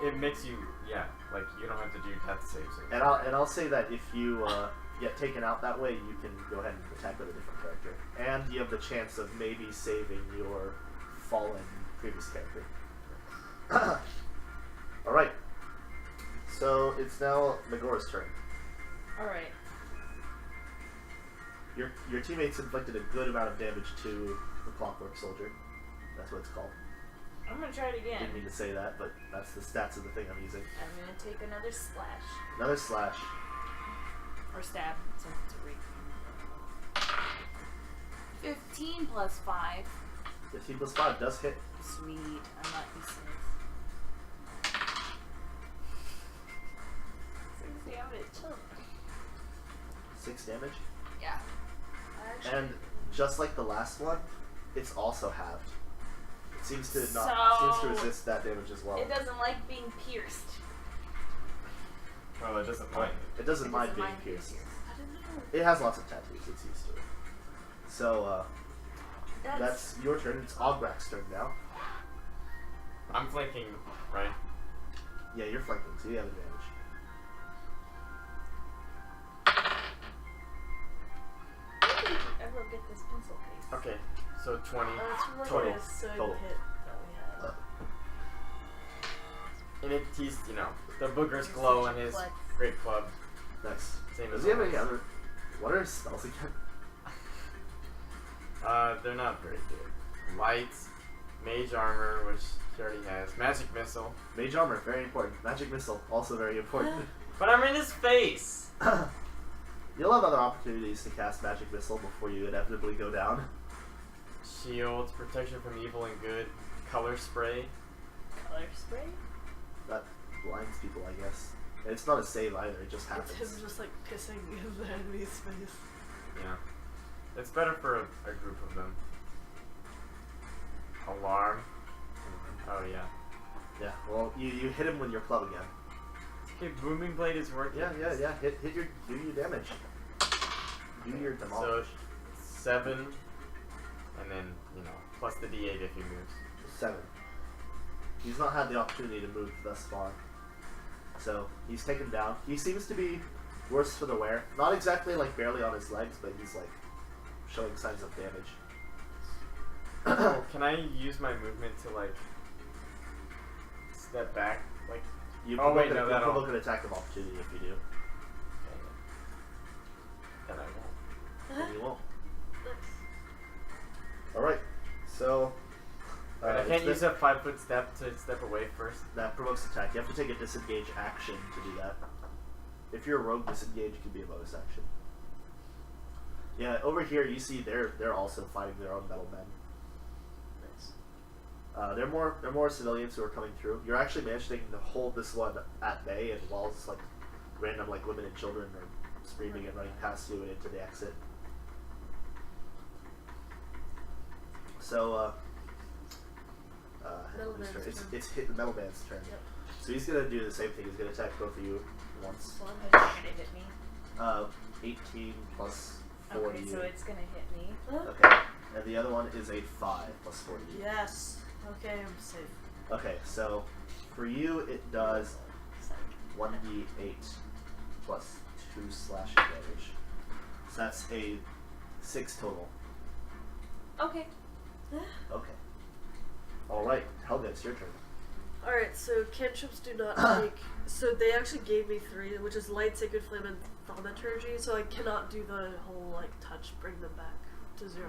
It makes you like you don't have to do death saves. And I'll say that if you get taken out that way, you can go ahead and attack with a different character, and you have the chance of maybe saving your fallen previous character. All right. So it's now Megora's turn. Alright. Your teammates inflicted a good amount of damage to the Clockwork Soldier. That's what it's called. I'm gonna try it again. Didn't mean to say that, but that's the stats of the thing I'm using. I'm gonna take another slash. Another slash. Or stab, since it's a reach. 15 plus 5. 15 plus 5 does hit. Sweet. I'm not used to this. 6 damage. 6 damage. Yeah. And just like the last one, it's also halved. It seems to seems to resist that damage as well. It doesn't like being pierced. Well, it doesn't mind. It doesn't mind being pierced. It has lots of tattoos. It's used to it. So that's your turn. It's Ograk's turn now. I'm flanking, right? Yeah, you're flanking, so you have advantage. How did you ever get this pencil case? Okay, so 20. It's from like Total. a sewing Total. kit that we had. And he's, the boogers glow in his great club. Nice. Same Does as he have any always. other? What are his spells again? They're not very good. Lights, mage armor, which he already has, magic missile. Mage armor, very important. Magic missile, also very important. But I'm in his face. You'll have other opportunities to cast magic missile before you inevitably go down. Shields, protection from evil and good, color spray. Color spray? That blinds people, I guess. And it's not a save either. It just happens. It's him just like pissing in the enemy's face. Yeah, it's better for a group of them. Alarm. Oh yeah. Yeah. Well, you hit him with your club again. Okay, booming blade is working. Yeah. Do your damage. Do your demolish. So 7, and then plus the D8 if he moves. 7. He's not had the opportunity to move thus far, so he's taken down. He seems to be worse for the wear. Not exactly like barely on his legs, but he's like showing signs of damage. Oh, can I use my movement to like step back? Like, You oh wait, provoke no, you that'll. provoke an attack of opportunity if you do. Then I won't. Then you won't. Nice. Alright, so. But I can't use a 5-foot step to step away first. That provokes attack. You have to take a disengage action to do that. If you're a rogue, disengage can be a bonus action. Yeah, over here you see they're also fighting their own metal men. Nice. They're more civilians who are coming through. You're actually managing to hold this one at bay, and while it's like random like women and children are screaming and running past you and into the exit. So Metal Man's it's hit the metal man's turn. Yep. So he's gonna do the same thing. He's gonna attack both of you once. So I'm gonna hit me. 18 plus 4 Okay, to you. so it's gonna hit me. Okay, and the other one is a 5 plus 4 to you. Yes. Okay, I'm safe. Okay, so for you it does 1d8 plus 2 slashing damage. So that's a 6 total. Okay. Okay. Alright, Helga, it's your turn. Alright, so cantrips do not take. So they actually gave me 3, which is Light, Sacred Flame, and Thaumaturgy, so I cannot do the whole, like, touch, bring them back to 0.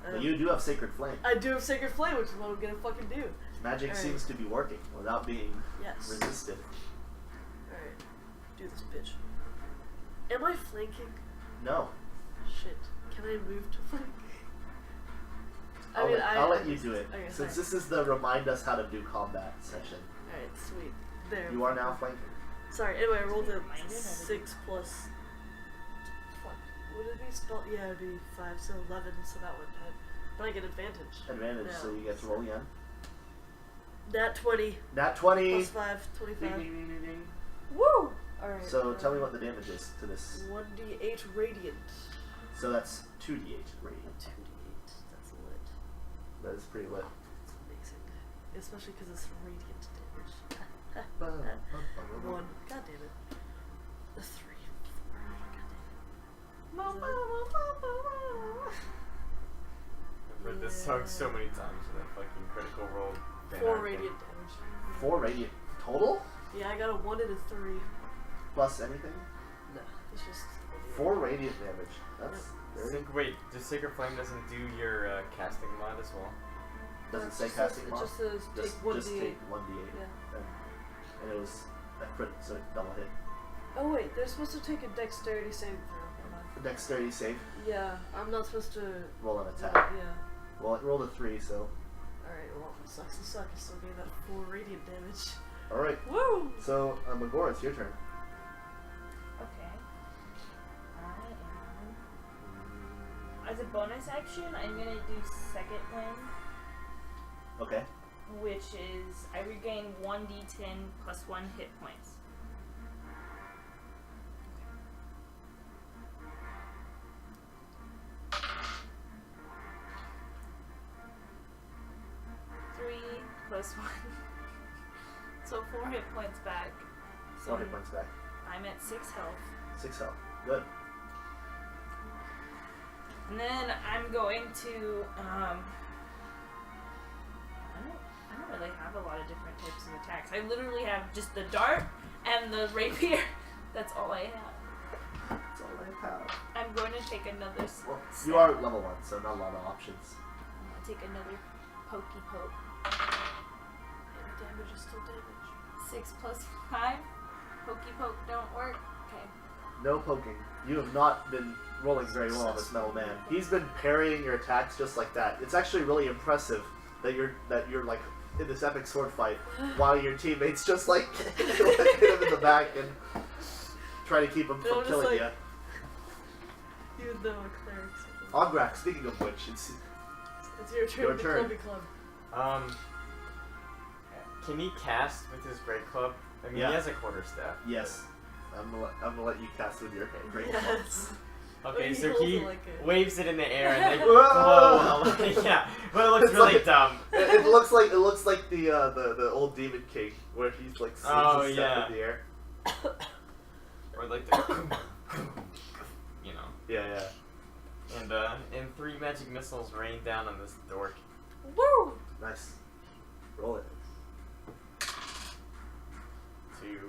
But you do have Sacred Flame. I do have Sacred Flame, which is what I'm gonna fucking do. Magic Alright. seems to be working without being Yes. resisted. Alright, do this bitch. Am I flanking? No. Shit. Can I move to flank? I'll let you do it. Okay, Since fine. this is the remind us how to do combat session. Alright, sweet. There. You are now flanking. Sorry, anyway, I rolled a Reminded of it. 6 plus. Fuck. Would it be spell? Yeah, it'd be 5, so 11, so that went ahead. But I get advantage. Advantage, so you get to roll again. Nat 20 Nat 20! plus 5, Ding, 25. ding, ding, ding, ding. Woo! Alright. So tell me what the damage is to this. 1d8 radiant. So that's 2d8 radiant. 2d8. That's lit. That is pretty lit. That's amazing. Especially because it's radiant damage. Ba-ba-ba-ba-ba. 1. God damn it. A 3. 4. God damn it. I've heard this song so many times with that fucking critical roll. 4 radiant damage. 4 radiant total? Yeah, I got a 1 and a 3. Plus anything? No, it's just 4 radiant damage. That's very... Wait, the Sacred Flame doesn't do your casting mod as well? Doesn't It say just casting says- mod? It just says take Just 1d8. take 1d8. Yeah. And it was a crit, so double hit. Oh wait, they're supposed to take a dexterity saving throw. Hold on. Dexterity save. Yeah, I'm not supposed to. Roll an attack. Yeah. Well, it rolled a 3, so... Alright, well, it sucks to suck. I still gave that 4 radiant damage. Alright, Woo! so Magora, it's your turn. Okay. As a bonus action, I'm gonna do Second Wind, Okay. which is I regain 1d10 plus 1 hit points. Plus 1. So 4 hit points back. So 4 hit points back. I'm at 6 health. 6 health. Good. And then I'm going to I don't really have a lot of different types of attacks. I literally have just the dart and the rapier. That's all I have. That's all I have. I'm going to take another Well, step. you are level 1, so not a lot of options. I'm going to take another pokey poke. And damage is still damage. 6 plus 5. Pokey poke don't work. Okay. No poking. You have not been rolling very well on this metal man. He's been parrying your attacks just like that. It's actually really impressive that you're like in this epic sword fight while your teammates just like hit him in the back and try to keep him No, from just killing like- you. Even though a cleric's. Ograk, speaking of which, it's It's your turn. Your the turn. Clubby Club. Can he cast with his great club? I mean, Yeah. he has a quarterstaff. yes. I'm gonna let you cast with your great Yes. Okay, He so holds he it like a- waves it in the air and they Whoa! glow. Yeah, but it looks It's really like- dumb. It looks like the old Demon King where he's like swings Oh, his step yeah. in the air. Or like the, you know. Yeah, yeah. And and 3 magic missiles rain down on this dork. Woo! Nice. Roll it. 2,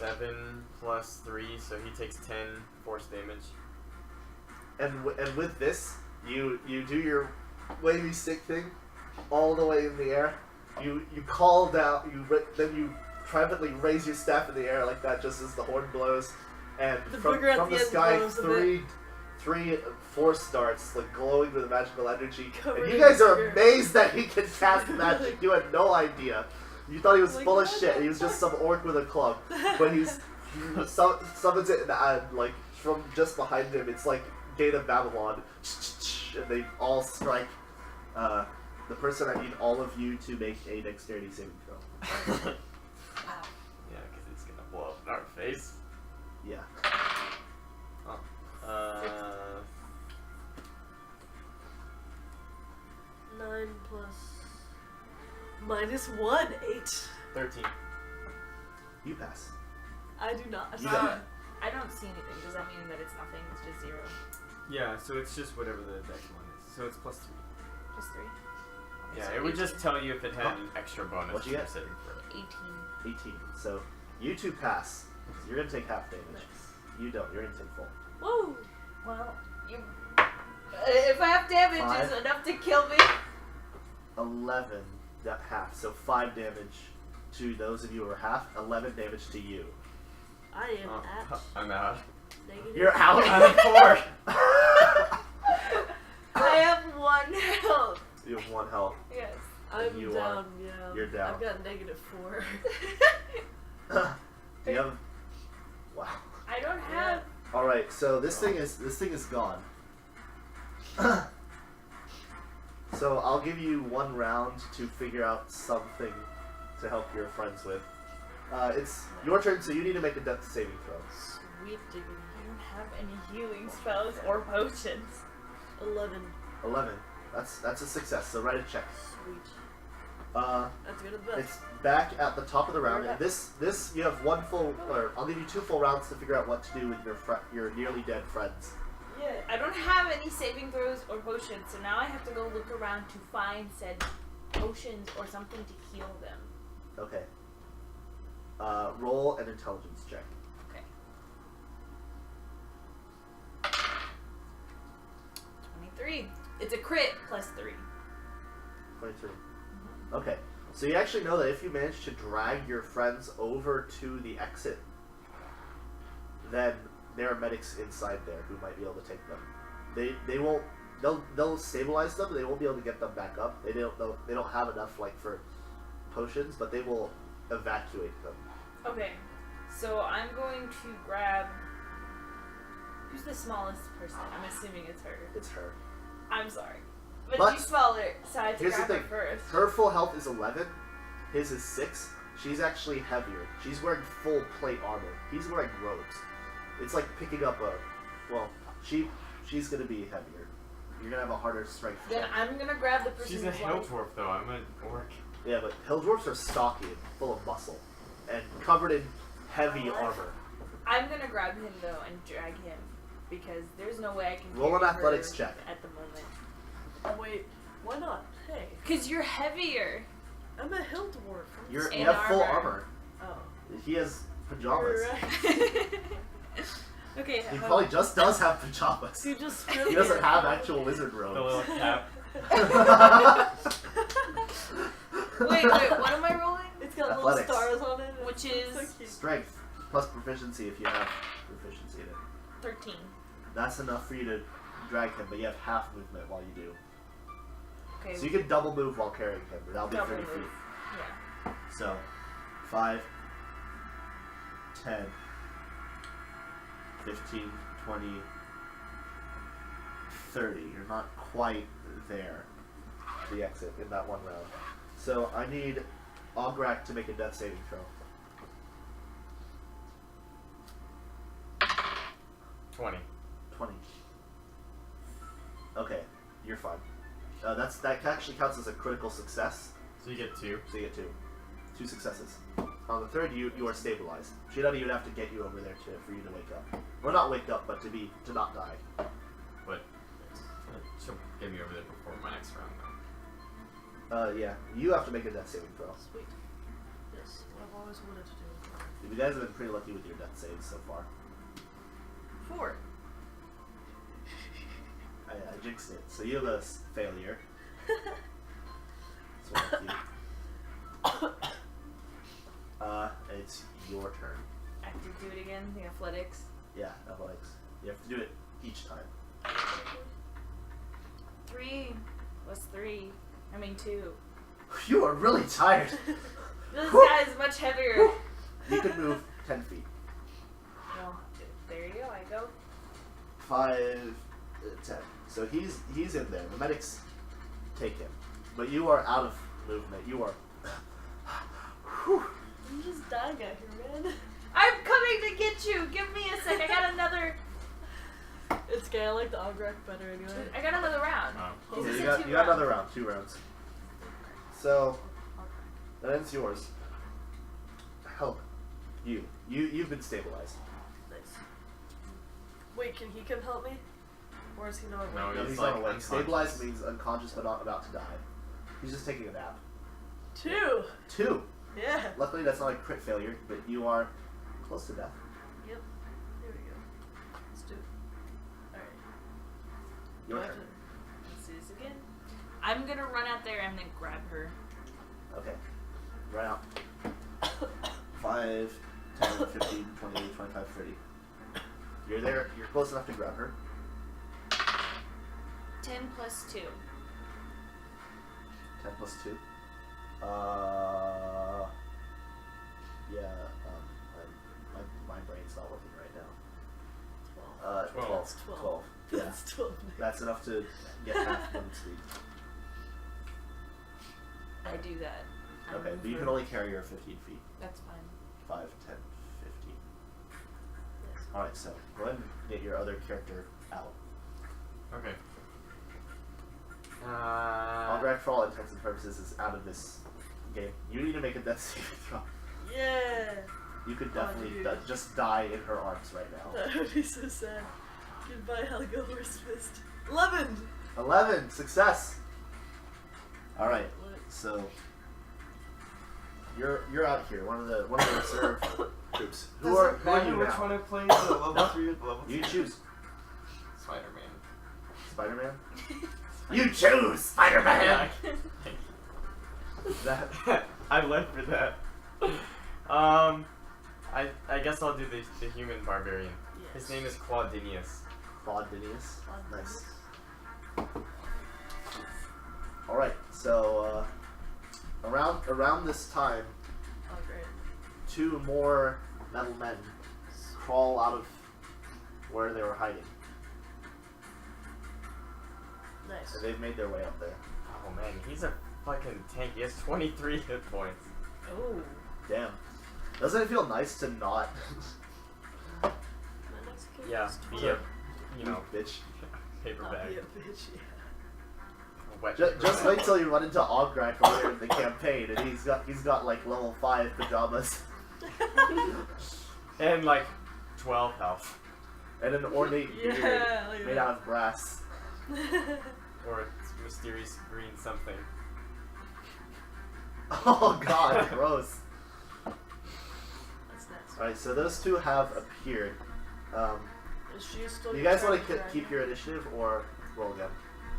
4, 7 plus 3, so he takes 10 force damage. And with this, you do your wavy stick thing all the way in the air. You call down. Then you privately raise your staff in the air like that, just as the horn blows, and The from booger at the the end sky glows a three force darts like glowing with magical energy. Covered And you in guys are sugar. amazed that he can cast magic. You had no idea. You thought he was Like, full of what shit. the He was just some fuck? orc with a club, but he summons it and like from just behind him, it's like Gate of Babylon, and they all strike. The person, I need all of you to make a dexterity saving throw. Wow. Yeah, because it's gonna blow up in our face. Yeah. Oh. 9 plus -1, 8. 13. You pass. I do not. You got it. I don't see anything. Does that mean that it's nothing? It's just 0. Yeah, so it's just whatever the dex one is. So it's plus 3. Just 3. Yeah, So it would 18. just tell you if it had an extra bonus. What'd you for get? saving throw. 18. 18. So you two pass. So you're gonna take half damage. Nice. You don't. You're gonna take full. Woo! Well, you. If half damage is 5. enough to kill me. 11. That half. So 5 damage to those of you who are half. 11 damage to you. I am at I'm out. negative. You're out. I'm at 4. I have 1 health. You have 1 health. Yes. I'm You down, are- yeah. you're down. I've got -4. Do you have? Wow. I don't have. All right. So this thing is gone. So I'll give you 1 round to figure out something to help your friends with. It's your turn, so you need to make a death saving throw. Sweet diggity. I don't have any healing spells or potions. 11. 11. That's a success. So write a check. Sweet. That's good at best. It's back at the top of the round, and this you have 1 full, or I'll give you 2 full rounds to figure out what to do with your nearly dead friends. Yeah. I don't have any saving throws or potions, so now I have to go look around to find said potions or something to heal them. Okay. Roll an intelligence check. Okay. 23. It's a crit plus 3. 23. Okay. So you actually know that if you manage to drag your friends over to the exit, then there are medics inside there who might be able to take them. They won't. They'll stabilize them. They won't be able to get them back up. They don't have enough like for potions, but they will evacuate them. Okay. So I'm going to grab. Who's the smallest person? I'm assuming it's her. It's her. I'm sorry. But, But she's smaller, so I had to here's the grab her thing. first. Her full health is 11. His is 6. She's actually heavier. She's wearing full plate armor. He's wearing robes. It's like picking up a. Well, she's gonna be heavier. You're gonna have a harder strength Then check. I'm gonna grab the person She's a who's hill light. dwarf though. I'm an orc. Yeah, but hill dwarfs are stocky and full of muscle, and covered in heavy armor. I'm gonna grab him though and drag him because there's no way I can Roll carry an athletics her check. at the moment. Oh, wait. Why not? Hey. Cause you're heavier. I'm a hill dwarf. You In have full armor. armor. Oh. He has pajamas. You're right. Okay. He how- probably just does have pajamas. You just He doesn't have actual wizard The robes. little cap. Wait, what am I rolling? It's got Athletics. little stars on it. Which It's so is- cute. Strength plus proficiency if you have proficiency in it. 13. That's enough for you to drag him, but you have half movement while you do. Okay. So you can double move while carrying him, but that'll be double 30 move. feet. Yeah. So, 5, 10, 15, 20, 30. You're not quite there, the exit, in that 1 round. So I need Ograk to make a death saving throw. 20. 20. Okay, you're fine. That actually counts as a critical success, So you get 2. so you get 2. 2 successes. On the third, you are stabilized. She doesn't even have to get you over there for you to wake up. Well, not wake up, but to not die. But she'll get me over there before my next round, though. Yeah. You have to make a death saving throw. Sweet. Yes, what I've always wanted to do. You guys have been pretty lucky with your death saves so far. 4. I jinxed it. So you have a failure. So it's your turn. I have to do it again. The athletics. Yeah, athletics. You have to do it each time. 3 plus 3. I mean 2. You are really tired. This guy is much heavier. You can move 10 feet. Well, there you go. I go. 5, 10. So he's in there. The medics take him, but you are out of movement. You are. Whew. I'm just dying out here, man. I'm coming to get you. Give me a sec. I got another. It's gay. I like the Ograk better anyway. I got another round. Oh. Is So this you a got 2 another round? round, 2 rounds. So that ends yours. Help. You've been stabilized. Nice. Wait, can he come help me? Or is he not awake? No, No, he's he's like not awake. unconscious. Stabilized means unconscious but not about to die. He's just taking a nap. 2! 2. Yeah. Luckily that's not a crit failure, but you are close to death. Yep. There we go. Let's do it. Alright. Your Do I have turn. to- Let's do this again. I'm gonna run out there and then grab her. Okay. Right out. 5, 10, 15, 20, 25, 30. You're there. You're close enough to grab her. 10 plus 2. 10 plus 2. Yeah. My brain's not working right now. 12. 12. That's 12. 12. Yeah. That's 12. That's enough to get half one speed. I do that. I Okay, move but you her. can only carry her 15 feet. That's fine. 5, 10, 15. Yes. Alright, so go ahead and get your other character out. Okay. Aldrak, for all intents and purposes, is out of this game. You need to make a death saving throw. Yeah! You could Oh, definitely dude. just die in her arms right now. That would be so sad. Goodbye, Helga Horse-Fist. 11! 11! Success! Alright, so you're out here, one of the reserve troops. Who are you which now? one I play? The level No. 3 or the level 2? You choose. Spider-Man. Spider-Man? You choose Spider-Man! That I live for that. I guess I'll do the human barbarian. Yes. His name is Claudinius. Claudinius. Nice. Nice. Alright, so around this time, Oh, great. 2 more metal men crawl out of where they were hiding. Nice. And they've made their way up there. Oh man, he's a fucking tank. He has 23 hit points. Oh. Damn. Doesn't it feel nice to not My next character Yeah, is be 12. a, you know, bitch? paper I'll bag. be a bitch, yeah. Wet Just paper wait bag. till you run into Ograk over there in the campaign, and he's got like level 5 pajamas And like 12 health. and an ornate beard Yeah, look at made that. out of brass. Or it's mysterious green something. Oh god, gross. That's nice. Alright, so those 2 have appeared. Is she still You guys want trying to drag keep me? your initiative or roll again?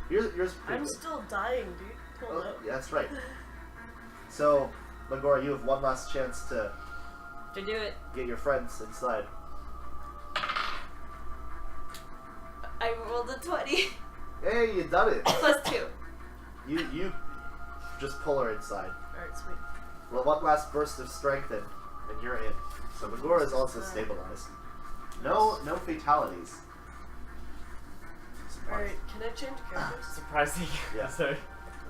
Yours pretty I'm good. still dying, dude. Hold Oh, up. yeah, that's right. So, Magora, you have one last chance to To do it. get your friends inside. I rolled a 20 Hey, you done it! plus 2. You just pull her inside. Alright, sweet. Well, one last burst of strength and you're in. So Magora is also Right. stabilized. No fatalities. Alright, can I change characters? Surprising. Yeah. So,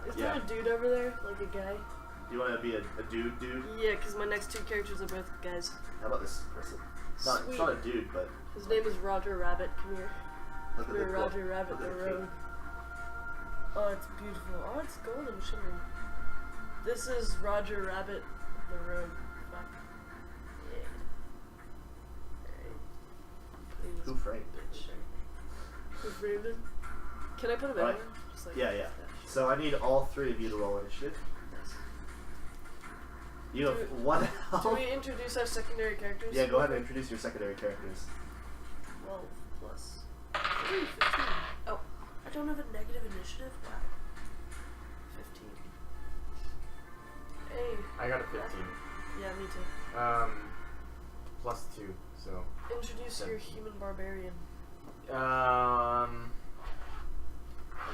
Is Yeah. there a dude over there? Like a guy? Do you want to be a dude? Yeah, because my next 2 characters are both guys. How about this person? It's not Sweet. a dude, but His name is Roger Rabbit. Come here. look Come at here, the Roger Rabbit, look the at the road. Oh, it's beautiful. Oh, it's golden shimmering. This is Roger Rabbit, the road. Fuck. Raven. Can I put him Right. anywhere? Just like Yeah. So I need all three of you to roll initiative. Nice. You have one health. Do we introduce our secondary characters? Yeah, go ahead and introduce your secondary characters. 12 plus 3, 15. Oh, I don't have a negative initiative? Wow. 15. Hey. I got a 15. Yeah, me too. +2, so. Introduce your human barbarian. I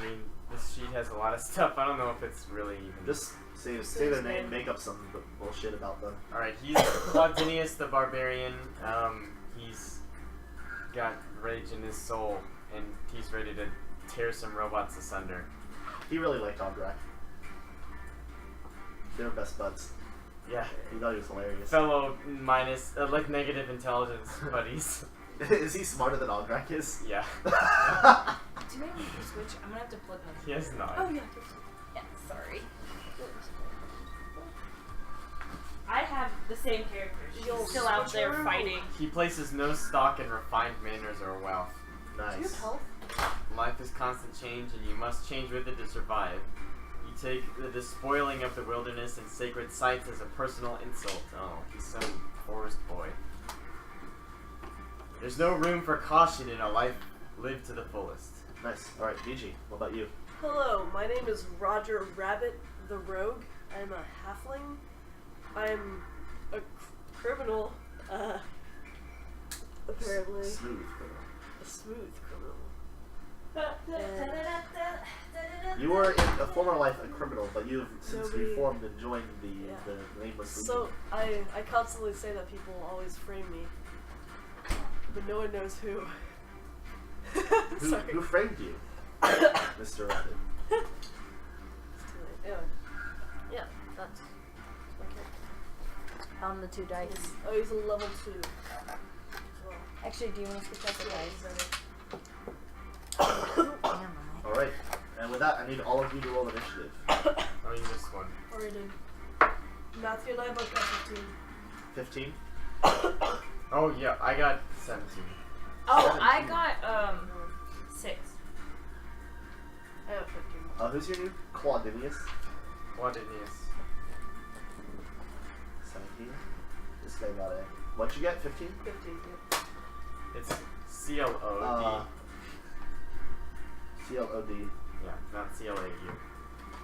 mean, this sheet has a lot of stuff. I don't know if it's really even. Just say their name, make up some bullshit about them. Alright, he's Claudinius the Barbarian. He's got rage in his soul, and he's ready to tear some robots asunder. He really liked Ograk. They were best buds. Yeah. He thought he was hilarious. Fellow minus, like negative intelligence buddies. Is he smarter than Ograk is? Yeah. Do you mind if you switch? I'm gonna have to plug my. He has not. Oh, yeah. Yeah, sorry. I have the same character. She's still out there switcheroo. fighting. He places no stock in refined manners or wealth. Do you have Nice. health? Life is constant change, and you must change with it to survive. You take the despoiling of the wilderness and sacred sites as a personal insult. Oh, he's some forest boy. There's no room for caution in a life lived to the fullest. Nice. Alright, DG, what about you? Hello, my name is Roger Rabbit the Rogue. I'm a halfling. I'm a criminal, apparently. Smooth criminal. A smooth criminal. You were in a former life a criminal, but you've since Nobody- reformed and joined the Yeah. Nameless Legion. So, I constantly say that people always frame me. But no one knows who. Sorry. Who framed you, Mr. Rabbit? It's too late. Anyway. Yeah, that's my character. On the 2 dice. Oh, he's a level 2. as well. Actually, do you want to switch out the dice? Alright, and with that, I need all of you to roll initiative. Oh, you missed one. Already did. Matthew and I both got 15. 15? Oh, yeah, I got 17. Oh, I 17. got 6. I have 15. Who's your new? Claudinius? Claudinius. 17. This guy got a... What'd you get? 15? 15, yeah. It's CLOD. CLOD. Yeah, not CLAU.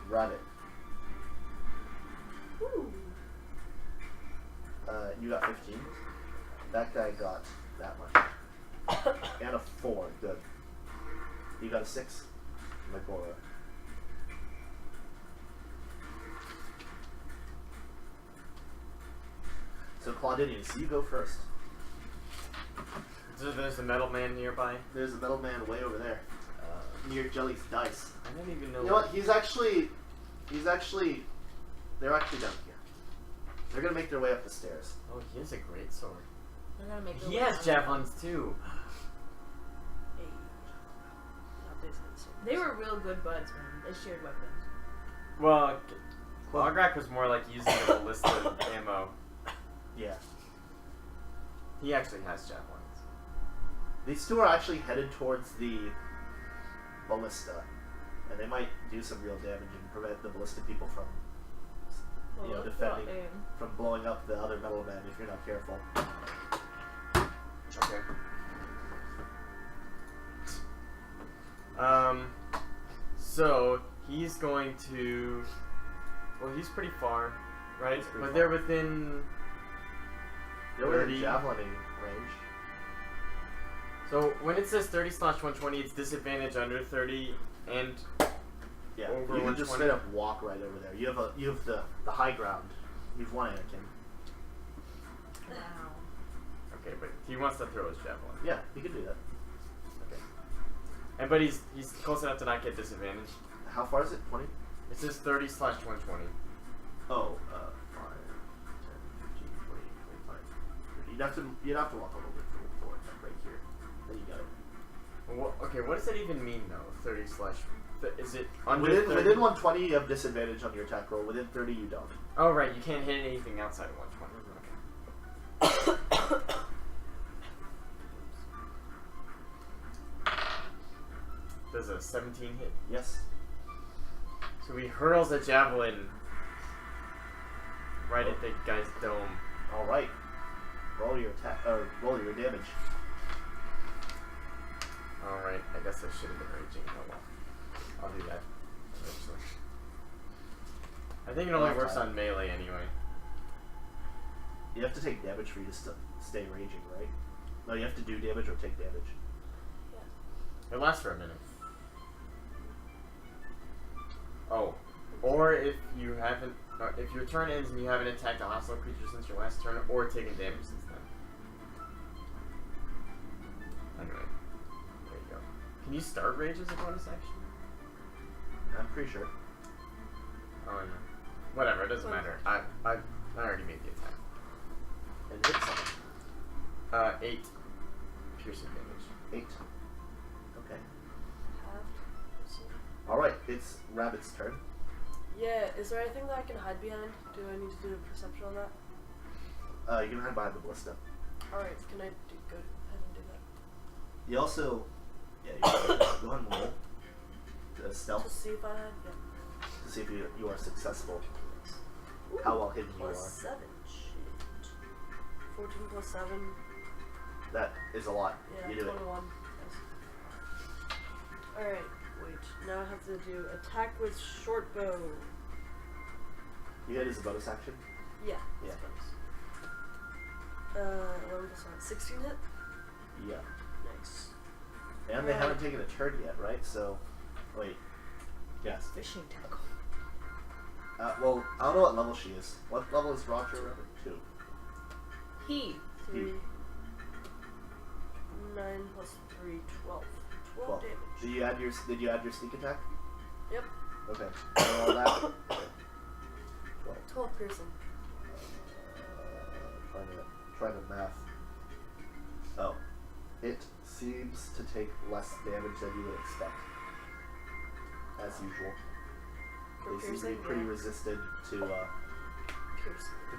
Rabbit. Ooh. You got 15. That guy got that much. And a 4. Good. You got a 6. Megora. So Claudinius, you go first. So there's a metal man nearby. There's a metal man way over there. Near Jelly's dice. I don't even know. You know what? They're actually down here. They're gonna make their way up the stairs. Oh, he has a great sword. They're gonna make He has javelins too. Hey. Not basically the same. They were real good buds, man. They shared weapons. Well, Ograk was more like using the ballista ammo. Yeah. He actually has javelins. These two are actually headed towards the ballista, and they might do some real damage and prevent the ballista people from, defending, from blowing up the other metal man if you're not careful. Okay. So he's going to. Well, he's pretty far, right? He's pretty But far. they're within. They're within 30. javelining range. So when it says 30/120, it's disadvantage under 30 and Yeah, over you can just 120. straight up walk right over there. You have the high ground. You've won Anakin. Wow. okay, but he wants to throw his javelin. Yeah, you can do that. Okay. And but he's close enough to not get disadvantage. How far is it? 20? It says 30/120. Oh, 5, 10, 15, 20, 25, 30. You'd have to walk a little bit forward, like right here. Then you got it. Well, okay, what does that even mean though? 30 slash. Is it under Within 30? within 120, you have disadvantage on your attack roll. Within 30, you don't. Oh right, you can't hit anything outside of 120. Okay. a 17 hit? Yes. So he hurls a javelin right at the guy's dome. All right. Roll your attack. Roll your damage. Alright, I guess I should have been raging. Oh well. I'll do that eventually. I think it only works on melee anyway. You have to take damage for you to stay raging, right? No, you have to do damage or take damage. Yeah. It lasts for a minute. Oh. Or if you haven't... if your turn ends and you haven't attacked a hostile creature since your last turn, or taken damage since then. Anyway. There you go. Can you start rage as a bonus action? I'm pretty sure. Oh, no. Whatever, it doesn't matter. I already made the attack. And hit something. 8 piercing damage. 8. Okay. Alright, it's Rabbit's turn. Yeah, is there anything that I can hide behind? Do I need to do a perception on that? You can hide behind the ballista. Alright, can I go ahead and do that? You also... Yeah, you can go ahead and roll. Stealth. To see if I had... Yeah. To see if you are successful. How well hidden you are. Plus 7. Shit. 14 plus 7. That is a lot. Yeah, You do 21. Yes. Alright, wait. Now I have to do attack with short bow. You hit as a bonus action? Yeah. Yeah. 11 plus 9. 16 hit? Yeah. Nice. And they haven't taken a turn yet, right? So, wait. Yes. Fishing tackle. Well, I don't know what level she is. What level is Roger? 2. He. 3. 9 plus 3, 12. 12 damage. Did you add your sneak attack? Yep. Okay. Roll that. Okay. 12 piercing. Trying to math. Oh. It seems to take less damage than you would expect. As usual. For They seem to be piercing, pretty yeah. resistant to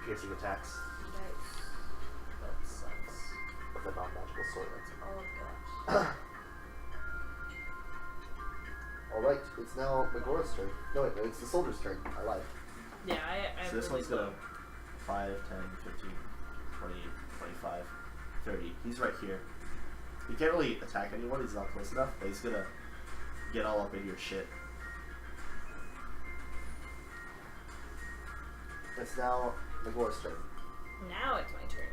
piercing attacks. Nice. That sucks. Of the non-magical sword. Oh gosh. Alright, it's now Megora's turn. No wait, it's the soldier's turn. I lied. Yeah, I So this really one's gonna 5, 10, 15, 20, 25, 30. He's right here. He can't really attack anyone, he's not close enough, but he's gonna get all up in your shit. It's now Megora's turn. Now it's my turn.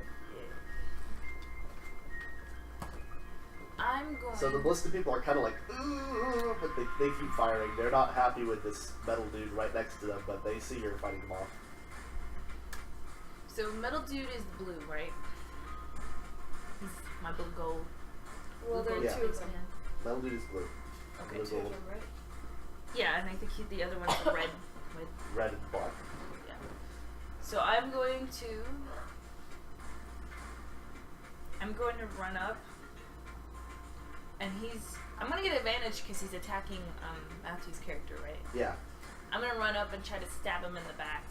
I'm going. So the ballista people are kind of like, ooh, but they keep firing. They're not happy with this metal dude right next to them, but they see you're fighting them off. So metal dude is blue, right? He's my blue gold. Well, there are Yeah. 2 of them. Metal dude is blue. Okay, Blue 2 of gold. them, right? Yeah, and I think the other one's red. With, Red and black. yeah. So I'm going to run up, and I'm gonna get advantage because he's attacking Matthew's character, right? Yeah. I'm gonna run up and try to stab him in the back.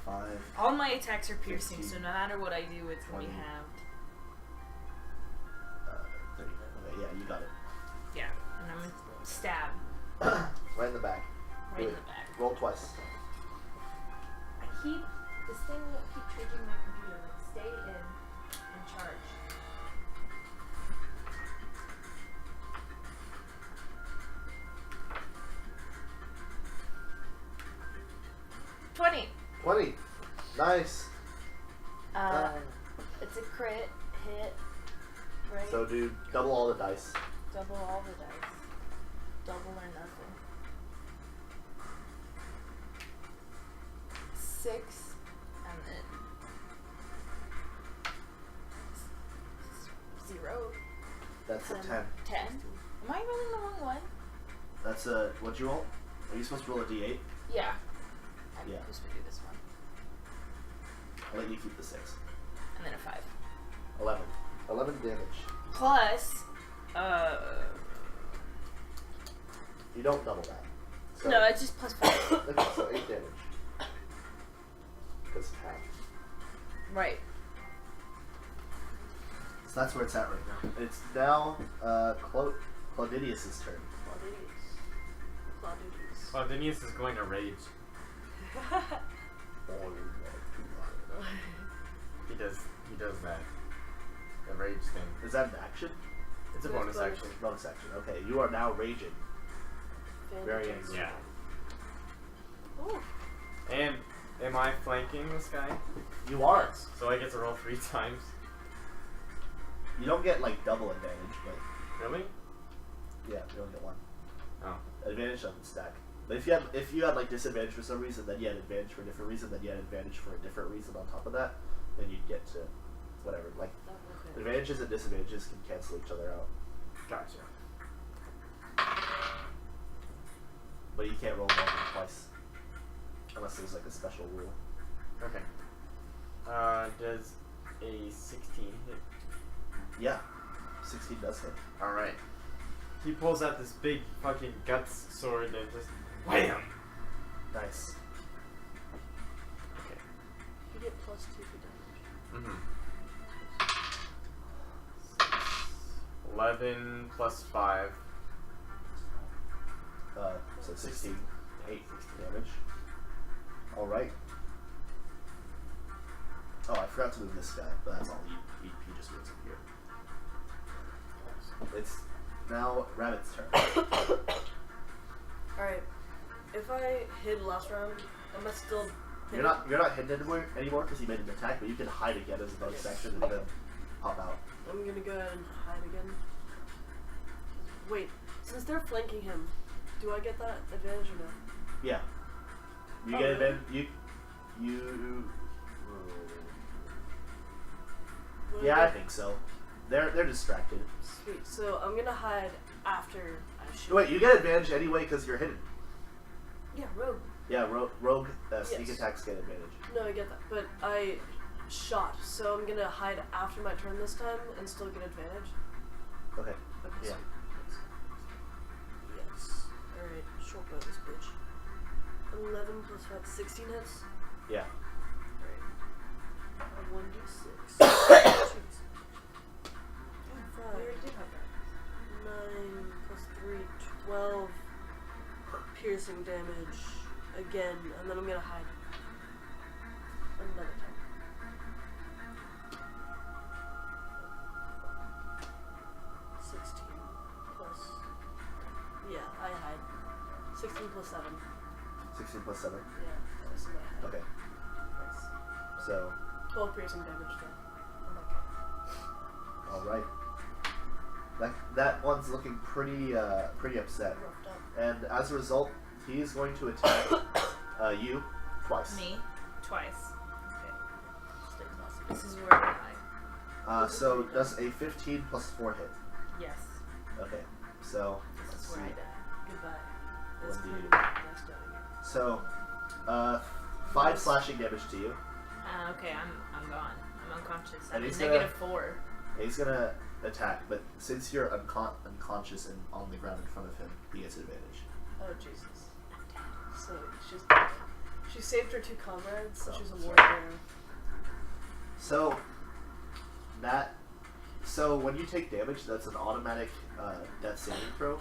5. All my attacks are piercing, 15, so no matter what I do, it's gonna be 20. halved. 30. Okay, yeah, you got it. Yeah, and I'm gonna stab Right in the back. right in Good. the back. Roll twice. This thing won't keep charging my computer. Like, stay in and charge. $20. 20. Nice. It's a crit hit, right? So do double all the dice. Double all the dice. Double or nothing. 6, and then 0. That's a 10. 10. Am I rolling the wrong one? That's a, what'd you roll? Are you supposed to roll a d8? Yeah. I'm Yeah. supposed to do this one. I'll let you keep the 6. And then a 5. 11. 11 damage. Plus, You don't double that. So, no, it's just plus 5. Okay, so 8 damage. Because half. Right. So that's where it's at right now. It's now Claudinius' turn. Claudinius is going to rage. He does that. The rage thing. Is that an action? It's a bonus action. Bonus action. Okay, you are now raging. Very angry. Yeah. Ooh. And am I flanking this guy? You are. So I get to roll 3 times. You don't get like double advantage, but Really? yeah, you only get 1. Oh. Advantage doesn't stack. But if you had like disadvantage for some reason, then you had advantage for a different reason, then you had advantage for a different reason on top of that, then you'd get to whatever. Like advantages and disadvantages can cancel each other out. Gotcha. But you can't roll more than twice. Unless there's like a special rule. Okay. Does a 16 hit? Yeah. 16 does hit. Alright. He pulls out this big fucking guts sword and just wham! Nice. Okay. You get +2 for damage. 11 plus 5. So 16. 8 damage. Alright. Oh, I forgot to move this guy, but that's all. He just moves in here. It's now Rabbit's turn. Alright. If I hid last round, am I still You're not hidden anymore because you made an attack, but you can hide again as a bonus action and then pop out. I'm gonna go ahead and hide again. Wait, since they're flanking him, do I get that advantage or no? Yeah. You Oh, get really? advantage. You. Will Yeah, I get- think so. They're distracted. Sweet. So I'm gonna hide after I shoot. Wait, you get advantage anyway because you're hidden. Yeah, rogue. Yeah, rogue sneak Yes. attacks get advantage. No, I get that, but I shot, so I'm gonna hide after my turn this time and still get advantage. Okay. Okay, Yeah. sweet. Yes. Alright, short bow this bitch. 11 plus 5, 16 hits. Yeah. Alright. A 1d6. Jeez. We 5, already did have that. 9 plus 3, 12 piercing damage again, and then I'm gonna hide another time. 16 plus. Yeah, I hide. 16 plus 7. 16 plus 7. Yeah, that was my hide. Okay. Nice. So, 12 piercing damage though. I'm okay. alright. That one's looking pretty upset. Roughed up. And as a result, he is going to attack you twice. Me? Twice. Okay. Stay close. This is where I hide. So does a 15 plus 4 hit? Yes. Okay. So This let's is where see. I die. Goodbye. It's One kind of d- nice down here. So 5 slashing damage to you. Okay, I'm gone. I'm unconscious. And I'm he's in gonna- -4. He's gonna attack, but since you're unconscious and on the ground in front of him, he gets advantage. Oh Jesus. I'm dead. So she saved her 2 comrades. Oh, She's a sorry. warrior. So when you take damage, that's an automatic death saving throw.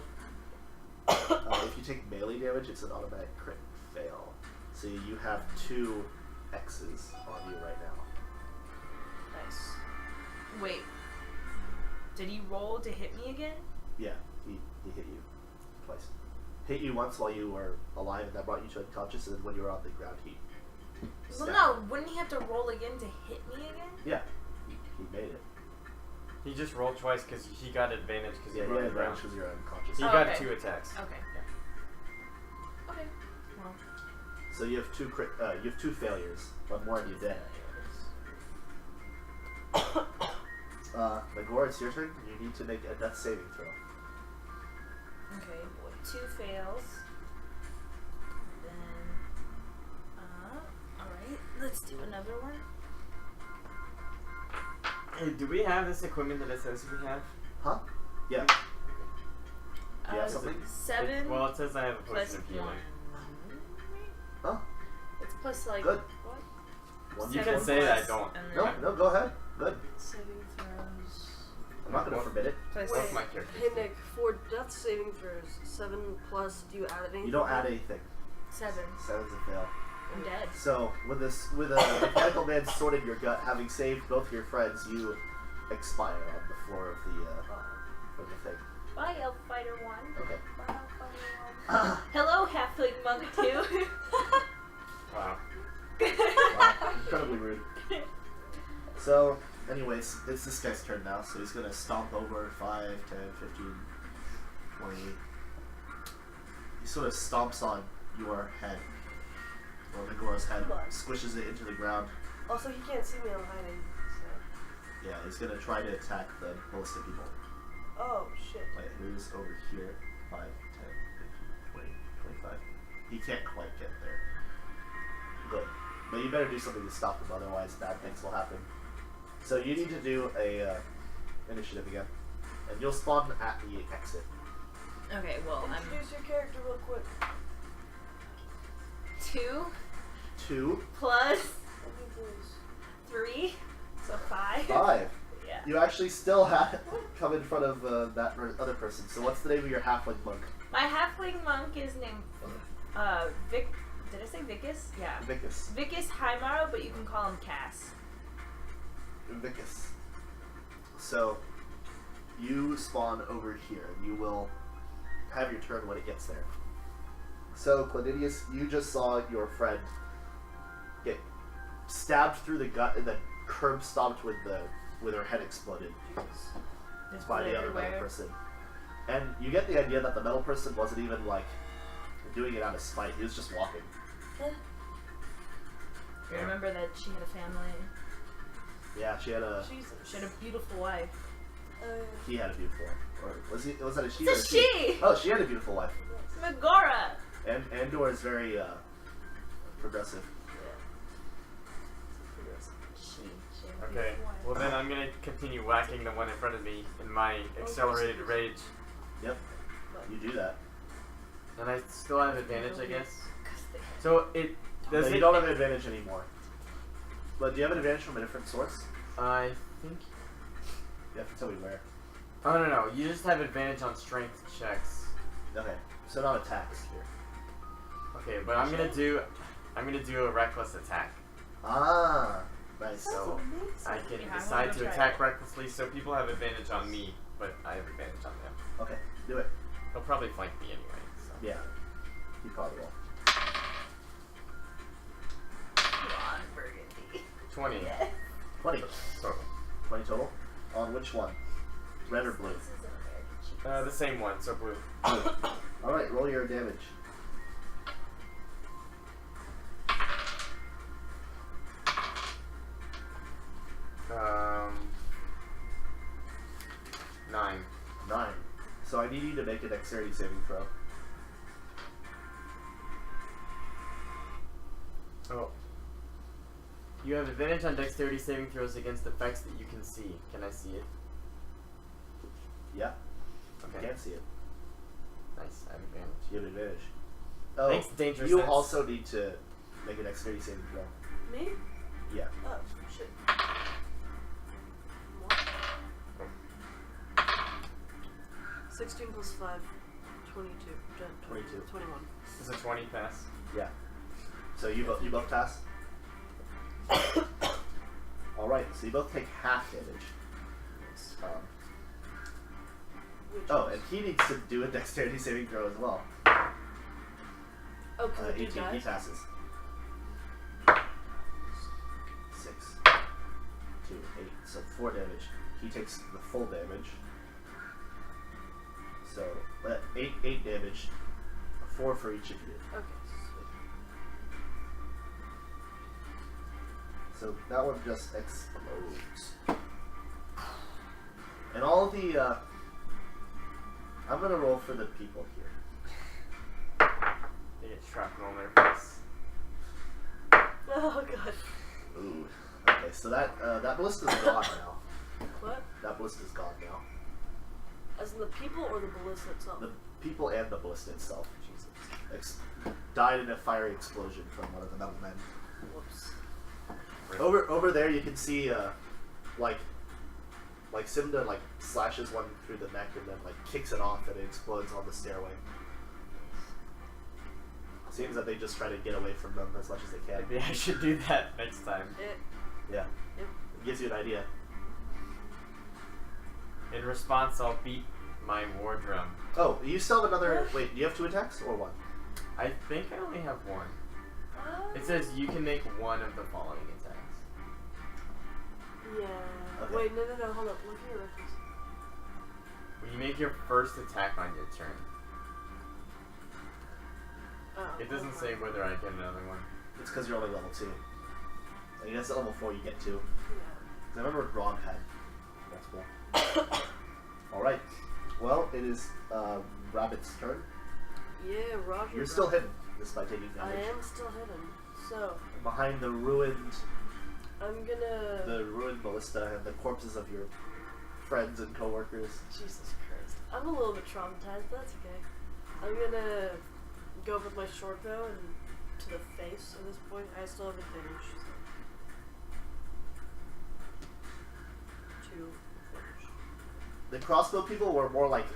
If you take melee damage, it's an automatic crit fail. So you have 2 X's on you right now. Nice. Wait. Did he roll to hit me again? Yeah, he hit you twice. Hit you once while you were alive, and that brought you to unconscious, and then when you were on the ground, he Well, stabbed no. you. Wouldn't he have to roll again to hit me again? Yeah, he made it. He just rolled twice because he got advantage because Yeah, he he were had on the ground. advantage because you're unconscious. He Oh, got okay. 2 attacks. Okay. Okay. Well. So you have 2 you have 2 failures. One more and you're dead. Nagor, it's your turn. You need to make a death saving throw. Okay, boy. 2 fails. Then, alright, let's do another one. Hey, do we have this equipment that it says we have? Huh? Yeah. Yeah, something? 7 Well, it says I have a plus potion of 1. healing. Huh? It's plus like, Good. what? One You d4. can say that I don't. And No, then no, go ahead. Good. Saving throws. I'm not gonna forbid it. So I Both say, my characters. Hey Nick, for death saving throws, 7 plus, do you add anything? You don't add anything. 7. 7's a fail. I'm dead. So with a mechanical man sword in your gut, having saved both your friends, you expire on the floor of the thing. Bye, Elf Fighter 1. Okay. Bye, Elf Fighter 1. Hello, Halfling Monk 2. Wow. Wow, incredibly rude. So, anyways, it's this guy's turn now, so he's gonna stomp over 5, 10, 15, 20. He sort of stomps on your head, or Megora's head, squishes it into the ground. Also, he can't see me, I'm hiding, so... Yeah, he's gonna try to attack the ballistic people. Oh, shit. Wait, who's over here? 5, 10, 15, 20, 25. He can't quite get there. Good. But you better do something to stop him, otherwise bad things will happen. So you need to do a initiative again. And you'll spawn at the exit. Okay, well, I'm Introduce your character real quick. 2 2, plus Okay, please. 3, so 5. 5. Yeah. You actually still have come in front of that other person. So what's the name of your halfling monk? My halfling monk is named Vic. Did I say Vicus? Yeah. Vicus. Vicus Haimaru, but you can call him Cass. Vicus. So you spawn over here. You will have your turn when it gets there. So Claudidius, you just saw your friend get stabbed through the gut and then curb stomped with her head exploded There's by blood the other metal everywhere. person. And you get the idea that the metal person wasn't even like doing it out of spite. He was just walking. Remember that she had a family. Yeah, she had a. She had a beautiful wife. He had a beautiful wife. Or was that a she? It's or a she! Oh, she had a beautiful wife. Megara! And Andor is very progressive. She had a Okay. beautiful wife. Well then I'm gonna continue whacking the one in front of me in my accelerated rage. Yep. You do that. And I still have advantage, I guess. So it does No, it. you don't have an advantage anymore. But do you have an advantage from a different source? I think. You have to tell me where. Oh no, you just have advantage on strength checks. Okay. So not attacks here. Okay, but I'm gonna do a reckless attack. Ah. Nice. So I can Yeah, I decide wanna to try attack it. recklessly, so people have advantage on me, but I have advantage on them. Okay. Do it. They'll probably flank me anyway. So. Yeah. You probably will. Come on, Burgundy. 20 Yeah. 20. total. 20 total. On which one? Red or blue? This is an American cheese. The same one, so blue. Blue. Alright, roll your damage. Um, 9. 9. So I need you to make a dexterity saving throw. Oh. You have advantage on dexterity saving throws against effects that you can see. Can I see it? Yeah. Okay. You can't see it. Nice. I have advantage. You have advantage. Oh, Thanks, Dangerous you Sense. also need to make a dexterity saving throw. Me? Yeah. Oh, shit. 16 plus 5, 22. 22. 21. This is a 20 pass. Yeah. So you both pass? Alright, so you both take half damage. Oh, and he needs to do a dexterity saving throw as well. Oh, because I do 18, he die? passes. 6, 2, 8, so 4 damage. He takes the full damage. So, 8 damage, 4 for each of you. Okay, sweet. So that one just explodes. And all the, I'm gonna roll for the people here. They get shrapnel in their face. Oh, God. Ooh. Okay, so that ballista's gone now. What? That ballista's gone now. As in the people or the ballista itself? The people and the ballista itself. Jesus. Died in a fiery explosion from one of the metal men. Whoops. Over there you can see, like, Like Simda like slashes one through the neck and then like kicks it off and it explodes on the stairway. Seems that they just try to get away from them as much as they can. Maybe I should do that next time. Yeah. Yep. It gives you an idea. In response, I'll beat my war drum. Oh, you still have another. Wait, do you have 2 attacks or 1? I think I only have 1. It says you can make one of the following attacks. Yeah. Okay. Wait, no, hold up. Look at your reference. When you make your first attack on your turn, it doesn't say whether I get another one. It's because you're only level 2. I guess at level 4 you get 2. Yeah. 'Cause I remember Ron had. That's cool. Alright. Well, it is Rabbit's turn. Yeah, Roger. You're still hidden, despite taking I damage. am still hidden. So, Behind the ruined I'm gonna... ballista and the corpses of your friends and coworkers. Jesus Christ. I'm a little bit traumatized, but that's okay. I'm gonna go up with my short bow and to the face at this point. I still have advantage. So. 2 advantage. The crossbow people were more like,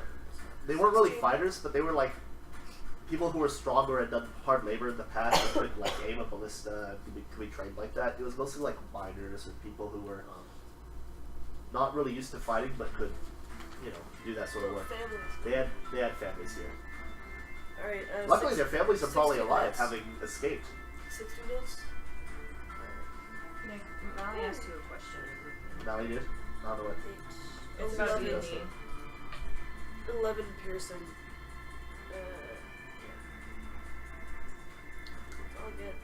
they weren't really fighters, but they were like people who were stronger and done hard labor in the past and could like aim a ballista and could be trained like that. It was mostly like miners and people who were not really used to fighting but could, do that sort of work. Families. They had families here. Alright, Luckily, their families are probably 60 alive, minutes. having escaped. 60 minutes? Nick, Molly asked you a question. Mally did. Not the way. It's about 11, D&D. 11 piercing. All good.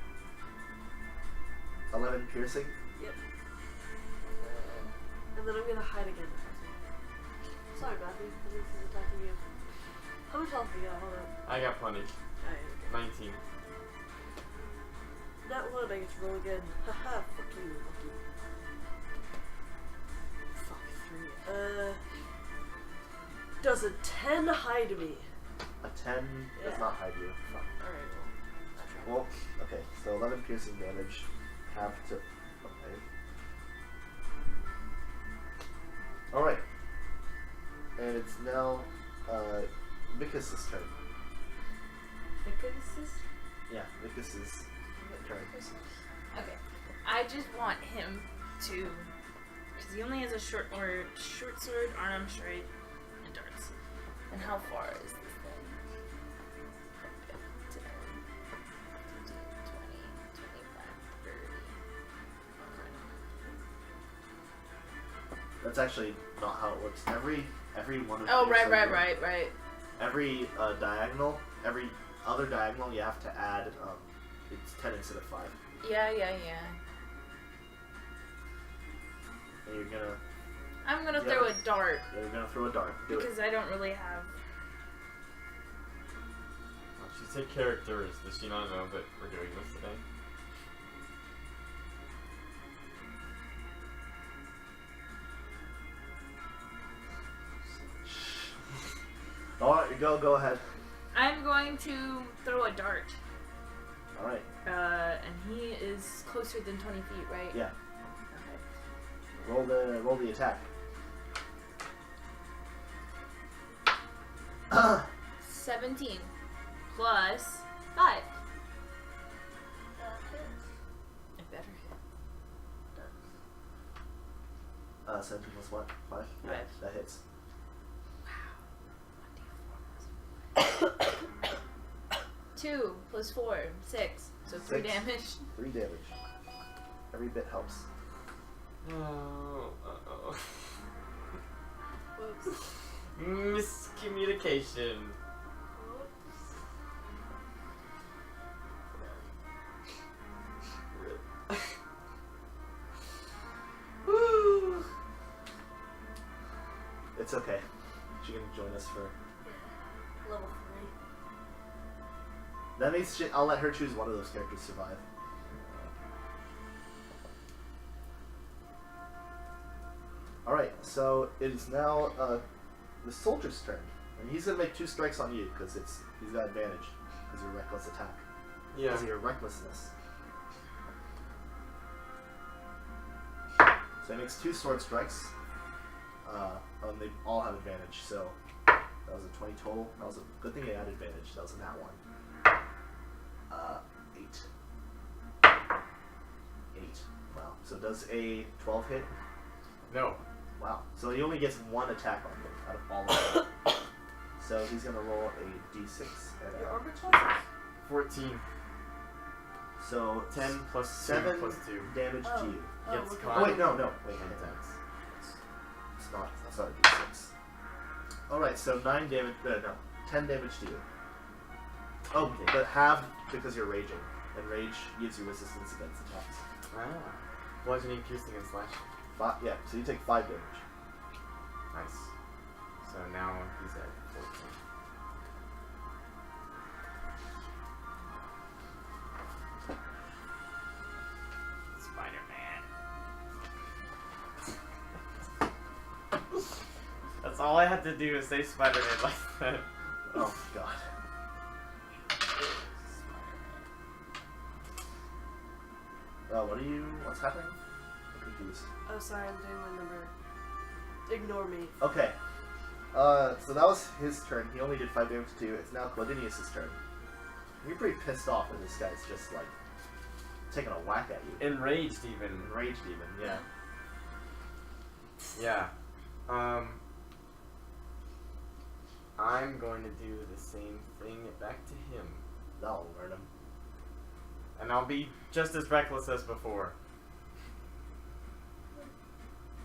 11 piercing. Yep. And then I'm gonna hide again. Sorry, Matthew. This is attacking you. How much health do you got? Hold on. I got plenty. Alright, 19. that one I get to roll again. Haha, fuck you, monkey. Fuck 3. Does a 10 hide me? A 10 does Yeah. not hide you. Fuck. Alright, well. I'll try. Well, okay, so 11 piercing damage. Have to. Okay. Alright. And it's now Vicus's turn. Vicus's? Yeah, Vicus's turn. Okay. I just want him to, because he only has a short sword, unarmed strike, and darts. And how far is this thing? 10, 15, 20, 25, 30. That's actually not how it works. Every one of Oh, these right. Every diagonal, every other diagonal, you have to add. It's 10 instead of 5, Yeah. and you're gonna. I'm gonna Yeah. throw a dart You're gonna throw a dart. Do it. because I don't really have. She said characters. Does she not know that we're doing this today? Alright, go ahead. I'm going to throw a dart. Alright. And he is closer than 20 feet, right? Yeah. Okay. Roll the attack. 17 plus 5. It better hit. 17 plus what? 5? Yeah, 5. that hits. Wow. 2 plus 4, 6. So 3 6. damage. 3 damage. Every bit helps. Oh. Whoops. Miscommunication. Whoops. Woo! It's okay. She can join us for. Yeah. Level 3. That means I'll let her choose one of those characters to survive. Alright, so it is now the soldier's turn. And he's gonna make 2 strikes on you because he's got advantage because of your reckless attack. Yeah. Because of your recklessness. So he makes 2 sword strikes. And they all have advantage, so that was a 20 total. That was a good thing I had advantage. That was a nat 1. 8. 8. Wow. So does a 12 hit? No. Wow. So he only gets 1 attack on him out of all of them. So he's gonna roll a d6 and Your armor class 14. so 10 plus 7 2 plus 2. damage to you. Gets okay. caught. Oh wait, no. Wait, And hang on. attacks. It's not a d6. Alright, so 9 damage, no, 10 damage to you. Oh, Okay. but halved because you're raging. And rage gives you resistance against attacks. Ah. Bludgeoning, piercing, and slashing. Yeah, so you take 5 damage. Nice. So now he's at 14. Spider-Man. That's all I had to do is say Spider-Man like that. Oh god. What's happening? I'm confused. Oh, sorry, I'm doing my number. Ignore me. Okay. So that was his turn. He only did 5 damage to you. It's now Cladinius' turn. You're pretty pissed off when this guy's just, like, taking a whack at you. Enraged even. Enraged even, yeah. Yeah. I'm going to do the same thing back to him. That'll learn him. And I'll be just as reckless as before.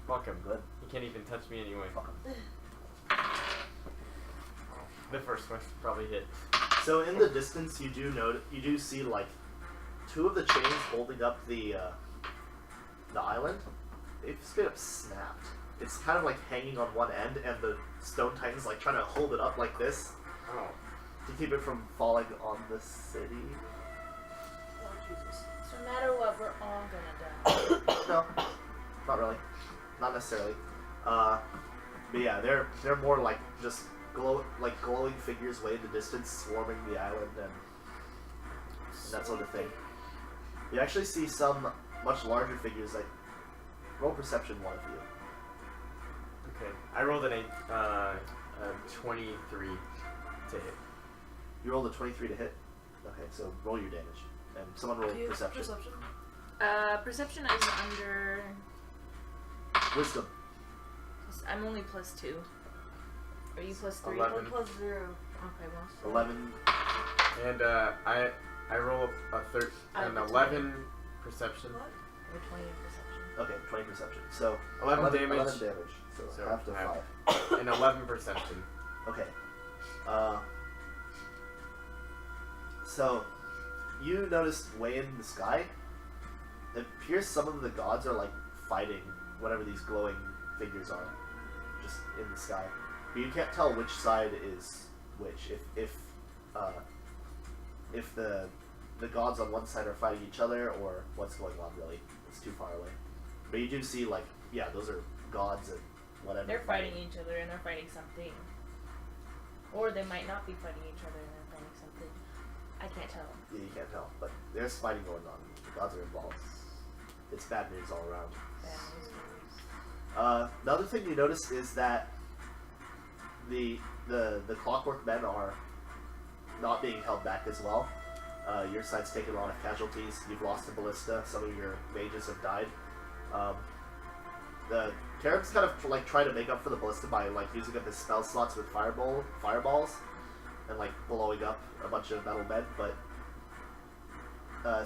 Fuck him. Good. He can't even touch me anyway. Fuck him. The first one probably hit. So in the distance, you do see like 2 of the chains holding up the island. They've straight up snapped. It's kind of like hanging on one end, and the stone titan's like trying to hold it up like this Oh. to keep it from falling on the city. Oh, Jesus. So no matter what, we're all gonna die. No, not really, not necessarily. But yeah, they're more like just glowing figures way in the distance, swarming the island and that sort of thing. You actually see some much larger figures. Like, roll perception, one of you. Okay. I rolled a 23 to hit. You rolled a 23 to hit. Okay, so roll your damage, and someone roll perception. Perception is under. Wisdom. I'm only +2. Are you +3? 11. 1 + 0. Okay, well. 11. And I roll an 11 perception. What? Or 20 perception. Okay, 20 perception. So 11 damage. 11 damage. So, So half to half. 5. And 11 perception. Okay. So you notice way in the sky, it appears some of the gods are like fighting whatever these glowing figures are, just in the sky. But you can't tell which side is which. If the gods on one side are fighting each other, or what's going on really. It's too far away. But you do see, like, yeah, those are gods and whatever. They're fighting each other and they're fighting something. Or they might not be fighting each other and they're fighting something. I can't tell. Yeah, you can't tell. But there's fighting going on. The gods are involved. It's bad news all around. Bad news. The other thing you notice is that the Clockwork Men are not being held back as well. Your side's taken a lot of casualties. You've lost a ballista. Some of your mages have died. The Carib's kind of like trying to make up for the ballista by like using up his spell slots with fireballs and like blowing up a bunch of metal men, but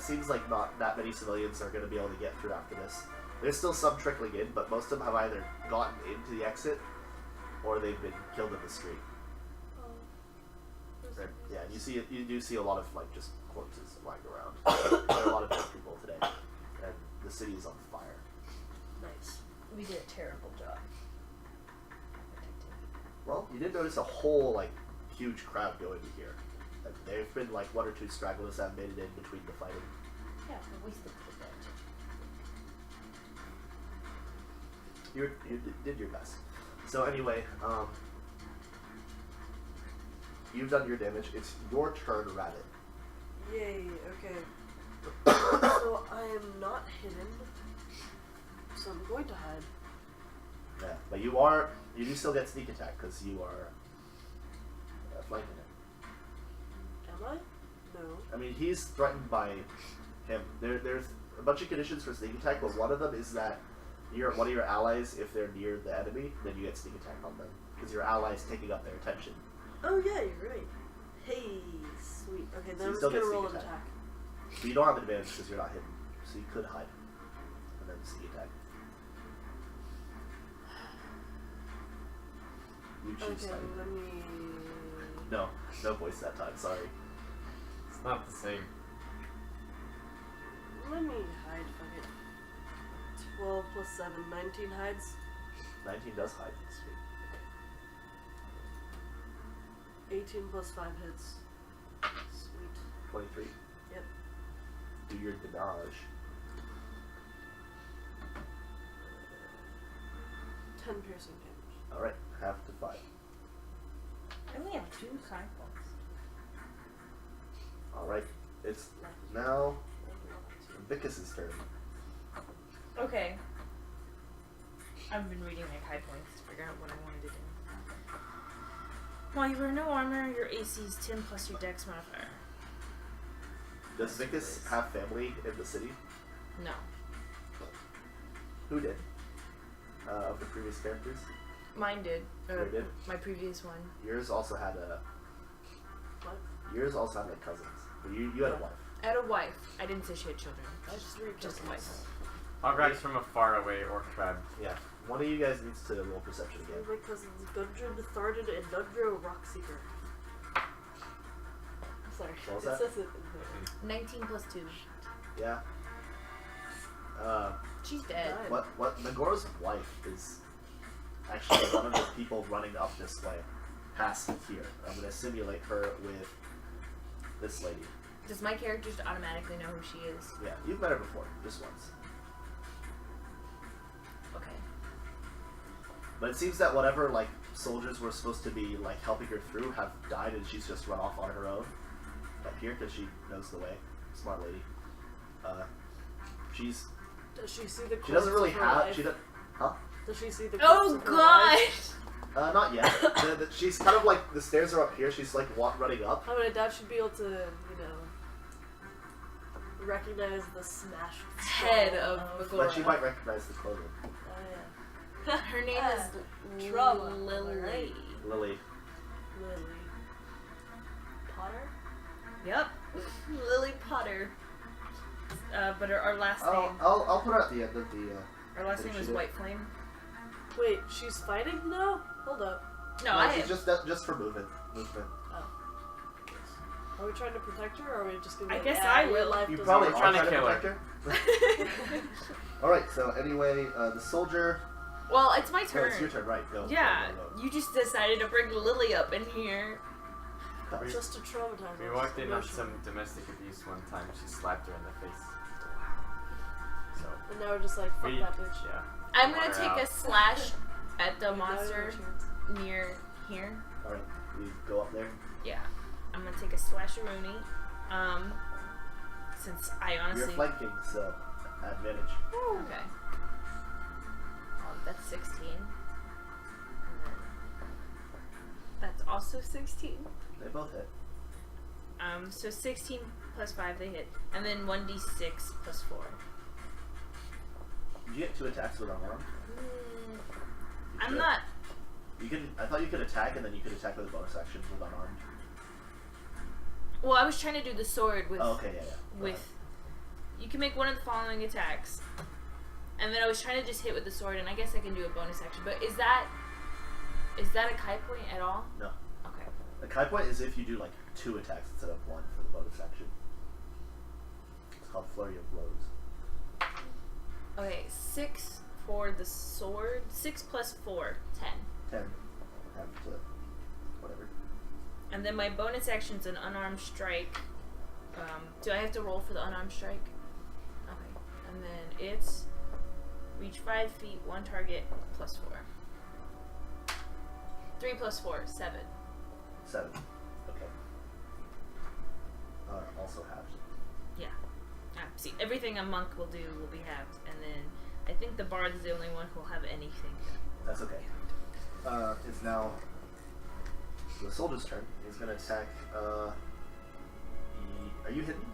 seems like not that many civilians are going to be able to get through after this. There's still some trickling in, but most of them have either gotten into the exit or they've been killed in the street. Right. Yeah, you do see a lot of like just corpses lying around. There are a lot of dead people today, and the city is on fire. Nice. We did a terrible job. Well, you did notice a whole like huge crowd going to here. And there've been like 1 or 2 stragglers that made it in between the fighting. Yeah, but we still did that. You did your best. So anyway, you've done your damage. It's your turn, Rabbit. Yay, okay. So I am not hidden. So I'm going to hide. Yeah, but you do still get sneak attack because you are flanking him. Am I? No. I mean, he's threatened by him. There's a bunch of conditions for sneak attack, but one of them is that one of your allies, if they're near the enemy, then you get sneak attack on them because your ally is taking up their attention. Oh yeah, you're right. Hey, sweet. Okay, So then you I'm still just get gonna roll sneak an attack. attack. But you don't have advantage because you're not hidden, so you could hide and then sneak attack. You choose Okay, hide. let me. No voice that time. Sorry. It's not the same. Let me hide. Fuck it. 12 plus 7, 19 hides. 19 does hide. Sweet. 18 plus 5 hits. Sweet. 23. Yep. Do your dodge. 10 piercing damage. All right, half to 5. I only have 2 cycles. All right, it's now Vicus's turn. Okay. I've been reading like high points to figure out what I wanted to do. While you wear no armor, your AC is 10 plus your dex modifier. Does Vicus have family in the city? No. Who did? Of the previous characters? Mine did. Yours did? My previous one. Yours also had a. What? Yours also had like cousins. But you had a wife. I had a wife. I didn't say she had children. That's just very Just a wife. Hograk's from a faraway orc tribe. Yeah. One of you guys needs to roll perception again. My cousins Gundren, Thardin, and Nundro Rockseeker. Sorry, What was it that? says it in 19 plus 2. Yeah. She's dead. Nice. What Nagora's wife is actually one of the people running up this way, past here. I'm gonna simulate her with this lady. Does my character just automatically know who she is? Yeah, you've met her before, just once. Okay. But it seems that whatever like soldiers were supposed to be like helping her through have died, and she's just run off on her own up here because she knows the way. Smart lady. She's Does she see the she doesn't really corpse of her have life? she does. Huh? Does she see the Oh corpse of her life? god! Not yet. She's kind of like the stairs are up here. She's like running up. I mean, I doubt she'd be able to, you know, recognize the smashed Head skull of But Megora. she might recognize the clothing. Oh yeah. Her name is Trauma. Lily. Lily. Lily. Potter? Yep. Lily Potter. But our last name. I'll put her at the end of the. Our last Did name she was do it? White Flame. Wait, she's fighting now? Hold up. No, No, I she's am. just for movement. Are we trying to protect her, or are we just gonna? I be guess like, I your will. life You doesn't probably We're are trying to trying to kill protect her. All right. So anyway, the soldier. Well, it's my Oh, turn. it's your turn, right? Go. Yeah, Go. you just decided to bring Lily up in here. Go. Just to traumatize We us walked in on emotionally. some domestic abuse one time. She slapped her in the face. So And now we're just like, fuck we, that bitch. yeah. I'm gonna Water take out. a slash at the Now we have monster a chance. near here. All right. We go up there. Yeah, I'm gonna take a slasheroonie. Since I You're honestly. flanking, so advantage. Okay. That's 16. And then that's also 16. They both hit. So 16 plus 5 they hit, and then 1d6 plus 4. Did you get 2 attacks with unarmed? You I'm could. not. You can. I thought you could attack, and then you could attack with a bonus action with unarmed. Well, I was trying to do the sword with. Oh, okay, yeah. Go With. ahead. You can make one of the following attacks, and then I was trying to just hit with the sword, and I guess I can do a bonus action. But is that a Kai point at all? No. Okay. The Kai point is if you do like 2 attacks instead of 1 for the bonus action. It's called Flurry of Blows. Okay, 6 for the sword. 6 plus 4, 10. 10. Have to. Whatever. And then my bonus action's an unarmed strike. Do I have to roll for the unarmed strike? Okay. And then it's reach 5 feet, 1 target, plus 4. 3 plus 4, 7. 7. Okay. Also halved. Yeah. See, everything a monk will do will be halved. And then I think the bard is the only one who'll have anything. That's okay. It's now the soldier's turn. He's gonna attack. Are you hidden?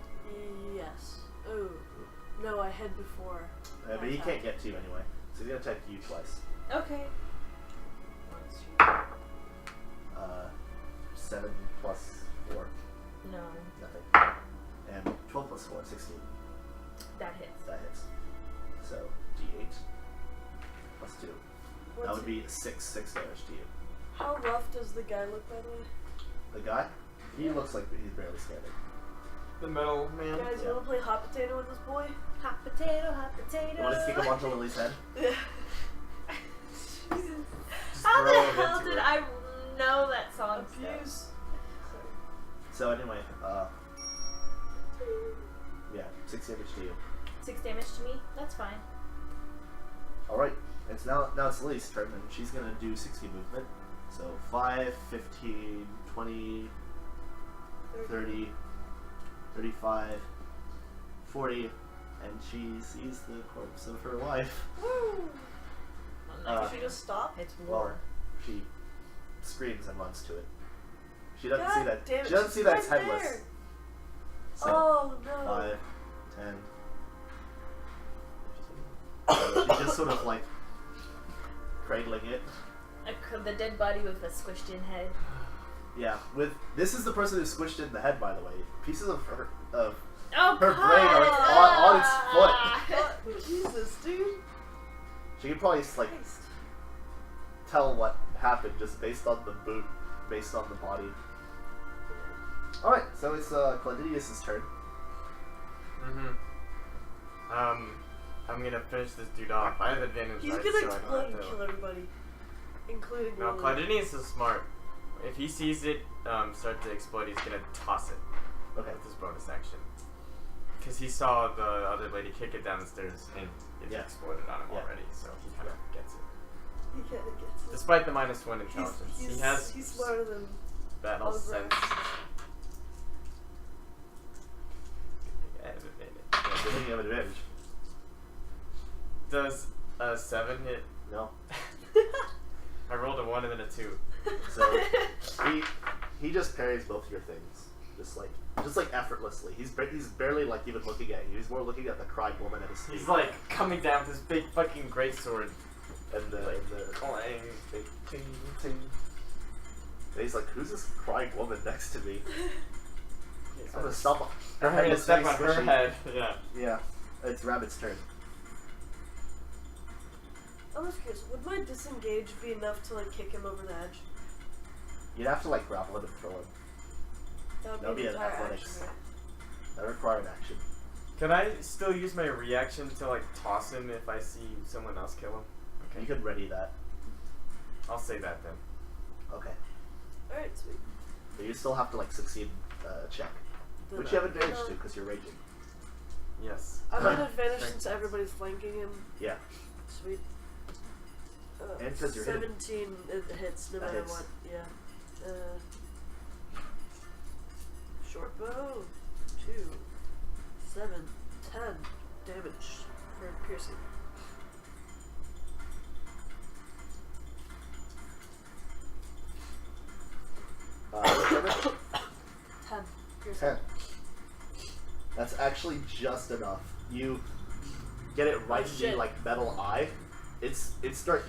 Yes. Oh. No, I hid before. But he can't get to you anyway. So he's gonna attack you twice. Okay. 7 plus 4. No. Nothing. And 12 plus 4, 16. That hits. That hits. So, D8 plus 2. That would be 6 damage to you. How rough does the guy look, by the way? The guy? He looks like he's barely standing. The metal man. Guys, you wanna play hot potato with this boy? Hot potato, hot potato. You want to kick him onto Lily's head? Yeah. Jesus. Just How throw the him hell into did it. I know that song? Abuse. So anyway, yeah, 6 damage to you. 6 damage to me? That's fine. Alright, it's now it's Lily's turn, and she's gonna do 60 movement. So 5, 15, 20, 30, 35, 40, and she sees the corpse of her wife. Woo! Uh, Did she just stop? It's Well, war. she screams and runs to it. She doesn't God see that. damn it, She doesn't she's see that it's right headless. there. So, Oh no. 5, 10. She's just sort of like cradling it. The dead body with a squished in head. Yeah, this is the person who squished it in the head, by the way. Pieces of her Oh, her brain are on its foot. What? Jesus, dude. She can probably like Christ. tell what happened just based on the boot, based on the body. All right, so it's Cledidius' turn. I'm gonna finish this dude off. I have advantage. He's right, gonna so I explode don't and have to- kill everybody, including No, Lily. Clydenius is smart. If he sees it start to explode, he's gonna toss it Okay. with his bonus action. Because he saw the other lady kick it down the stairs and it Yeah. exploded on him Yeah. already, so he kind of gets it. He kind of gets it. Despite the -1 intelligence, He's he has he's smarter than battle all the sense. rest. I have advantage. Yeah, you have advantage. Does a 7 hit? No. I rolled a 1 and then a 2. So he just parries both your things, just like effortlessly. He's barely like even looking at you. He's more looking at the crying woman at his feet. He's like coming down with this big fucking greatsword. and the Clang. ting, ting, ting. And he's like, "Who's this crying woman next to me? I'm gonna stomp her I'm head. gonna is step very on her squishy." head. Yeah. Yeah, it's Rabbit's turn. I'm just curious, would my disengage be enough to like kick him over the edge? You'd have to like grapple him and throw him. That That'd would be be an an entire athletics. action, right? That require an action. Can I still use my reaction to like toss him if I see someone else kill him? You could ready that. I'll say that then. Okay. Alright, sweet. But you still have to like succeed a check, Then which you have I'm advantage gonna- to because you're raging. Yes. I'm at advantage Strength. since everybody's flanking him. Yeah. Sweet. And 'cause you're hitting. 17 it hits no That matter hits. what. Yeah. Short bow. 2, 7, 10 damage for piercing. What's damage? 10 piercing. 10. That's actually just enough. You get it right in the shit. like metal eye. You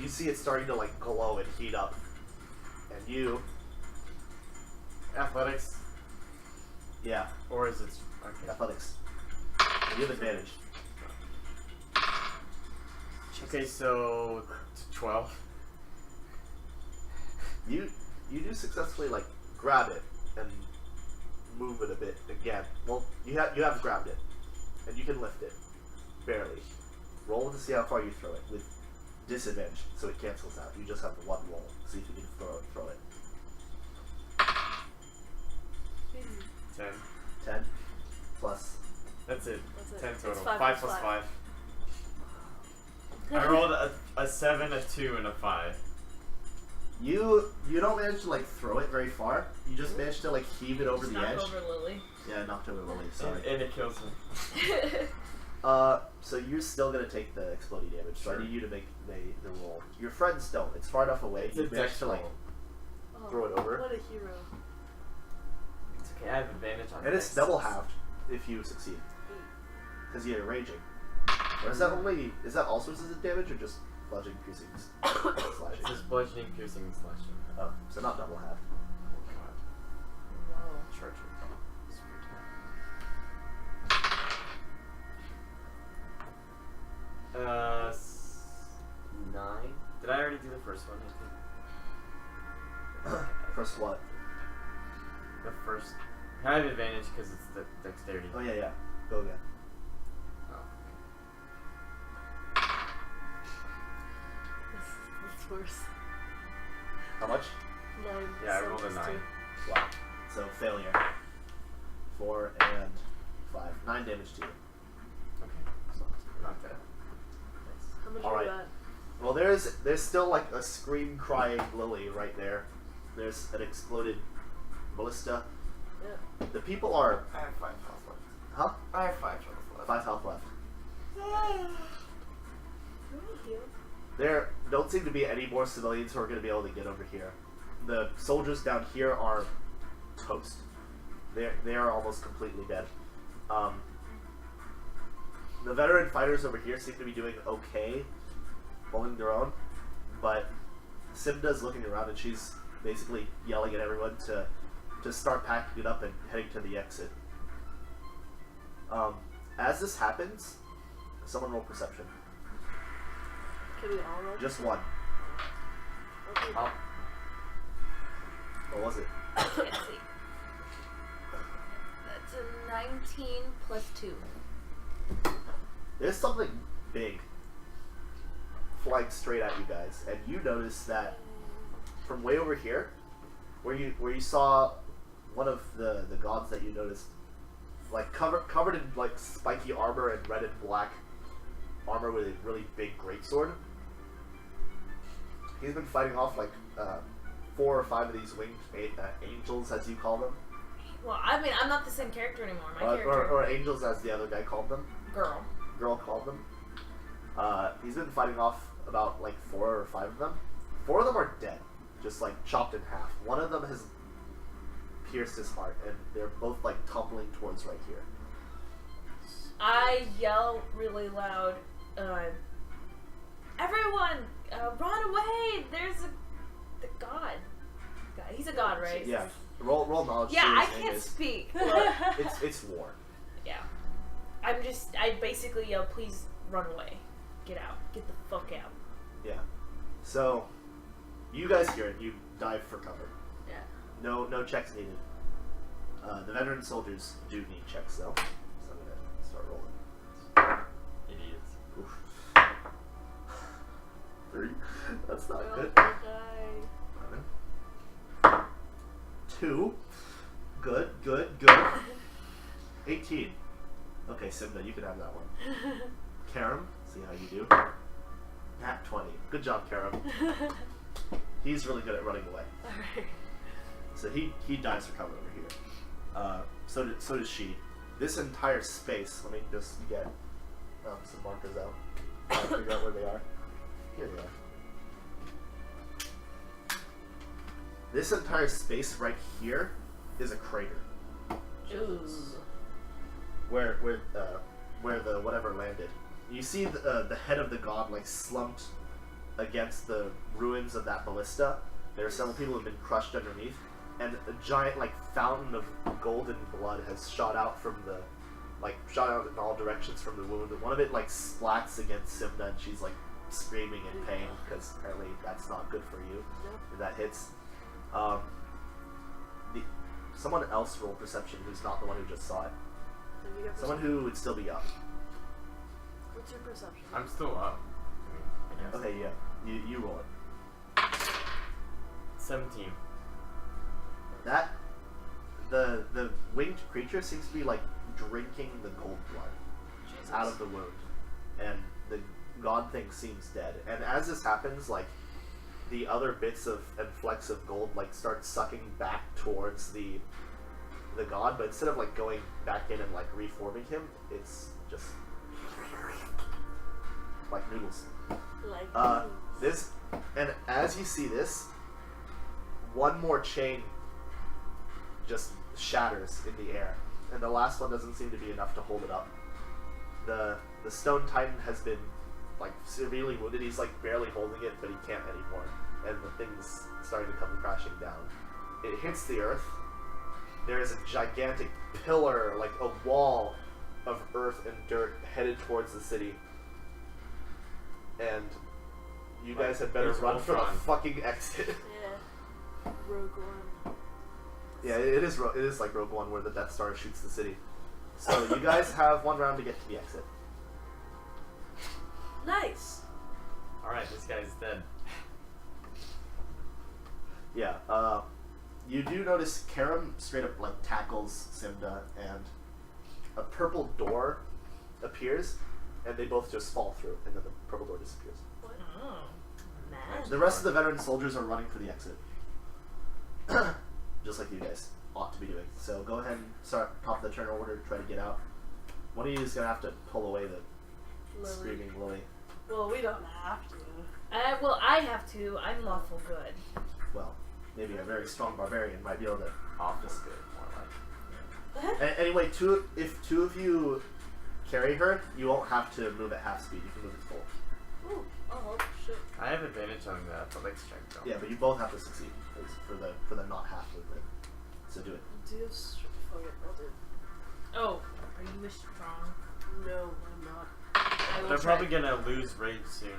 see it starting to like glow and heat up, and you, Athletics, yeah, or is it okay? athletics. You have advantage. Okay, so 12. You do successfully like grab it and move it a bit again. Well, you have grabbed it, and you can lift it, barely. Roll to see how far you throw it with disadvantage, so it cancels out. You just have one roll. See if you can throw it. 10. 10 plus. That's it. That's it. 10 It's total. 5 5 plus plus 5. 5. I rolled a 7, a 2, and a 5. You don't manage to like throw it very far. You just manage to like heave it over the Knock edge. over Lily. Yeah, knocked over Lily. Sorry. And it kills him. So you're still gonna take the exploding damage. So Sure. I need you to make the roll. Your friends don't. It's far enough away. It's You a managed dex to like, roll. Oh, throw it over. What a hero. It's okay, I have advantage on and it's dex. double halved if you succeed, because you're raging. Or is that also scissors damage or just bludgeoning, piercing, slashing? It's just bludgeoning, piercing, and slashing. Oh, so not double halved. Oh god. Whoa. Charge it. Sweet. 9. Did I already do the first one? I think. First what? The first. I have advantage because it's the dexterity. Oh yeah. Go again. Oh. That's worse. How much? 9. Yeah, I rolled a 9. Wow. So failure. 4 and 5. 9 damage to you. Okay. So not bad. Nice. How much All are right. you at? Well, there's still like a scream crying Lily right there. There's an exploded ballista. Yeah. The people are I have 5 health left. huh? I have 5 health left. 5 health left. Can we heal? There don't seem to be any more civilians who are going to be able to get over here. The soldiers down here are toast. They are almost completely dead. The veteran fighters over here seem to be doing okay, holding their own, but Simda's looking around and she's basically yelling at everyone to start packing it up and heading to the exit. As this happens, someone roll perception. Can we all roll? Just one. Okay. Oh. What was it? Let's see. That's a 19 plus 2. There's something big flying straight at you guys, and you notice that from way over here, where you saw one of the gods that you noticed, like covered in like spiky armor and red and black armor with a really big greatsword. He's been fighting off like 4 or 5 of these winged angels, as you call them, Well, I mean, I'm not the same character anymore. My character. or angels, as the other guy called them. Girl. Called them. He's been fighting off about like 4 or 5 of them. 4 of them are dead, just like chopped in half. One of them has pierced his heart, and they're both like tumbling towards right here. I yell really loud, everyone, run away! There's the god. He's a god, right? Yeah. Roll knowledge. Yeah, see what I his name can't is. speak. But It's war. yeah. I basically yell, please run away. Get out. Get the fuck out. Yeah. So, you guys hear it. You dive for cover. Yeah. No checks needed. The veteran soldiers do need checks though, so I'm gonna start rolling. Idiots. Oof. 3. That's not We all good. die. 11. 2. Good. 18. Okay, Simba, you can have that one. Karam, see how you do. Nat 20. Good job, Karam. He's really good at running away. Alright. So he dives for cover over here. So does she. This entire space. Let me just get some markers out. Figure out where they are. Here they are. This entire space right here is a crater. Ooh. Where the whatever landed. You see the head of the god like slumped against the ruins of that ballista. There are several people who have been crushed underneath, and a giant like fountain of golden blood has shot out in all directions from the wound. One of it like splats against Simna, and she's like screaming in pain because apparently that's not good for you if that hits. Someone else roll perception who's not the one who just saw it. So you get Someone who would still be up. What's your perception? I'm still up. I guess. Okay, yeah. You roll it. 17. That the winged creature seems to be like drinking the gold blood Jesus. out of the wound, and the god thing seems dead. And as this happens, like the other bits of and flecks of gold like start sucking back towards the god, but instead of like going back in and like reforming him, it's just like noodles. Like This, and as you see this, one more chain just shatters in the air, and the last one doesn't seem to be enough to hold it up. The stone titan has been like severely wounded. He's like barely holding it, but he can't anymore, and the thing's starting to come crashing down. It hits the earth. There is a gigantic pillar, like a wall of earth and dirt headed towards the city, and you guys had better There's run for the Voltron. fucking exit. Yeah. Rogue One. Yeah, it is like Rogue One where the Death Star shoots the city. So you guys have one round to get to the exit. Nice. Alright, this guy's dead. Yeah, you do notice Karam straight up like tackles Simda, and a purple door appears, and they both just fall through, and then the purple door disappears. What? Oh, man. The rest of the veteran soldiers are running for the exit. Just like you guys ought to be doing. So go ahead and start top of the turn order, try to get out. One of you is going to have to pull away the Lily. screaming Lily. Well, we don't have to. Well, I have to. I'm lawful good. Well, maybe a very strong barbarian might be able to Office good, more like. Anyway, if two of you carry her, you won't have to move at half speed. You can move at full. Ooh. Oh, shit. I have advantage on the athletics check though. Yeah, but you both have to succeed for the not half movement. So do it. Do you have fuck it, I'll do it. Oh, are you strong? No, I'm not. I will They're try. probably gonna lose rage soon.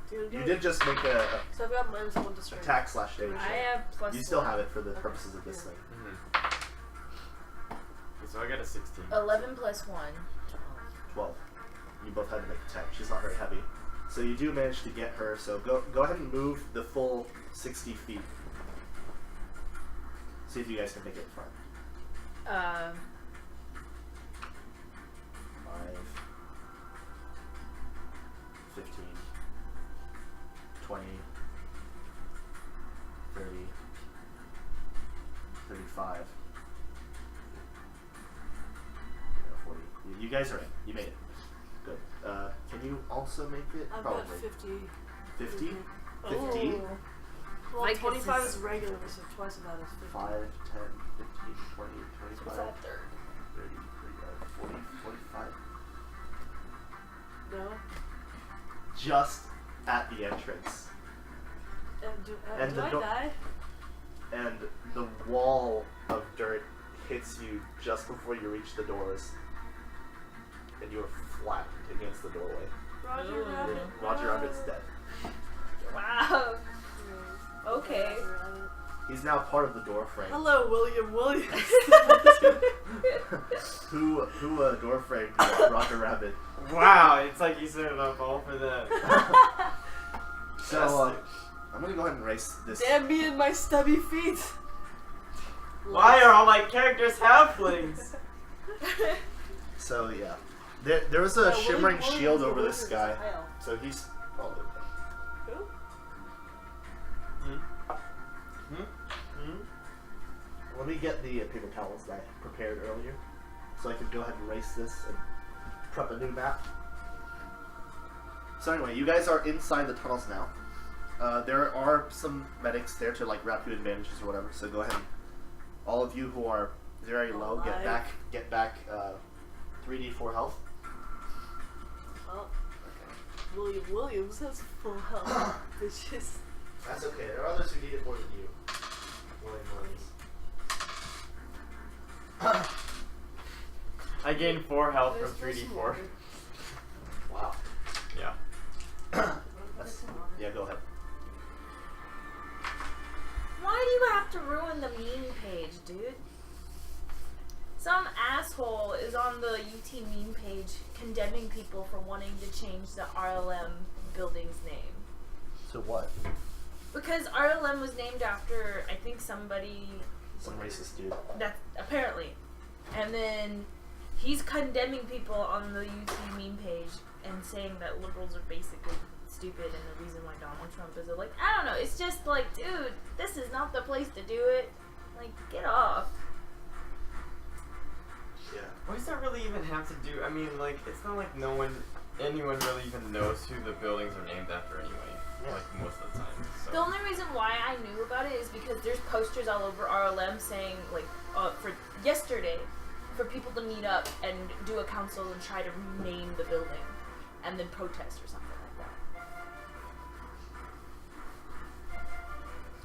Dude, You did just make a So I've got -1 to strength. attack slash damage. I have plus. You still 1. have it for the purposes of this thing. Okay, so I got a 16. 11 plus 1. 12. You both had to make a 10. She's not very heavy. So you do manage to get her, so go ahead and move the full 60 feet. See if you guys can make it in front. 5, 15, 20, 30, 35, 40. You guys are in. You made it. Good. Can you also make it? I've Probably. got 50. 50? Mhm. 50? Ooh. Well, My 25 goodness. is regular, so twice of that is 50. 5, 10, 15, 20, 25, 30, third. 40, 45. No? Just at the entrance. And do And the I door- die? And the wall of dirt hits you just before you reach the doors. And you are flattened against the doorway. Roger Ooh. Rabbit. Roger no. Rabbit's dead. Wow. Okay. Roger Rabbit. He's now part of the door frame. Hello, William Williams. Who door framed Roger Rabbit? Wow, it's like you set it up all for that. So, I'm gonna go ahead and erase this. Damn me and my stubby feet. Why are all my characters halflings? So, yeah. There was a William shimmering Williams shield is over the this wizard, guy. is a hell. So he's probably Who? Let me get the paper towels that I prepared earlier, so I can go ahead and erase this and prep a new map. So anyway, you guys are inside the tunnels now. There are some medics there to like wrap you in bandages or whatever. So go ahead, and all of you who are very low, get back 3d4 health. Well, William Williams has full health, bitches. That's okay. There are others who need it more than you. William Williams. I gained 4 health There's from some 3d4. water. Wow. Yeah. That's, yeah, go ahead. Why do you have to ruin the meme page, dude? Some asshole is on the UT meme page condemning people for wanting to change the RLM building's name. So what? Because RLM was named after, I think, somebody Some racist dude. that apparently. And then he's condemning people on the UT meme page and saying that liberals are basically stupid and the reason why Donald Trump is like, I don't know, it's just like, dude, this is not the place to do it. Like, get off. Yeah. What does that really even have to do? I mean, like, it's not like no one anyone really even knows who the buildings are named after anyway. Yeah. Like most of the time. So. The only reason why I knew about it is because there's posters all over RLM saying, like, for yesterday, for people to meet up and do a council and try to rename the building, and then protest or something like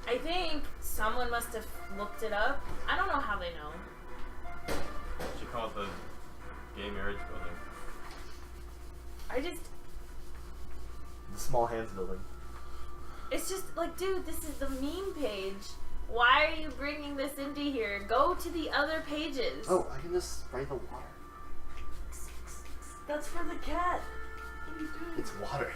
that. I think someone must have looked it up. I don't know how they know. She called the gay marriage building. The Small Hands building. It's just like, dude, this is the meme page. Why are you bringing this into here? Go to the other pages. Oh, I can just spray the water. That's for the cat. What are you doing? It's water.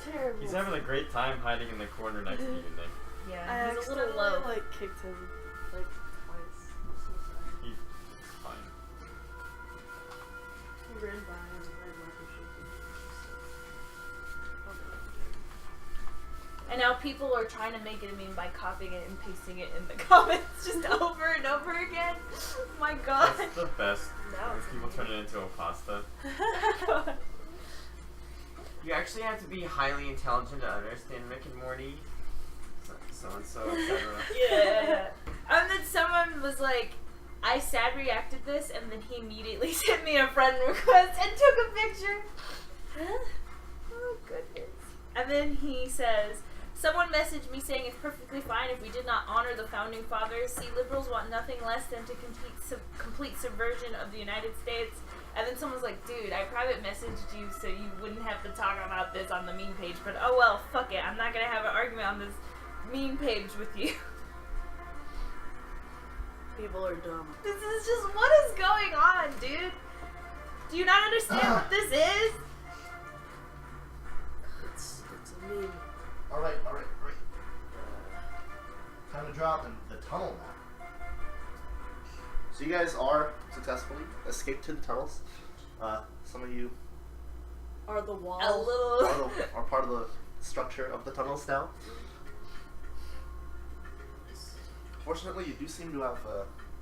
Terrible. He's having a great time hiding in the corner next to you, Nick. Yeah, I he's a little accidentally, low. like, kicked him, like, twice. I'm so sorry. He's fine. He ran by and I left him shaking. And now people are trying to make it a meme by copying it and pasting it in the comments just over and over again. Oh my god. That's the best. Now When it's people turn it into a pasta. You actually have to be highly intelligent to understand Rick and Morty. So and so, etc. Yeah. And then someone was like, I sad reacted this, and then he immediately sent me a friend request and took a picture. Oh, goodness. And then he says, someone messaged me saying it's perfectly fine if we did not honor the founding fathers. See, liberals want nothing less than to complete subversion of the United States. And then someone's like, dude, I private messaged you so you wouldn't have to talk about this on the meme page, but oh well, fuck it. I'm not gonna have an argument on this meme page with you. People are dumb. This is just, what is going on, dude? Do you not understand what this is? It's a meme. Alright. Time to drop the tunnel map. So you guys are successfully escaped to the tunnels. Some of you Are the walls. A little. are part of the structure of the tunnels now. Fortunately, you do seem to have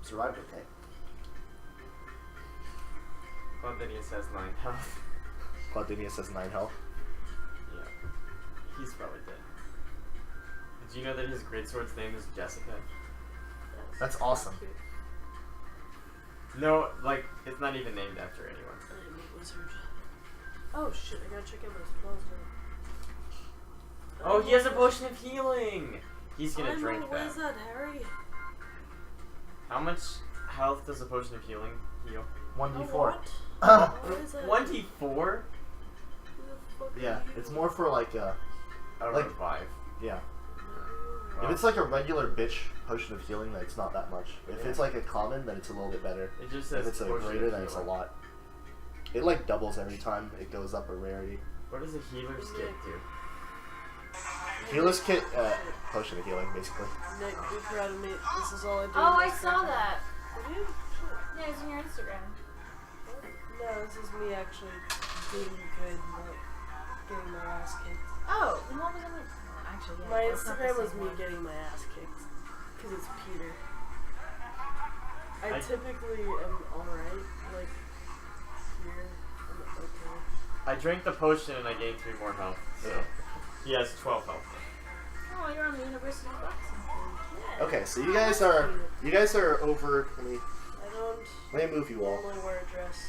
survived okay. Claudinius has 9 health. Claudinius has 9 health. Yeah. He's probably dead. Did you know that his greatsword's name is Jessica? That's awesome. Cute. No, like, it's not even named after anyone. I'm a wizard. Oh shit, I gotta check out my spells now. Oh, he has a potion of healing! He's gonna I'm drink a that. wizard, Harry. How much health does a potion of healing heal? 1d4. What is that? 1d4? Who the fuck are Yeah, you? it's more for like A Like- revive. yeah. Wow. If it's like a regular bitch potion of healing, then it's not that much. If Yeah. it's like a common, then it's a little bit better. It just If says it's a potion greater, of then it's a healing. lot. It like doubles every time it goes up a rarity. What does a healer's kit do? Healer's kit, potion of healing, basically. Nick, be proud of me. This is all I do. Oh, in my I spare saw time. that. Did you? Yeah, it's on your Instagram. No, this is me actually doing good, not getting my ass kicked. Oh, and what was on the... Oh, actually, yeah. My that's not the Instagram same was me one. getting my ass kicked. Because it's Peter. I I- typically am alright, like, here. I'm okay. I drank the potion and I gained 3 more health. So he has 12 health. Oh, you're on the University of Boxing. Yeah. Okay, so you guys are over. Let me move you all. normally wear a dress.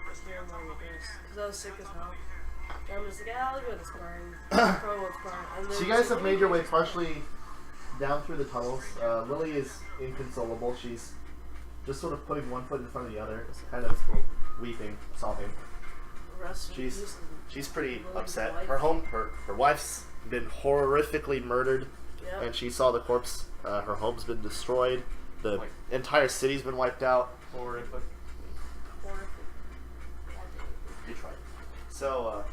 This year I'm wearing a dress. Because I was sick as hell. And I'm just like, I'll go to sparring. Pro what's sparring. And then So you guys she's have like, made your way partially down through the tunnels. Lily is inconsolable. She's just sort of putting one foot in front of the other, kind of weeping, sobbing. Rest in She's- peace. She's pretty Lily's upset. wife. Her wife's been horrifically murdered, Yep. and she saw the corpse. Her home's been destroyed. The Like- entire city's been wiped out. Horrific. Horrific. You tried. So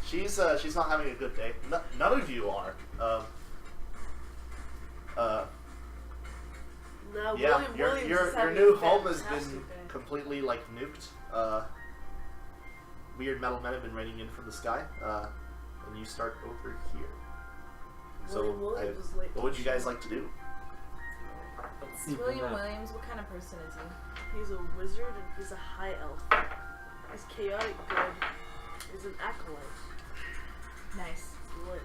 she's not having a good day. None of you are. No, Yeah, William your Williams is your having new a home has fantastic been day. completely like nuked. Weird metal men have been raining in from the sky, and you start over here. William So, Williams is late what would you guys like to do? It's William Williams. What kind of person is he? He's a wizard and he's a high elf. He's chaotic good. is an acolyte. Nice. Lich.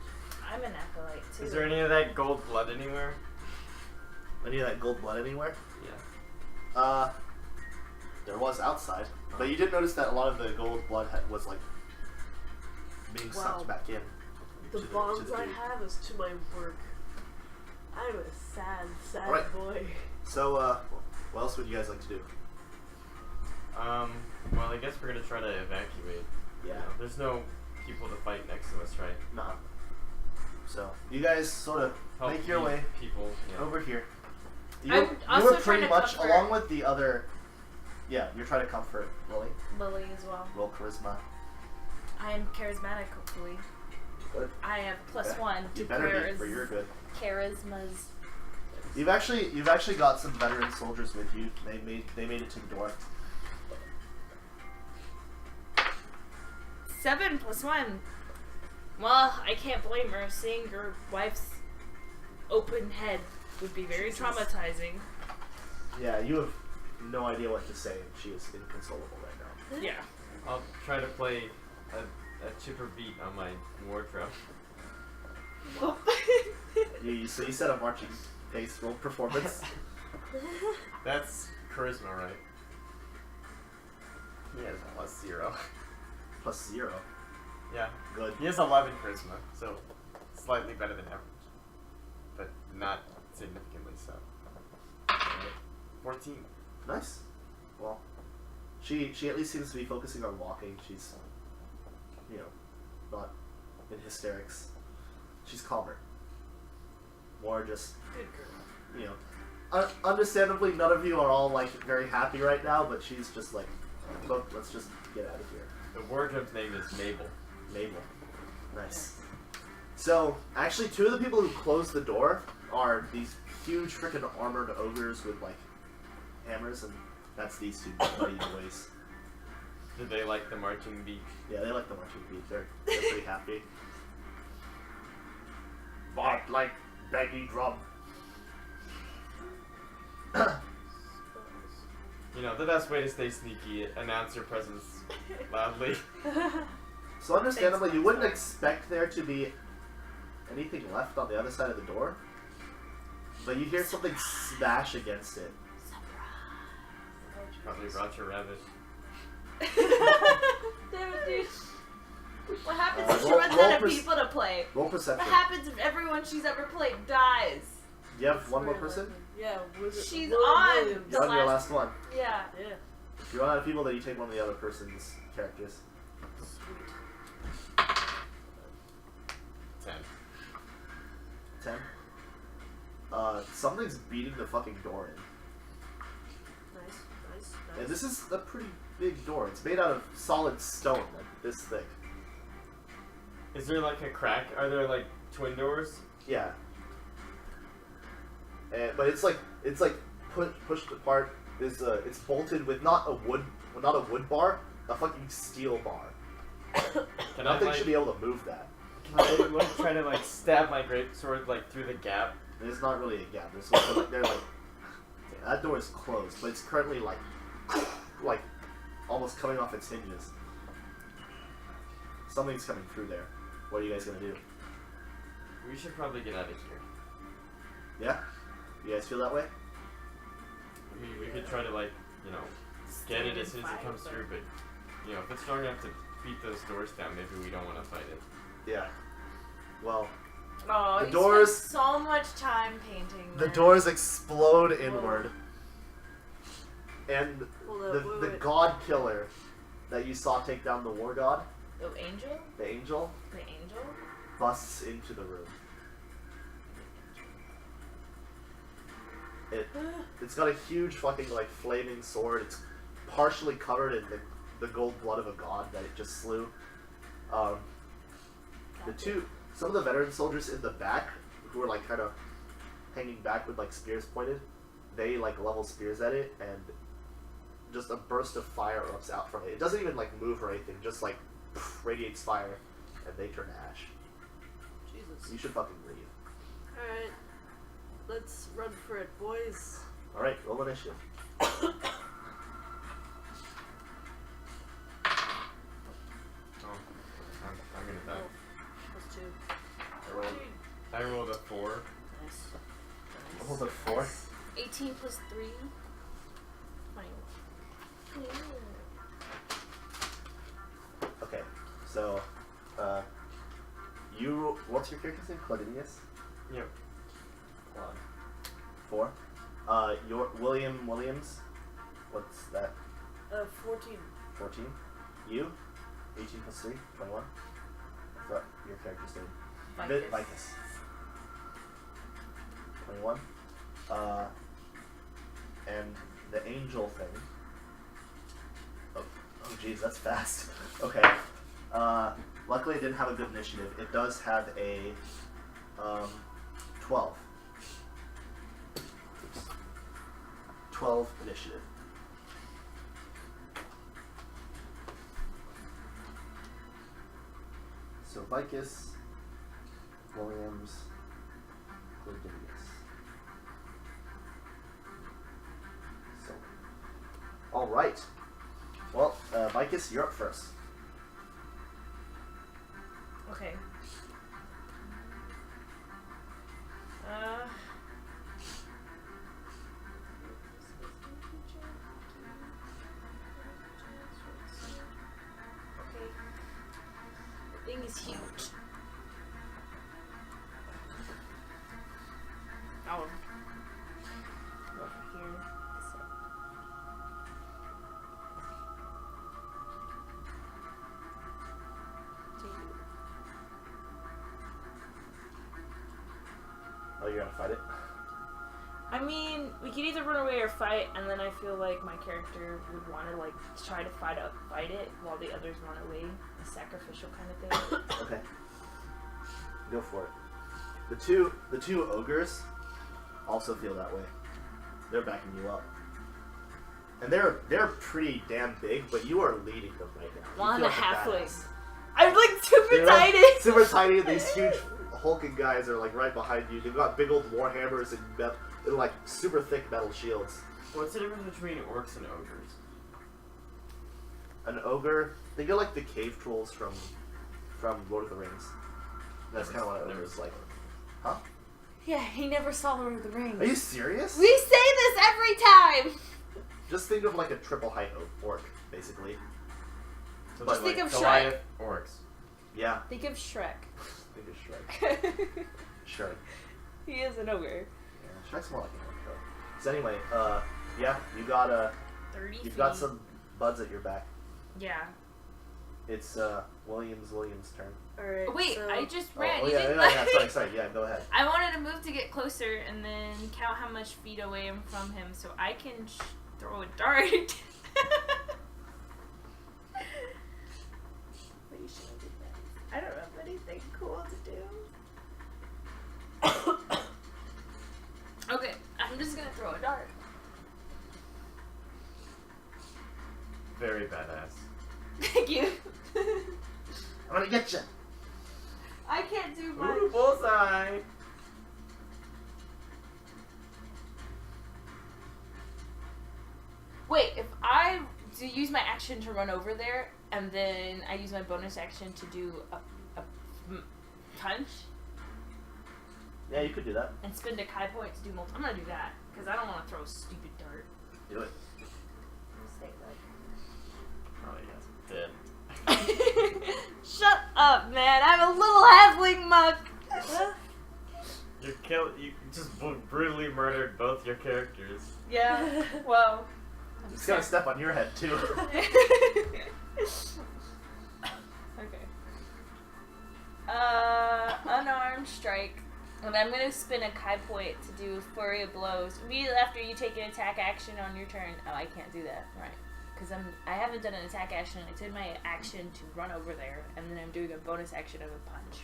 I'm an acolyte too. Is there any of that gold blood anywhere? Any of that gold blood anywhere? Yeah. There was outside, but you did notice that a lot of the gold blood was like being sucked back in. The to bonds the I dude. have is to my work. I'm a sad, sad Alright. boy. So, what else would you guys like to do? Well, I guess we're gonna try to evacuate. Yeah. You know, there's no people to fight next to us, right? Nah. So, you guys sort of Help make your lead way people. Yeah. over here. I'm You also were trying pretty to much, comfort- along with the other... Yeah, you're trying to comfort Lily. Lily as well. Roll charisma. I am charismatic, hopefully. Good. I have +1 You to better be, for your good. charismas. You've actually got some veteran soldiers with you. They made it to the door. 7 + 1. Well, I can't blame her. Seeing your wife's open head would be very traumatizing. Yeah, you have no idea what to say. She is inconsolable right now. Yeah. I'll try to play a chipper beat on my wardrobe. So you said a marching pace roll performance. That's charisma, right? He has +0. +0. Yeah. Good. He has 11 charisma, so slightly better than average, but not significantly so. 14. Nice. Well, she at least seems to be focusing on walking. She's, not in hysterics. She's calmer. More just, Good girl. understandably, none of you are all like very happy right now. But she's just like, look, let's just get out of here. The wardrobe's name is Mabel. Mabel. Nice. So, actually, two of the people who closed the door are these huge freaking armored ogres with like hammers, and that's these two buddy boys. Did they like the marching beat? Yeah, they like the marching beat. They're pretty happy. Bark like baggy drum. You know, the best way to stay sneaky, announce your presence loudly. So understandably, you wouldn't expect there to be anything left on the other side of the door, but you hear something smash against it. Probably Roger Rabbit. Damn it, dude. What happens if she roll- runs roll out of pers- people to play? Roll What perception. happens if everyone she's ever played dies? You have one more person? Yeah, She's William on. Williams. You're on your last one. Yeah. Yeah. If you run out of people, then you take one of the other person's characters. Sweet. 10. 10. Something's beating the fucking door in. Nice, nice, And nice. this is a pretty big door. It's made out of solid stone, like this thick. Is there like a crack? Are there like twin doors? Yeah. But it's like pushed apart. It's bolted with not a wood bar, a fucking steel bar. Can I Nothing like, should be able to move that. can I like try to like stab my greatsword like through the gap? There's not really a gap. There's like they're like okay, that door is closed, but it's currently like almost coming off its hinges. Something's coming through there. What are you guys gonna do? We should probably get out of here. Yeah? You guys feel that way? I mean, we could try to like, you know, get it as soon as it comes through, but you know, if it's strong enough to beat those doors down, maybe we don't want to fight it. Yeah. Well, Oh, The you doors- spent so much time painting. the that. doors explode inward, and Hold up, the wait. god killer that you saw take down the war god, The angel? the angel, The angel? busts into the room. It's got a huge fucking like flaming sword. It's partially covered in the gold blood of a god that it just slew. Some of the veteran soldiers in the back who were like kind of hanging back with like spears pointed, they like level spears at it, and just a burst of fire erupts out from it. It doesn't even like move or anything, just like radiates fire, and they turn to ash. Jesus. You should fucking leave. Alright. Let's run for it, boys. Alright, roll initiative. Oh, I rolled a 4. Nice. Rolled a 4. 18 plus 3. 21. Okay, so, what's your character's name? Claudinius? Yep. 4. Your Williams, what's that? 14. 14. You? 18 plus 3, 21. I thought your character's name. Vicus. 21. And the angel thing. Oh geez, that's fast. Okay. Luckily it didn't have a good initiative. It does have a 12. Oops. 12 initiative. So Vicus, Williams, Claudinius. So, all right. Well, Vicus, you're up first. Okay. Okay. The thing is huge. Oh. Over here. So. Oh, you're gonna fight it? I mean, we could either run away or fight, and then I feel like my character would want to like try to fight it while the others run away, a sacrificial kind of thing. Okay. Go for it. The two ogres also feel that way. They're backing you up. And they're pretty damn big, but you are leading them right now. You One feel and a like half badass. legs. I'm like super They're, like, tiny. super tiny, and these huge hulking guys are like right behind you. They've got big old war hammers and they're like super thick metal shields. What's the difference between orcs and ogres? An ogre, think of like the cave trolls from Lord of the Rings. That's kind of what an ogre is like. Huh? Yeah, he never saw Lord of the Rings. Are you serious? We say this every time. Just think of like a triple height orc, basically. So Just like think of Goliath orcs. Yeah. Think of Shrek. Think of Shrek. Sure. He is an ogre. Yeah, Shrek's more like an orc though. So anyway, yeah, you got 30 you've got some buds at your back. Yeah. It's William's turn. Alright. Wait, so I just ran. Oh You yeah, didn't yeah, let yeah, me- sorry, yeah, go ahead. I wanted to move to get closer and then count how much feet away I'm from him so I can throw a dart. What should I do that? I don't have anything cool to do. Okay, I'm just gonna throw a dart. Very badass. Thank you. I'm gonna get you. I can't do much. Ooh, bullseye! Wait, if I use my action to run over there, and then I use my bonus action to do a punch, Yeah, you could do that. and spend a Kai point to do multi. I'm gonna do that, because I don't want to throw a stupid dart. Do it. Oh, yes. Dead. Shut up, man. I'm a little halfling monk. You just brutally murdered both your characters. Yeah, well. It's gonna step on your head too. Okay. Unarmed Strike. And I'm gonna spin a Kai point to do Flurry of Blows. Immediately after you take an attack action on your turn. Oh, I can't do that. Right. Because I haven't done an attack action. I took my action to run over there, and then I'm doing a bonus action of a punch.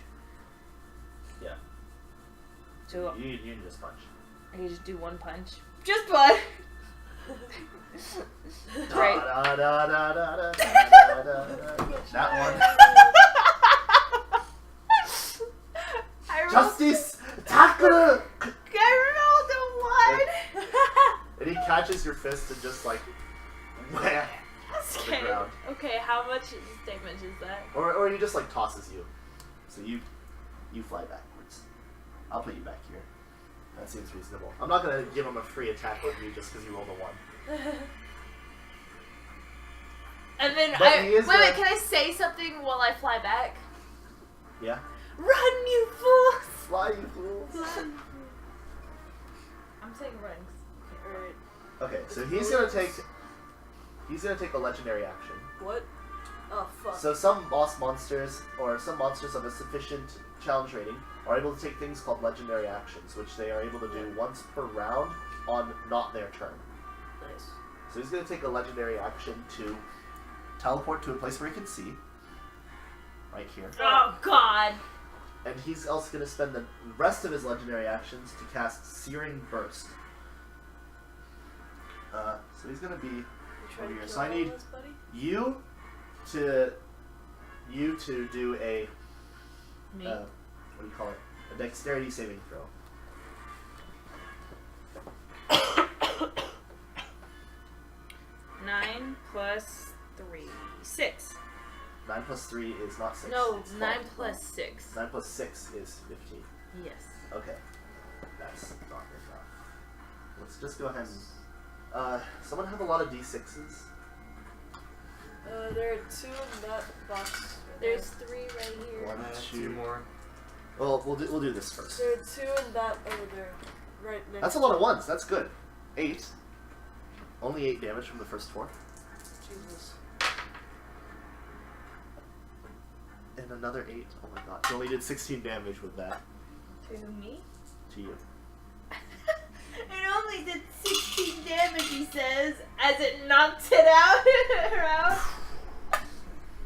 Yeah. So You can just punch. I can just do one punch. Just one! Right. Da, da, da, da, da, da, da, da, da. That one. I rolled, Justice! Tackle! I rolled a 1! And he catches your fist and just like wham on the Okay. ground. Okay, how much damage is that? Or he just like tosses you. So you you fly backwards. I'll put you back here. That seems reasonable. I'm not gonna give him a free attack with you just because you rolled a 1. And then But I he is wait, can I say something while I fly back? Yeah. Run, you fools! Fly, you fools. I'm saying run. Alright. Okay, so he's gonna take a legendary action. What? Oh, fuck. So some boss monsters, or some monsters of a sufficient challenge rating, are able to take things called legendary actions, which they are able to do once per round on not their turn. Nice. So he's going to take a legendary action to teleport to a place where he can see. Right here. Oh God! And he's also going to spend the rest of his legendary actions to cast Searing Burst. So he's going to be over here. So I need you to do a Me? what do you call it? A dexterity saving throw. Nine plus 3, 6. 9 plus 3 is not 6. No, it's 9 12. plus 6. 9 plus 6 is 15. Yes. Okay. That's not enough. Let's just go ahead and... someone have a lot of d6s? There are 2 in that box. There's 3 right here. 1, 2 2 more. Well, we'll do this first. There are 2 in that over there. Right next. That's a lot of ones. That's good. 8. Only 8 damage from the first 4. Jesus. And another 8. Oh my god. You only did 16 damage with that. To me? To you. It only did 16 damage, he says, as it knocked it out around.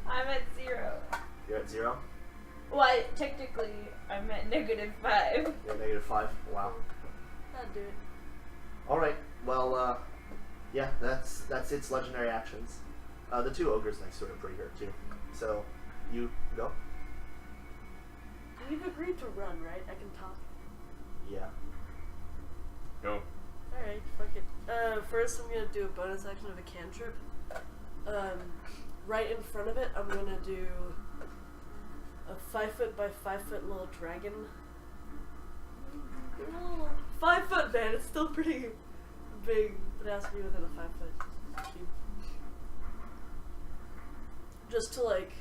I'm at 0. You're at 0? Well, technically, I'm at -5. You're at -5. Wow. That'd do it. Alright. Well, yeah, that's its legendary actions. The 2 ogres next to it are pretty hurt too. So, you go? You've agreed to run, right? I can talk. Yeah. Go. Alright, fuck it. First I'm gonna do a bonus action of a cantrip. Right in front of it, I'm gonna do a 5 foot by 5 foot little dragon. 5 foot, man, it's still pretty big, but it has to be within a 5 foot cube. Just to, like,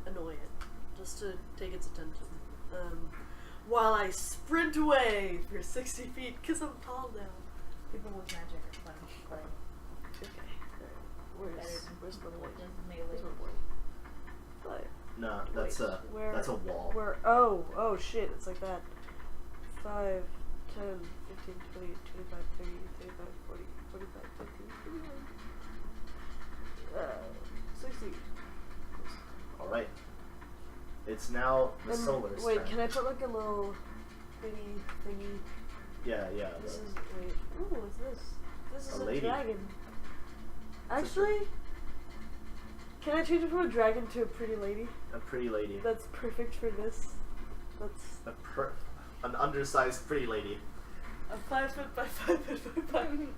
annoy it. Just to take its attention. While I sprint away for 60 feet, because I'm tall now. People with magic are fun to play. Okay. Where's my boy? Melee. Where's my boy? But, No, that's where, that's a wall. Where? Oh shit, it's like that. 5, 10, 15, 20, 25, 30, 35, 40, 45, 50, 60. Alright. It's now the solar's Wait, turn. can I put like a little thingy? Yeah. This is, wait. Ooh, what's this? This is A a lady. dragon. Actually, can I change it from a dragon to a pretty lady? A pretty lady. That's perfect for this. That's An undersized pretty lady. a 5 foot by 5 foot by 5 feet.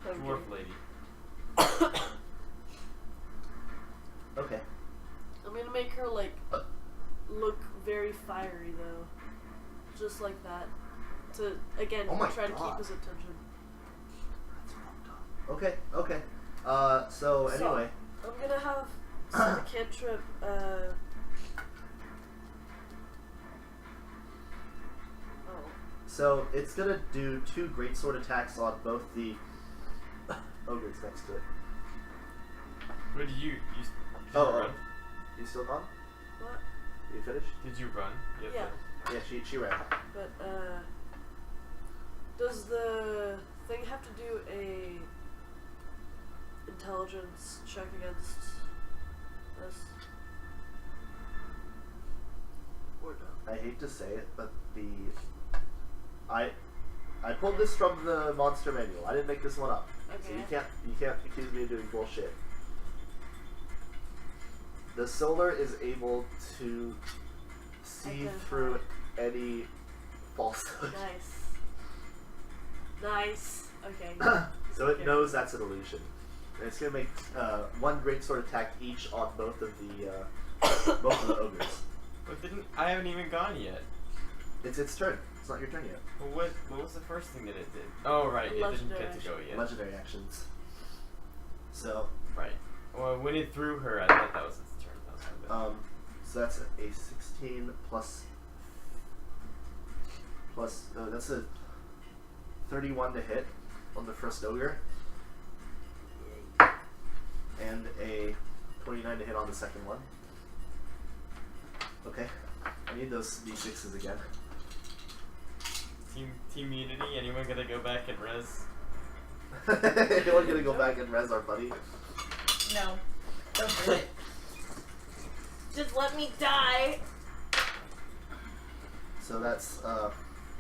Dwarf lady. Okay. I'm gonna make her like look very fiery though, just like that, to again Oh my try to God. keep his attention. That's fucked up. Okay. So anyway. I'm gonna have some cantrip. Oh. So it's gonna do 2 greatsword attacks on both the ogres next to it. What did you Oh, run? You still gone? What? You finished? Did you run? Yeah. Yeah, she ran. But does the thing have to do a intelligence check against this? Or no? I hate to say it, but I pulled this from the monster manual. I didn't make this one up. So Okay. you can't accuse me of doing bullshit. The solar is able to see Identify. through any falsehood. Nice. Okay. So it knows that's an illusion. And it's gonna make 1 greatsword attack each on both of the ogres. But I haven't even gone yet. It's its turn. It's not your turn yet. Well, what was the first thing that it did? Oh, right. It didn't Legendary get to go yet. Legendary actions. So, Right. Well, when it threw her, I thought that was its turn. That was my bad. so that's a 16 plus that's a 31 to hit on the first ogre, and a 29 to hit on the second one. Okay, I need those d6s again. Team Unity, anyone gonna go back and res? Anyone gonna go back and res our buddy? No. Don't do it. Just let me die. So that's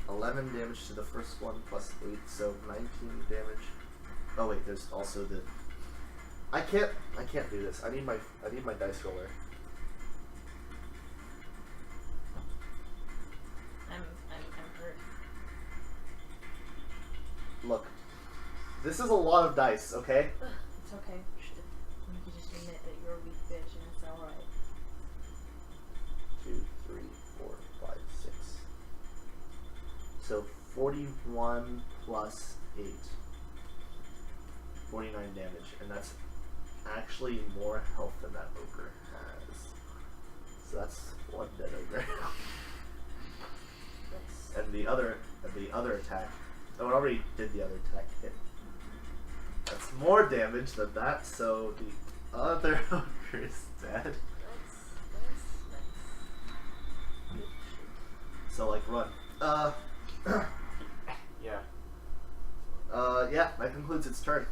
11 damage to the first one plus 8, so 19 damage. Oh wait, there's also the. I can't do this. I need my dice roller. I'm hurt. Look, this is a lot of dice. Okay. It's okay. You can just admit that you're a weak bitch and it's alright. 2, 3, 4, 5, 6. So 41 plus 8. 49 damage, and that's actually more health than that ogre has. So that's one dead ogre. and the other attack. Oh, it already did the other attack hit. That's more damage than that, so the other ogre is dead. So like run. Yeah. Yeah, that concludes its turn.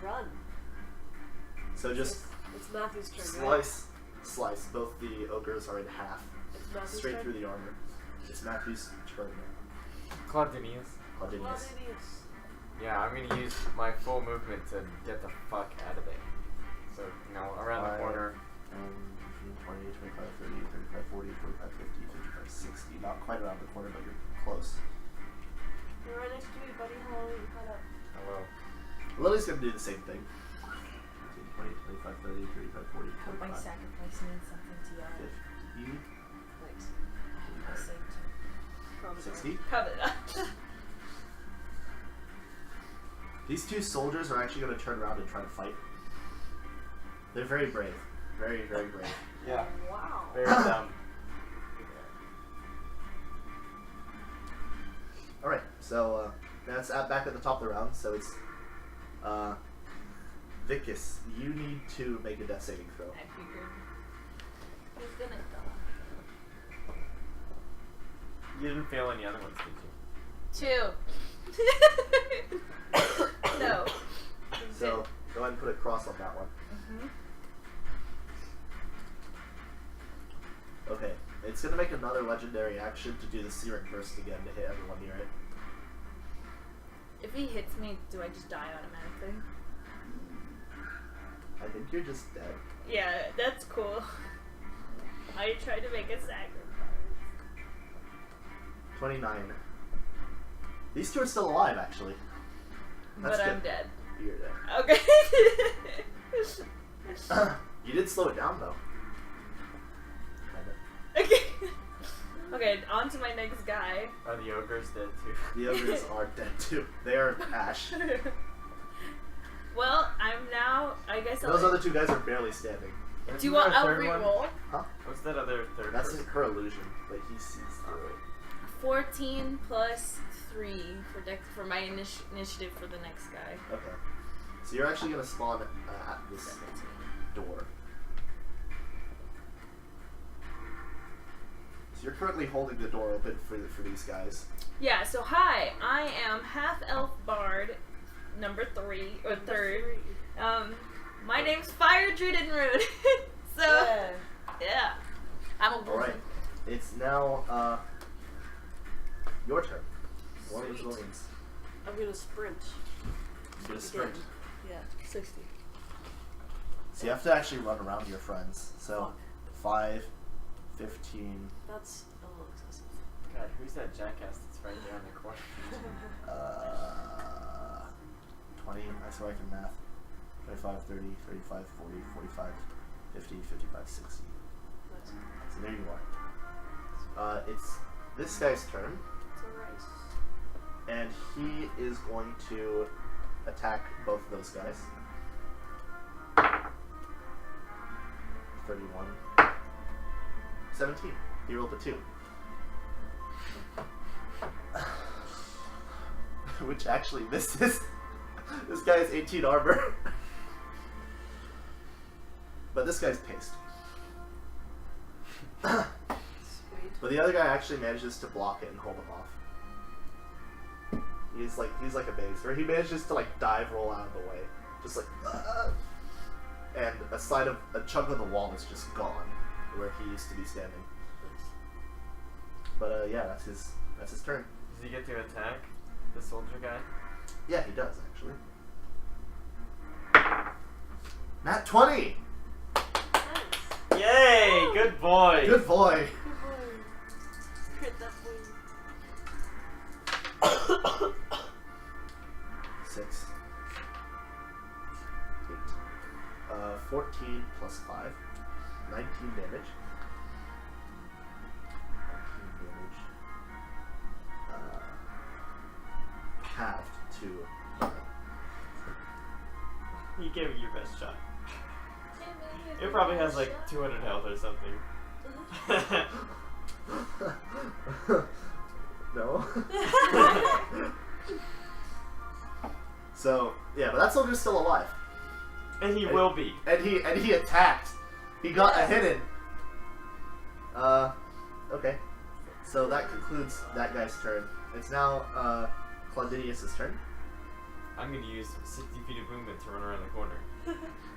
Run. So just It's Matthew's turn, right? slice. Both the ogres are in half. It's Matthew's Straight turn? through the armor. It's Matthew's turn now. Claudinius. Claudinius. Yeah, I'm gonna use my full movement to get the fuck out of there. So, you know, around the corner. 20, 25, 30, 35, 40, 45, 50, 55, 60. Not quite around the corner, but you're close. You're right next to me, buddy. Hello, you caught up. Hello. Lily's gonna do the same thing. 20, 25, 30, 35, 40, Hope my 45, sacrifice means something to y'all. 50, Thanks. I saved him. Probably 60. Probably not. These two soldiers are actually going to turn around and try to fight. They're very brave. Very, very brave. Yeah. Wow. Very dumb. Alright, so that's back at the top of the round. So it's Vicus, you need to make a death saving throw. I figured. He's gonna die. You didn't fail any other ones, did you? 2. No. So go ahead and put a cross on that one. Okay, it's going to make another legendary action to do the Searing Burst again to hit everyone near it. If he hits me, do I just die automatically? I think you're just dead. Yeah, that's cool. I tried to make a sacrifice. 29. These two are still alive, actually. That's But I'm good. dead. You're dead. Okay. You did slow it down, though. Okay. Okay, on to my next guy. Are the ogres dead too? The ogres are dead, too. They are ash. Well, I'm now. I guess Those other two guys are barely standing. Do you want? I'll reroll. Huh? What's that other third That's person? her illusion, but he sees through it. 14 plus 3 for my initiative for the next guy. Okay. So you're actually going to spawn at this door. So you're currently holding the door open for these guys. Yeah. So hi, I am half elf bard, number 3 or 3rd. My name's Fire Druiden Rune. So yeah, I'm a wolf. Alright. It's now your turn. One of Sweet. Williams. I'm gonna sprint. You're going to sprint. Yeah, 60. So you have to actually run around your friends. So 5, 15, That's a little excessive. God, who's that jackass that's right there in the corner? 20, I swear I can math. 25, 30, 35, 40, 45, 50, 55, 60. Nice. So there you are. It's this guy's turn, It's alright. and he is going to attack both of those guys. 31. 17. He rolled a 2. Which actually misses. This guy has 18 armor. But this guy's paced. Sweet. But the other guy actually manages to block it and hold him off. He's like a base, or he manages to like dive roll out of the way. Just like and a chunk of the wall is just gone where he used to be standing. But yeah, that's his turn. Does he get to attack the soldier guy? Yeah, he does actually. Nat 20! Nice. Yay! Good boy! Good boy! Good boy. Crit that boy. 6. 8. 14 plus 5. 19 damage. 19 damage. Halved to 9. He gave it your best shot. It probably has like 200 health or something. No. So yeah, but that soldier's still alive, And he will be. and he attacked. He got a hit in. Okay. So that concludes that guy's turn. It's now Claudinius' turn. I'm gonna use 60 feet of movement to run around the corner.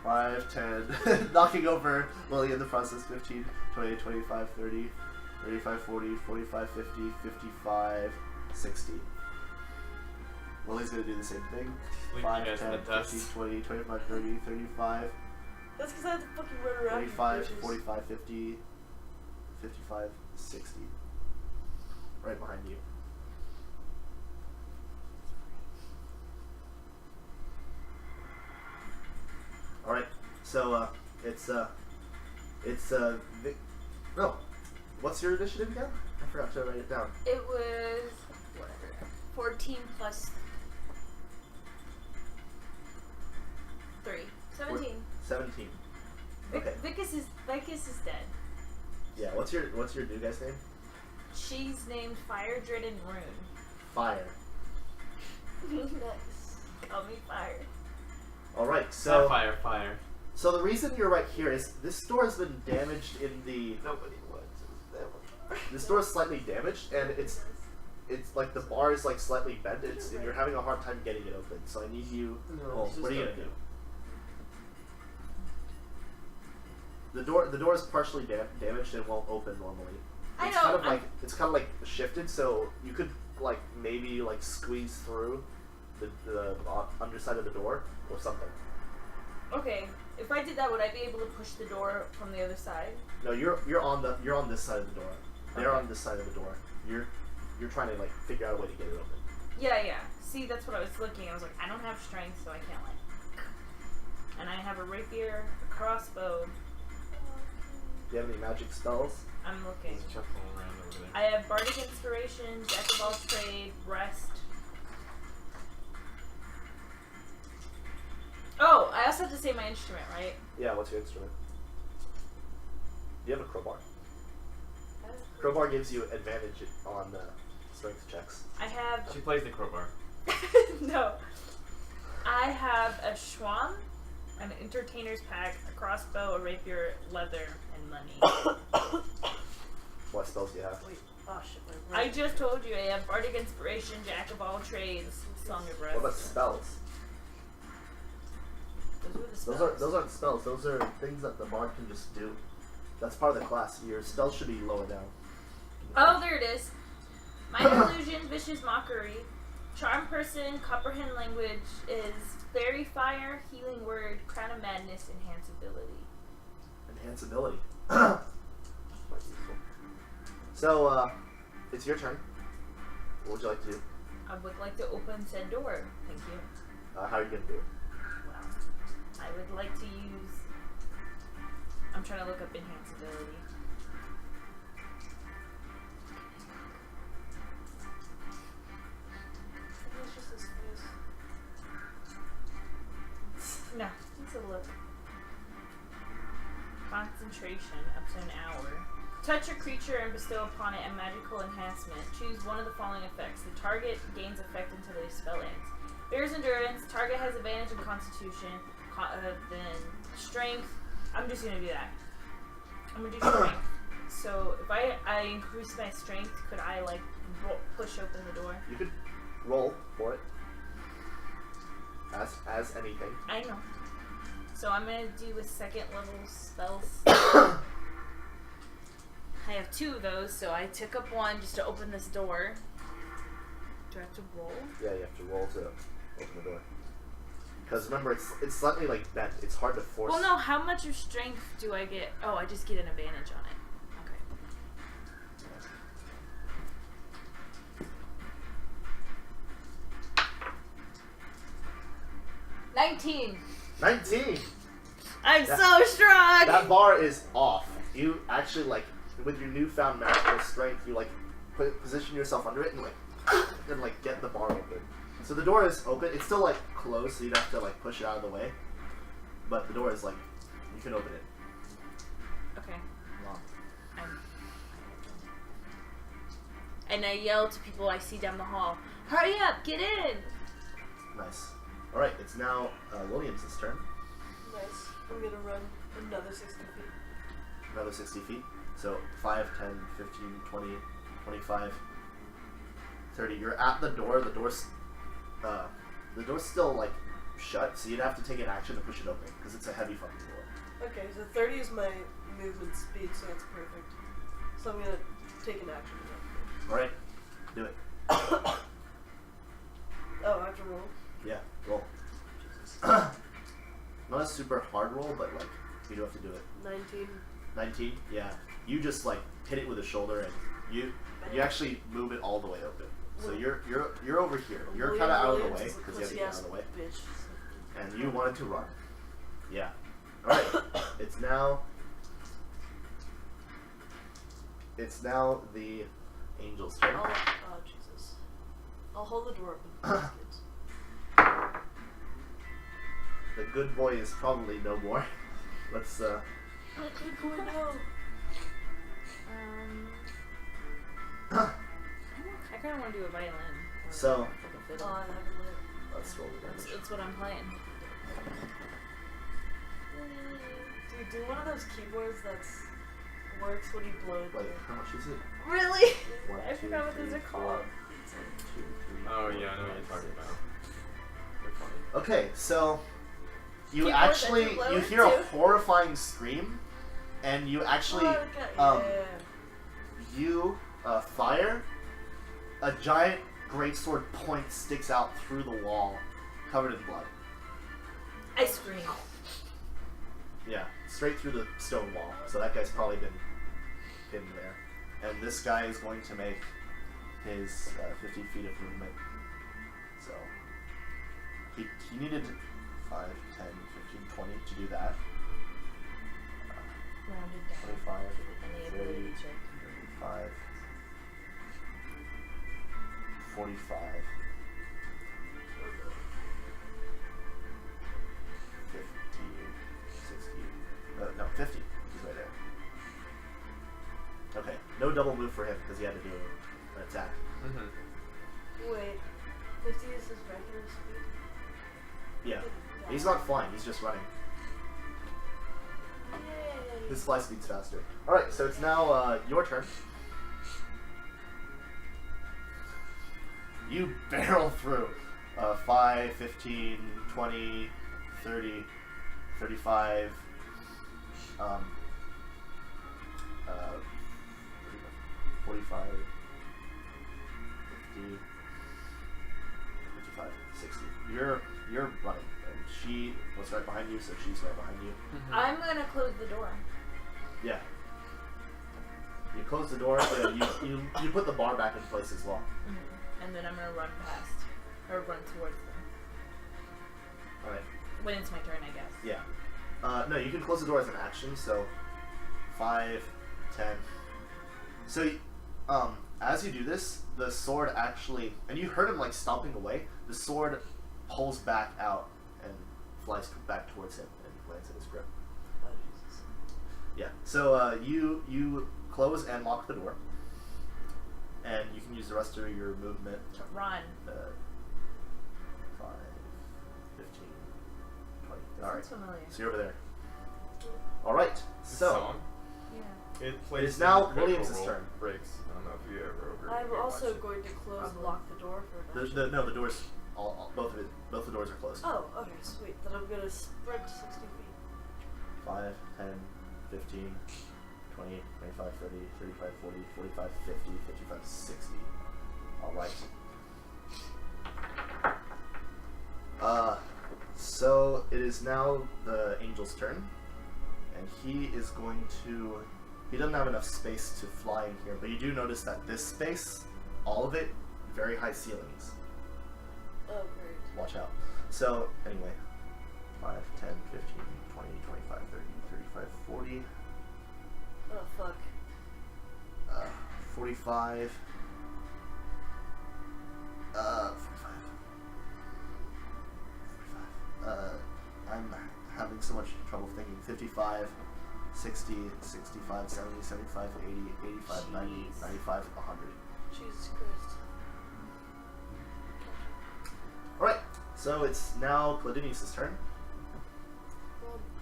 5, 10, knocking over Lily in the process. 15, 20, 25, 30, 35, 40, 45, 50, 55, 60. Lily's gonna do the same thing. Leave 5, you guys in 10, the dust. 15, 20, 25, 30, 35, That's because I have to fucking run around. 45, with bushes. 45, 50, 55, 60. Right behind you. Alright, so it's Vic. No. What's your initiative again? I forgot to write it down. It was whatever. 14 plus 3. 17. 17. Okay. Vicus is dead. Yeah, what's your new guy's name? She's named Fire Dreaded Rune. Fire. Nice. Call me Fire. Alright, so Fire. so the reason you're right here is this store has been damaged in the Nobody wants this store is slightly damaged, and it's like the bar is like slightly bent, and you're having a hard time getting it open. So I need you. No, What are you gonna do? The door is partially damaged and won't open normally. I It's know, kind of like it's kind of like shifted, so you could like maybe like squeeze through the underside of the door or something. Okay, if I did that, would I be able to push the door from the other side? No, you're on this side of the door. They're Okay. on this side of the door. You're trying to like figure out a way to get it open. Yeah. See, that's what I was looking. I was like, I don't have strength, so I can't like. And I have a rapier, a crossbow. Do you have any magic spells? I'm looking. He's chuckling around over there. I have Bardic Inspiration, Jack of all Trade, Rest. Oh, I also have to say my instrument, right? Yeah, what's your instrument? Do you have a crowbar? Crowbar gives you advantage on strength checks. I have She plays the crowbar. no. I have a Schwam, an Entertainer's Pack, a crossbow, a rapier, leather, and money. What spells do you have? Wait. Oh shit. My I brain. just told you I have Bardic Inspiration, Jack of all Trades, Song of Rest. What about spells? Those were the spells. Those aren't spells. Those are things that the bard can just do. That's part of the class. Your spells should be lower down. Oh, there it is. Minor Illusion, Vicious Mockery, Charm Person, Comprehend Language is Fairy Fire, Healing Word, Crown of Madness, Enhance Ability. Enhance ability. Quite useful. So, it's your turn. What would you like to do? I would like to open said door. Thank you. How are you gonna do it? Well, I would like to use I'm trying to look up enhanceability. It's just his face. No, let's have a look. Concentration up to an hour. Touch a creature and bestow upon it a magical enhancement. Choose one of the following effects. The target gains effect until the spell ends. Bear's endurance. Target has advantage in constitution. Then strength. I'm just gonna do that. I'm gonna do strength. So if I increase my strength, could I like push open the door? You could roll for it. As anything. I know. So I'm gonna do a second level spell. I have 2 of those, so I took up one just to open this door. Do I have to roll? Yeah, you have to roll to open the door. Because remember, it's slightly like bent. It's hard to force. Well, no. How much of strength do I get? Oh, I just get an advantage on it. Okay. 19. 19. I'm so strong. That bar is off. You actually like with your newfound magical strength, you like position yourself under it and like get the bar open. So the door is open. It's still like closed, so you'd have to like push it out of the way. But the door is like you can open it. Okay. And I yell to people I see down the hall, "Hurry up! Get in!" Nice. All right, it's now Williams' turn. Nice. I'm gonna run another 60 feet. Another 60 feet. So 5, 10, 15, 20, 25, 30. You're at the door. The door's still like shut, so you'd have to take an action to push it open because it's a heavy fucking door. Okay, so 30 is my movement speed, so that's perfect. So I'm gonna take an action. All right, do it. Oh, I have to roll. Yeah, roll. Not a super hard roll, but like you do have to do it. 19. 19. Yeah, you just like hit it with a shoulder, and you actually move it all the way open. So you're over here. You're kind of out of the way because you have to get out of the way. Bitch. And you wanted to run. Yeah. All right. It's now the angel's turn. Oh, Jesus. I'll hold the door open. The good boy is probably no more. Let's Good boy, no. I kind of want to do a violin. So- Like a fiddle. I haven't lit. let's roll the damage. That's what I'm playing. Dude, do one of those keyboards that's works when you blow it. Wait, how much is it? Really? 1, I 2, forgot what 3, those are 4, called. 2, 3, Oh 4, yeah, I know what 5, you're talking 6. about. They're funny. Okay, so you Keyboard that actually you blow you hear a into? horrifying scream, and you actually you fire. A giant greatsword point sticks out through the wall, covered in blood. I scream. Yeah, straight through the stone wall. So that guy's probably been pinned there. And this guy is going to make his 50 feet of movement. So he needed 5, 10, 15, 20 to do that. Rounded down. 25, And the 30, ability check. 35, 45, 50, 60, no, 50. He's right there. Okay, no double move for him because he had to do an attack. Mm-hmm. Wait. 50 is his regular speed? Yeah, he's not flying, he's just running. Yay. His fly speed's faster. Alright, so it's now your turn. You barrel through 5, 15, 20, 30, 35, 45, 50, 55, 60. You're running, and she was right behind you, so she's right behind you. Mm-hmm. I'm gonna close the door. Yeah. You close the door, you put the bar back in place as well. And then I'm gonna run past, or run towards them. Alright. When it's my turn, I guess. Yeah. No, you can close the door as an action, so 5, 10. So, as you do this, the sword actually, and you heard him like stomping away. The sword pulls back out and flies back towards him and lands in his grip. Oh, Jesus. Yeah. So you close and lock the door, and you can use the rest of your movement. To run. 5, 15, 20. That All right. sounds familiar. So you're over there. All right. So Song. Yeah. It plays is now in Critical Williams' Role turn. Breaks. I don't know if you ever over. I'm also watched it. going to close and Probably. lock the door for a minute. the doors, both the doors are closed. Oh, okay, sweet. Then I'm gonna sprint 60 feet. 5, 10, 15, 20, 25, 30, 35, 40, 45, 50, 55, 60. All right. So it is now the angel's turn, and he is going to. He doesn't have enough space to fly in here, but you do notice that this space, all of it, very high ceilings. Oh, great. Watch out. So, anyway, 5, 10, 15, 20, 25, 30, 35, 40, Oh, fuck. 45, 45. I'm having so much trouble thinking. 55, 60, 65, 70, 75, 80, 85, 90, 95, 100. Jesus Christ. Alright, so it's now Cladinius' turn.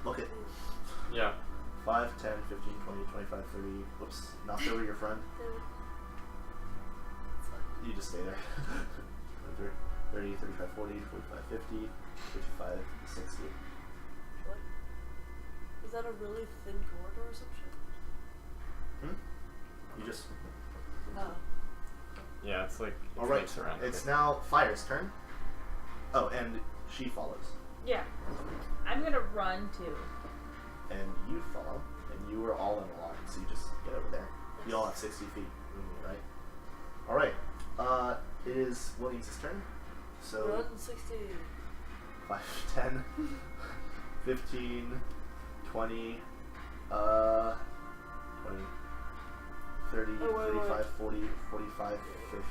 Look it. Yeah. 5, 10, 15, 20, 25, 30. Whoops, knocked over your friend. You just stay there. 30, 35, 40, 45, 50, 55, 60. What? Is that a really thin corridor or some shit? You just... Oh. Yeah, it's like it Alright, snakes around. it's now Fire's turn. Oh, and she follows. Yeah. I'm gonna run too. And you follow, and you are all in a line, so you just get over there. You all have 60 feet moving, right? Alright, it is Williams' turn. So, Run 60. 5, 10, 15, 20, 20, 30, Oh, wait, 35, wait. 40, 45, 50,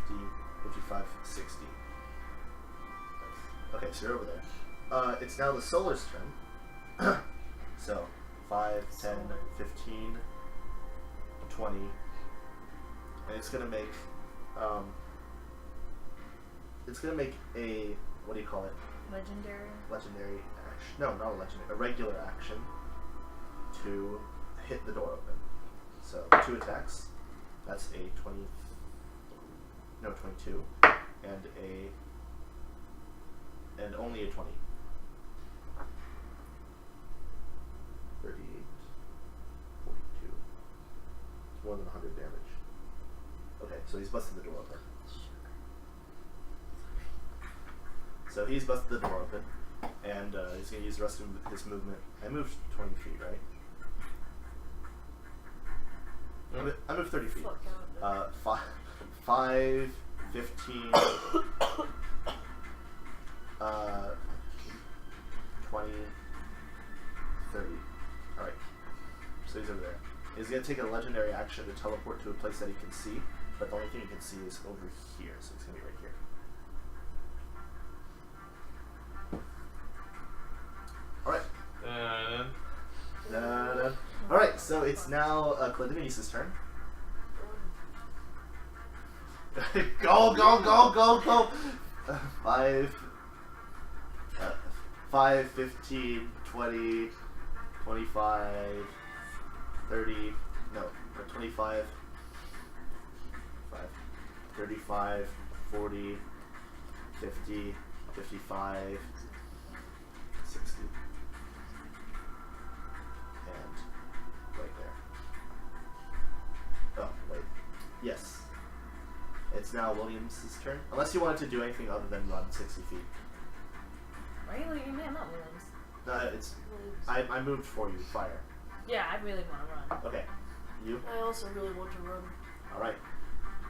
55, 60. Okay, so you're over there. It's now the Solar's turn. So, 5, 10, 15, 20. And it's gonna make, a, what do you call it? Legendary. Legendary action. No, not a legendary. A regular action to hit the door open. So 2 attacks. That's a 20. No, 22, and only a 20. 38, 42. It's more than 100 damage. Okay, so he's busted the door open. So he's busted the door open, and he's going to use the rest of his movement. I moved 20 feet, right? I moved 30 feet. Fuck out. 5, 15, 20, 30. Alright. So he's over there. He's going to take a legendary action to teleport to a place that he can see, but the only thing he can see is over here, so he's going to be right here. Alright. Alright, so it's now Cladinius' turn. Go! 5, 15, 20, 25, 30, no, 25, 35, 40, 50, 55, 60. And right there. Oh, wait. Yes. It's now Williams' turn. Unless you wanted to do anything other than run 60 feet. Why are you leaving me? I'm not Williams. It's I moved for you, Fire. Yeah, I really want to run. Okay. You? I also really want to run. Alright.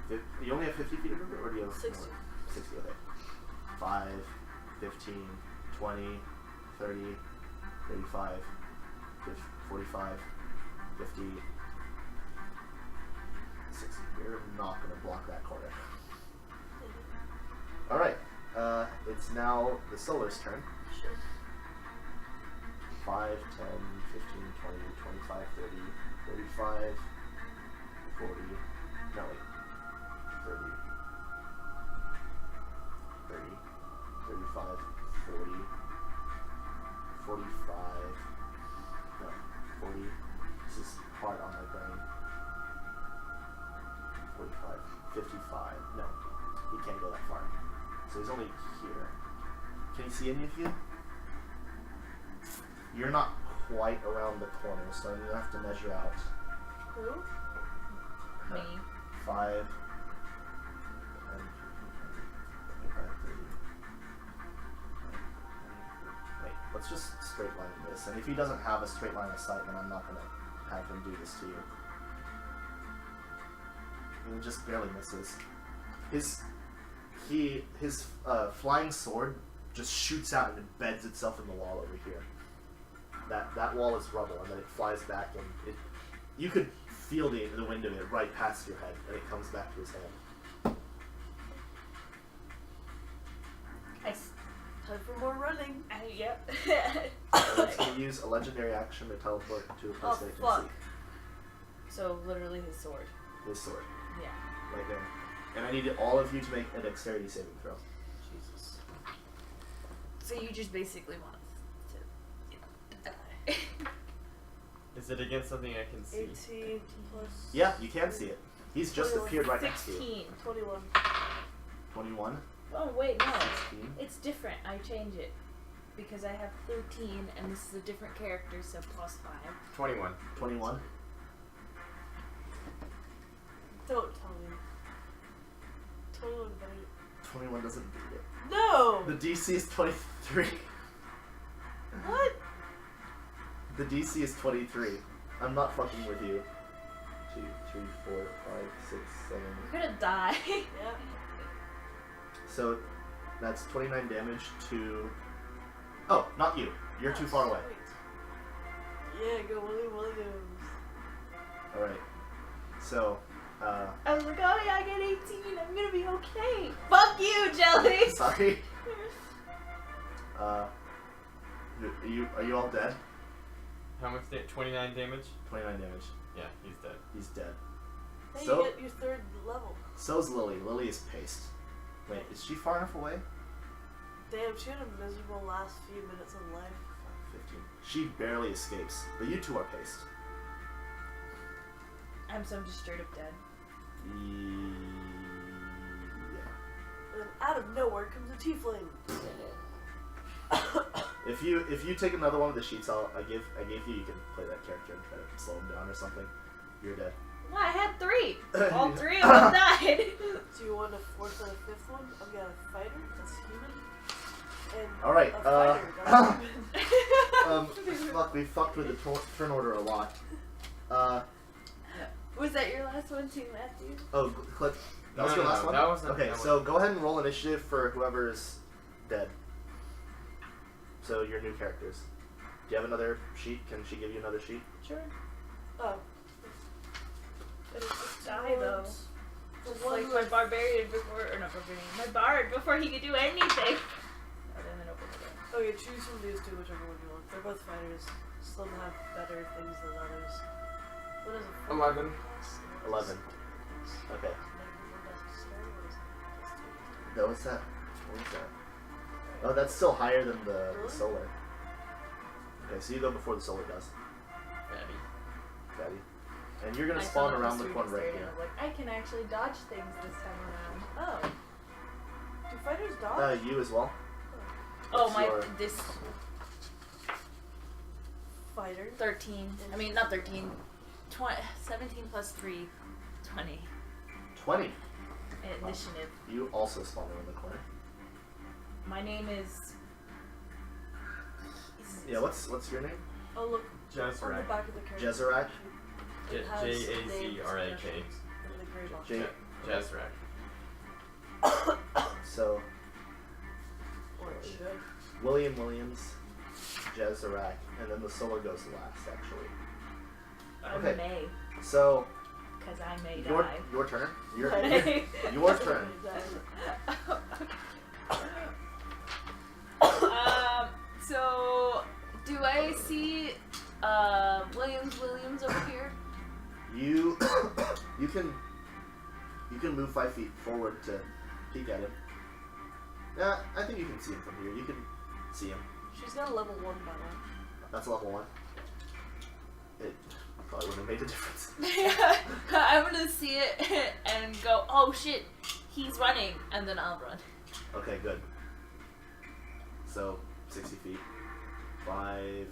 You only have 50 feet of movement, or do you have 60. more? 60, okay. 5, 15, 20, 30, 35, 45, 50, not going to block that corner. Alright, it's now the Solar's turn. Sure. 5, 10, 15, 20, 25, 30, 35, 40, no wait, 30, 30, 35, 40, 45, no, 40, this is hard on my brain, 45, 55, no, he can't go that far, so he's only here. Can you see any of you? You're not quite around the corner, so you have to measure out. Who? Me. 5, 10, 25, 30. Wait, let's just straight line this. And if he doesn't have a straight line of sight, then I'm not going to have him do this to you. He just barely misses. His flying sword just shoots out and embeds itself in the wall over here. That wall is rubble, and then it flies back, and you could feel the wind of it right past your head, and it comes back to his hand. Time for more running. Yep. And it's going to use a legendary action to teleport to a place that it can fuck. see. So literally his sword. His sword, Yeah. right there. And I need all of you to make a dexterity saving throw. Jesus. So you just basically want to die. Is it against something I can see? 18 plus. Yeah, you can see it. He's just 21. appeared right next to you. 16. 21. 21, Oh wait, no. 16. It's different. I change it. Because I have 13 and this is a different character, so plus 5. 21. 21. Don't tell me. 21 better. 21 doesn't beat it. No! The DC is 23. What? The DC is 23. I'm not fucking with you. 2, 3, 4, 5, 6, 7. You're gonna die. Yeah. So that's 29 damage to. Oh, not you. You're too far away. Sweet. Yeah, go Williams. Alright. So, I was like, oh yeah, I get 18. I'm gonna be okay. Fuck you, Jelly. sorry. Are you all dead? How much 29 damage? 29 damage. Yeah, he's dead. He's dead. Hey, So- you get your 3rd level. So's Lily. Lily is paced. Wait, is she far enough away? Damn, she had a miserable last few minutes of life. 15. She barely escapes, but you two are paced. I'm just straight up dead. Yeah. And out of nowhere comes a tiefling. If you take another one of the sheets I gave you, you can play that character and try to slow him down or something. You're dead. No, I had 3. All 3 of them died. Do you want a 4th and a 5th one? I've got a fighter that's human. And Alright, a fighter that's human. fuck, we fucked with the turn order a lot. Was that your last one too, Matthew? Oh, click. That was your last one? That wasn't. Okay, that so go ahead and roll initiative for whoever's dead. So your new characters. Do you have another sheet? Can she give you another sheet? Sure. Oh. But it's just die though. The Just one like who my had- barbarian before, or not barbarian, my bard before he could do anything. Other than open the door. Okay, choose from these two, whichever one you want. They're both fighters. Some have better things than others. What is it? 11. 11. Okay. That was that. What was that? Oh, that's still higher than the solar. Okay, so you go before the solar does. Fatty. And you're gonna I spawn saw it around the was corner right 3 here. and I was like, I can actually dodge things this time around. Oh. Do fighters dodge? You as well. Oh, What's my, your- this Fighter. 13, I mean, not 13, 17 plus 3, 20. 20. Initiative. You also spawn around the corner. My name is... Yeah, what's your name? Oh, look. On the Jazrak. back of the character. Jezerac? It has Jazrak. in the gray box. J. Jazrak. So, Or it should. William Williams, Jezerac, and then the solar goes last, actually. I'm Okay. May. So, because I may Your die. turn. Your turn. So do I see Williams over here? You can move 5 feet forward to peek at him. Yeah, I think you can see him from here. You can see him. She's got a level 1 by now. That's level 1. It probably wouldn't have made a difference. Yeah, I'm gonna see it and go, oh shit, he's running, and then I'll run. Okay, good. So 60 feet. 5,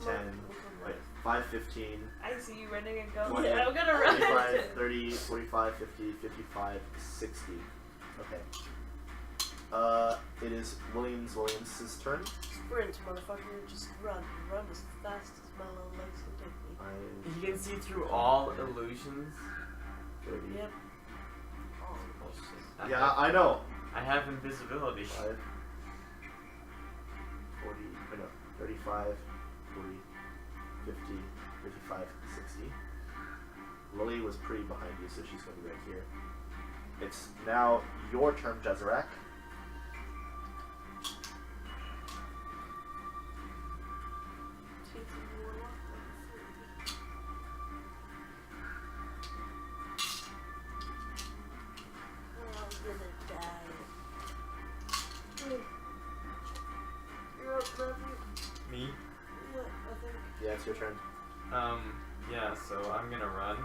10, wait, 5, 15, I see you running and go, 20, I'm gonna run. 25, 30, 45, 50, 55, 60. Okay. It is Williams' turn. Sprint, motherfucker. Just run. Run as fast as my little legs can take me. You can see through all illusions. 30. Yep. Oh, bullshit. Yeah, I know. I have invisibility. 5, 40, no, 35, 40, 50, 55, 60. Lily was pretty behind you, so she's going to be right here. It's now your turn, Jezerac. You're up, Matthew. Me? Yeah, I think. Yeah, it's your turn. Yeah, so I'm gonna run.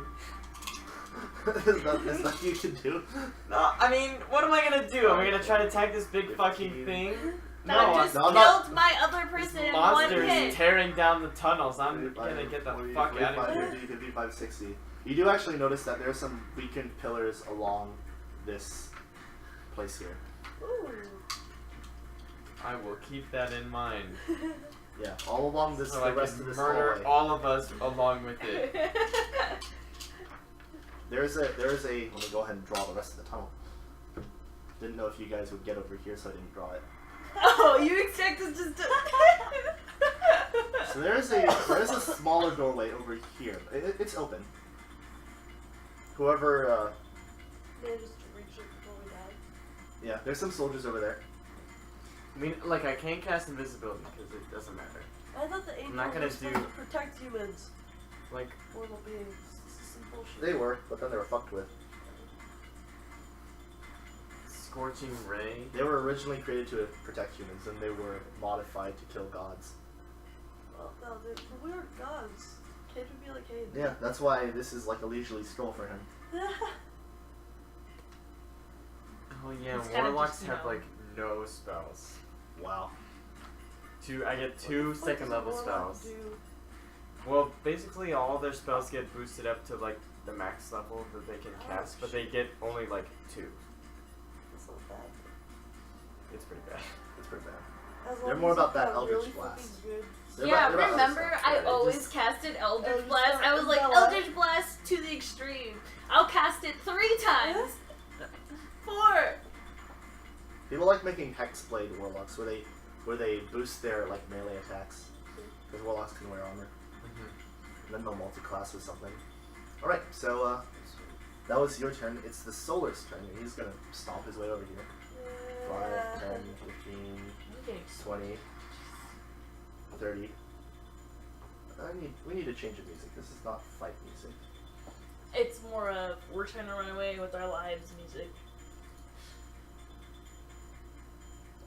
There's nothing you can do. No, I mean, what am I gonna do? Am I gonna try to tag this big fucking thing? No, No, just no, killed no. my other person in monster one is hit. tearing down the tunnels. I'm 45, gonna get the 40, fuck out 45, of here. 50, 55, 60. You do actually notice that there are some weakened pillars along this place here. Ooh. I will keep that in mind. Yeah, all along this, So the I rest can of this murder hallway. all of us along with it. There's a, let me go ahead and draw the rest of the tunnel. Didn't know if you guys would get over here, so I didn't draw it. Oh, you expect us just to... So there's a smaller doorway over here. It's open. Whoever, Managed to reach it before we died. yeah, there's some soldiers over there. I mean, like, I can't cast invisibility because it doesn't matter. I thought the angels not gonna were supposed do- to protect humans. Like, Mortal beings. This is some bullshit. They were, but then they were fucked with. Scorching Ray. They were originally created to protect humans, and they were modified to kill gods. Well, no, we are gods. Can't we be like, hey? Yeah, that's why this is like a leisurely stroll for him. Oh yeah, It's kinda warlocks just, have like no spells. Wow. I get two What the fuck second does a level warlock spells. do? Well, basically all their spells get boosted up to like the max level that they can cast, but they get only like 2. That's not bad. It's pretty bad. It's pretty bad. As They're long more as about you that have Eldritch really Blast. fucking good. They're Yeah, about other remember stuff. I Yeah, it always just- casted Eldritch Eldritch Blast? I was like, Blast. Eldritch Blast to the extreme. I'll cast it 3 times. 4. People like making Hexblade warlocks where they boost their like melee attacks. Because warlocks can wear armor. And then they'll multi-class with something. Alright, so that was your turn. It's the Solar's turn, and he's gonna stomp his way over here. 5, 10, 15, 20, 30. We need to change the music. This is not fight music. It's more of we're trying to run away with our lives music.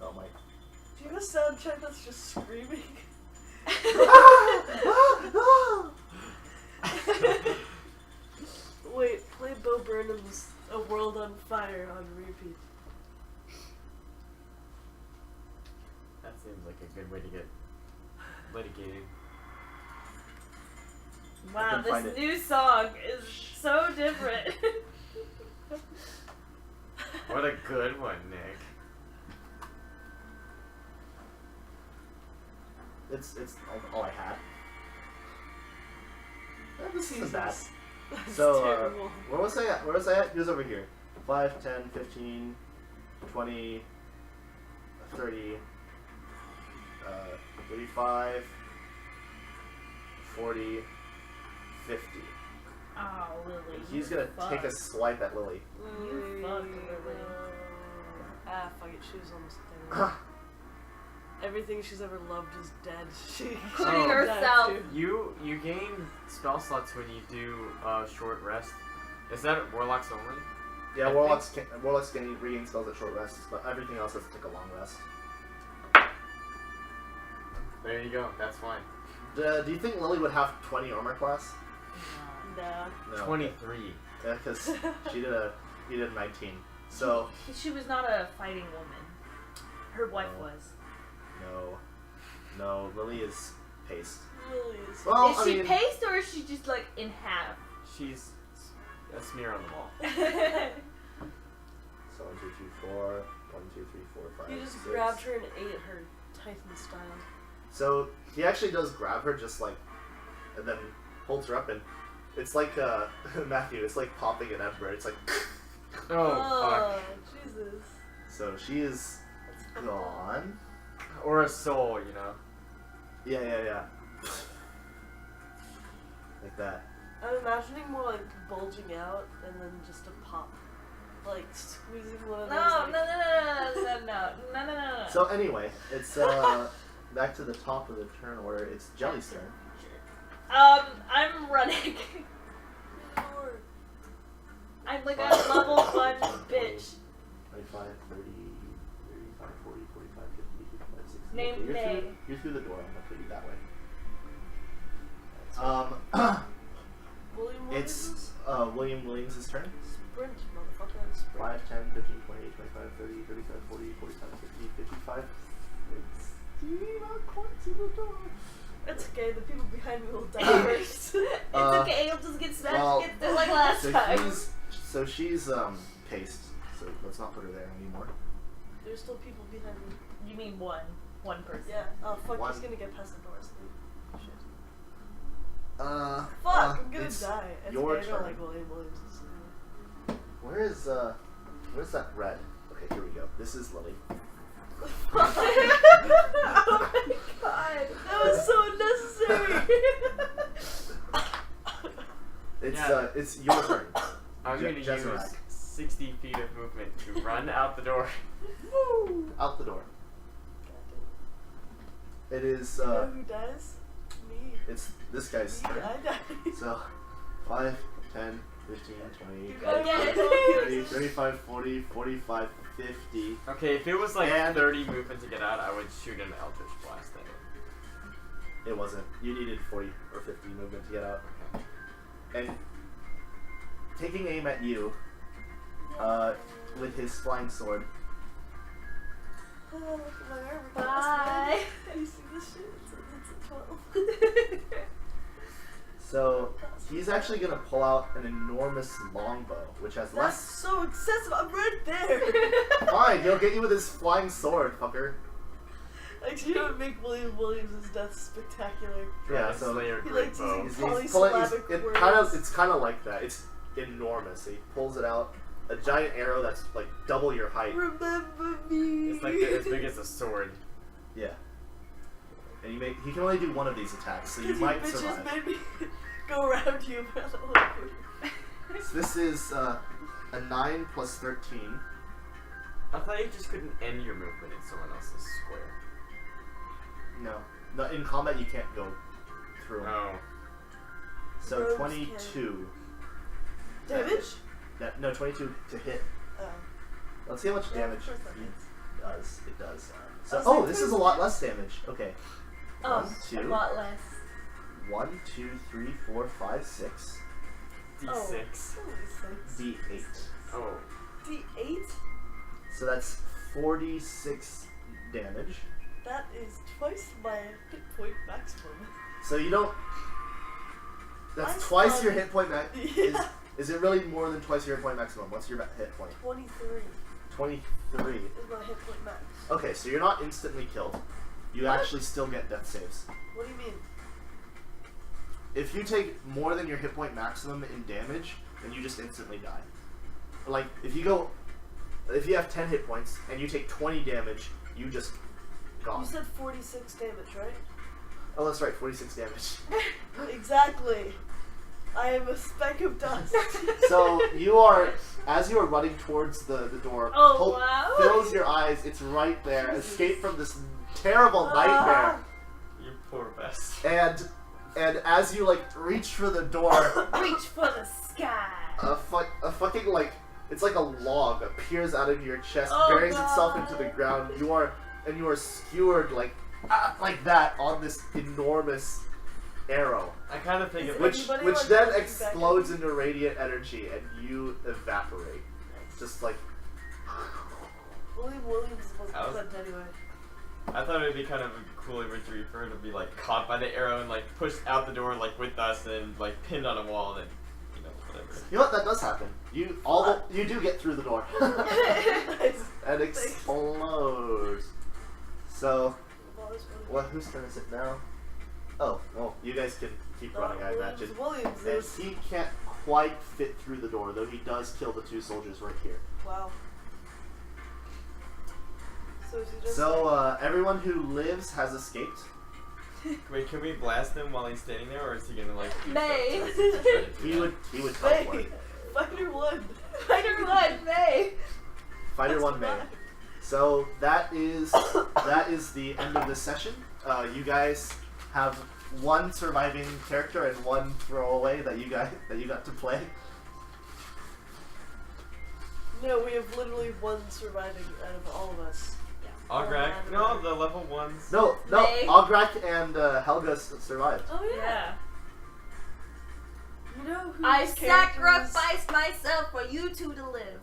Oh my. Do you have a sound check that's just screaming? Wait, play Bo Burnham's A World on Fire on repeat. That seems like a good way to get litigated. Wow, can find this it. new song is so different. What a good one, Nick. It's all I had. This isn't bad. That's So, terrible. where was I at? Where was I at? He was over here. 5, 10, 15, 20, 30, 35, 40, 50. Oh, Lily. He's gonna take a swipe at Lily. You fucked Lily. Ah, fuck it. She was almost dead. Everything she's ever loved is dead. Including herself. You gain spell slots when you do short rest. Is that warlocks only? Yeah, I warlocks can regain spells at short rests, but everything else has to take a long rest. There you go. That's fine. Do you think Lily would have 20 armor class? Nah. No. 23. Yeah, because he did a 19. So She was not a fighting woman. Her wife No. was. no, Lily is paced. Really is. Well, Is I she mean, paced or is she just like in half? She's a smear on the wall. so 1, 2, 3, 4. 1, 2, 3, 4, 5. You just 6. grabbed her and ate her Titan style. So he actually does grab her, just like, and then holds her up, and it's like Matthew. It's like popping an ember. It's like. Oh, Jesus. So she is gone. fuck. Or a soul, you know. Yeah. Like that. I'm imagining more like bulging out and then just a pop. Like squeezing one of those. No. So anyway, it's back to the top of the turn order. It's Jelly's turn. I'm running. I'm like a level 1 bitch. 25, 30, 35, 40, 45, 50, 55, 60. Name Okay, May. you're through the door. I'm gonna put you that way. William It's William Williams' turn. Sprint, motherfucker. Sprint. 5, 10, 15, 20, 25, 30, 35, 40, 45, 50, 55. It's not quite to the door. It's okay, the people behind me will die first. It's okay, you'll just get smashed get there like last so time. she's paced, so let's not put her there anymore. There's still people behind me. You mean one person? Yeah. Oh fuck, One. he's gonna get past the doors. Shit. Fuck, Fuck, I'm gonna it's die. It's your okay, I don't turn. like William Williams. Where's that red? Okay, here we go. This is Lily. Oh my god. That was so unnecessary. It's your turn. I'm gonna Jezerac. use 60 feet of movement to run out the door. Woo! Out the door. It is You know who dies? Me. it's this guy's Me, turn. I die. So 5, 10, 15, 20, You 25, gotta get 30, 35, 40, 45, 50. Okay, if it was like And- 30 movement to get out, I would shoot an Eldritch Blast at it. It wasn't. You needed 40 or 50 movement to get out. And taking aim at you with his flying sword. Oh, look at my armor. Bye. You see this shit? It's a 12. So he's actually gonna pull out an enormous longbow, which has That's less. so excessive. I'm right there. Fine, he'll get you with his flying sword, fucker. Actually, you would make William Williams' death spectacular. Yeah, so Slayer He Great likes Bow. using he's pulling. polysyllabic words. It's kind of like that. It's enormous. He pulls it out, a giant arrow that's like double your height. Remember me. It's like as big as a sword. Yeah. And he can only do one of these attacks, so you 'Cause might bitches survive. made me go around you. So this is a 9 plus 13. I thought you just couldn't end your movement in someone else's square. No, in combat you can't go through. Oh. So Rogues 22. Damage? No, 22 to hit. Oh. Let's see how much Yeah, damage of course that he hits. does. It does. So, I was like, this is a lot less damage. Okay. Oh, 1, a 2, lot less. 1, 2, 3, 4, 5, 6. D6. Holy sakes. D8. Oh. D8? So that's 46 damage. That is twice my hit point maximum. So you don't. That's Mine's twice fun. your hit point max. Yeah. Is it really more than twice your hit point maximum? What's your hit point? 23 23. is my hit point max. Okay, so you're not instantly killed. You What? actually still get death saves. What do you mean? If you take more than your hit point maximum in damage, then you just instantly die. Like, if you have 10 hit points and you take 20 damage, you just gone. You said 46 damage, right? Oh, that's right, 46 damage. Exactly. I am a speck of dust. So you are, as you are running towards the door, Oh, hope wow. fills your eyes. It's right there. Escape from this terrible nightmare. You poor best. And as you like reach for the door, Reach for the sky. a fucking like it's like a log appears out of your chest, Oh, buries itself God. into the ground. You are skewered like that on this enormous arrow, I kind of think of which Anybody, which like, then looking back explodes into radiant energy, and you evaporate. Just like William Williams wasn't I was- present anyway. I thought it would be kind of a cool imagery for her to be like caught by the arrow and like pushed out the door like with us and like pinned on a wall and then whatever. you know what that does happen. You do get through the door Nice. and explodes. So What? whose turn is it now? Oh, well, you guys can keep running, I imagine. Williams And is. he can't quite fit through the door, though he does kill the 2 soldiers right here. Wow. So is he just So everyone who lives has escaped. Wait, can we blast him while he's standing there, or is he gonna like? do May. stuff to us? Try to do He that? would May, teleport. Fighter 1. Fighter 1, May. Fighter 1 man. So that is the end of this session. You guys have 1 surviving character and 1 throwaway that you got to play. No, we have literally 1 surviving out of all of us. Ograk, no, the level 1s. No, May. Ograk and Helga survived. Oh Yeah. You know who I sacrificed myself for you 2 to live.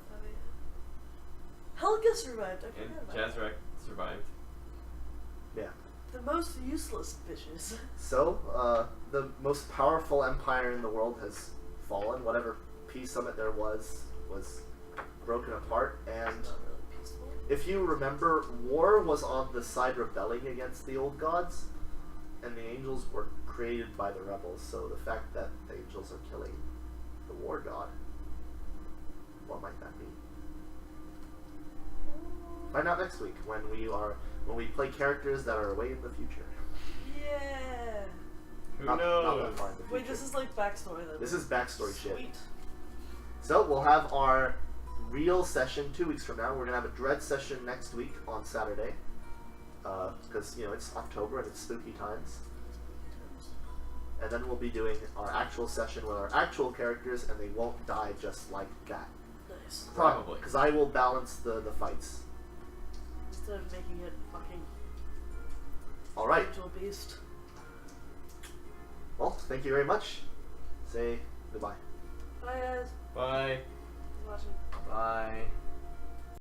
Helga survived. I And forgot about Jazrak survived. Yeah. that. The most useless bitches. So, the most powerful empire in the world has fallen. Whatever peace summit there was broken apart, and Not really peaceful. if you remember, war was on the side rebelling against the old gods, and the angels were created by the rebels, so the fact that the angels are killing the war god, what might that mean? Find out next week when we play characters that are way in the future. Yeah. Who Not knows? that far in the future. Wait, this is like backstory then. This is backstory shit. Sweet. So we'll have our real session 2 weeks from now. We're gonna have a dread session next week on Saturday, because it's October and it's spooky times. And then we'll be doing our actual session with our actual characters, and they won't die just like that. Nice. Probably. Because I will balance the fights. Instead of making it fucking All right. into a beast. Well, thank you very much. Say goodbye. Bye guys. Bye. Watching. Bye.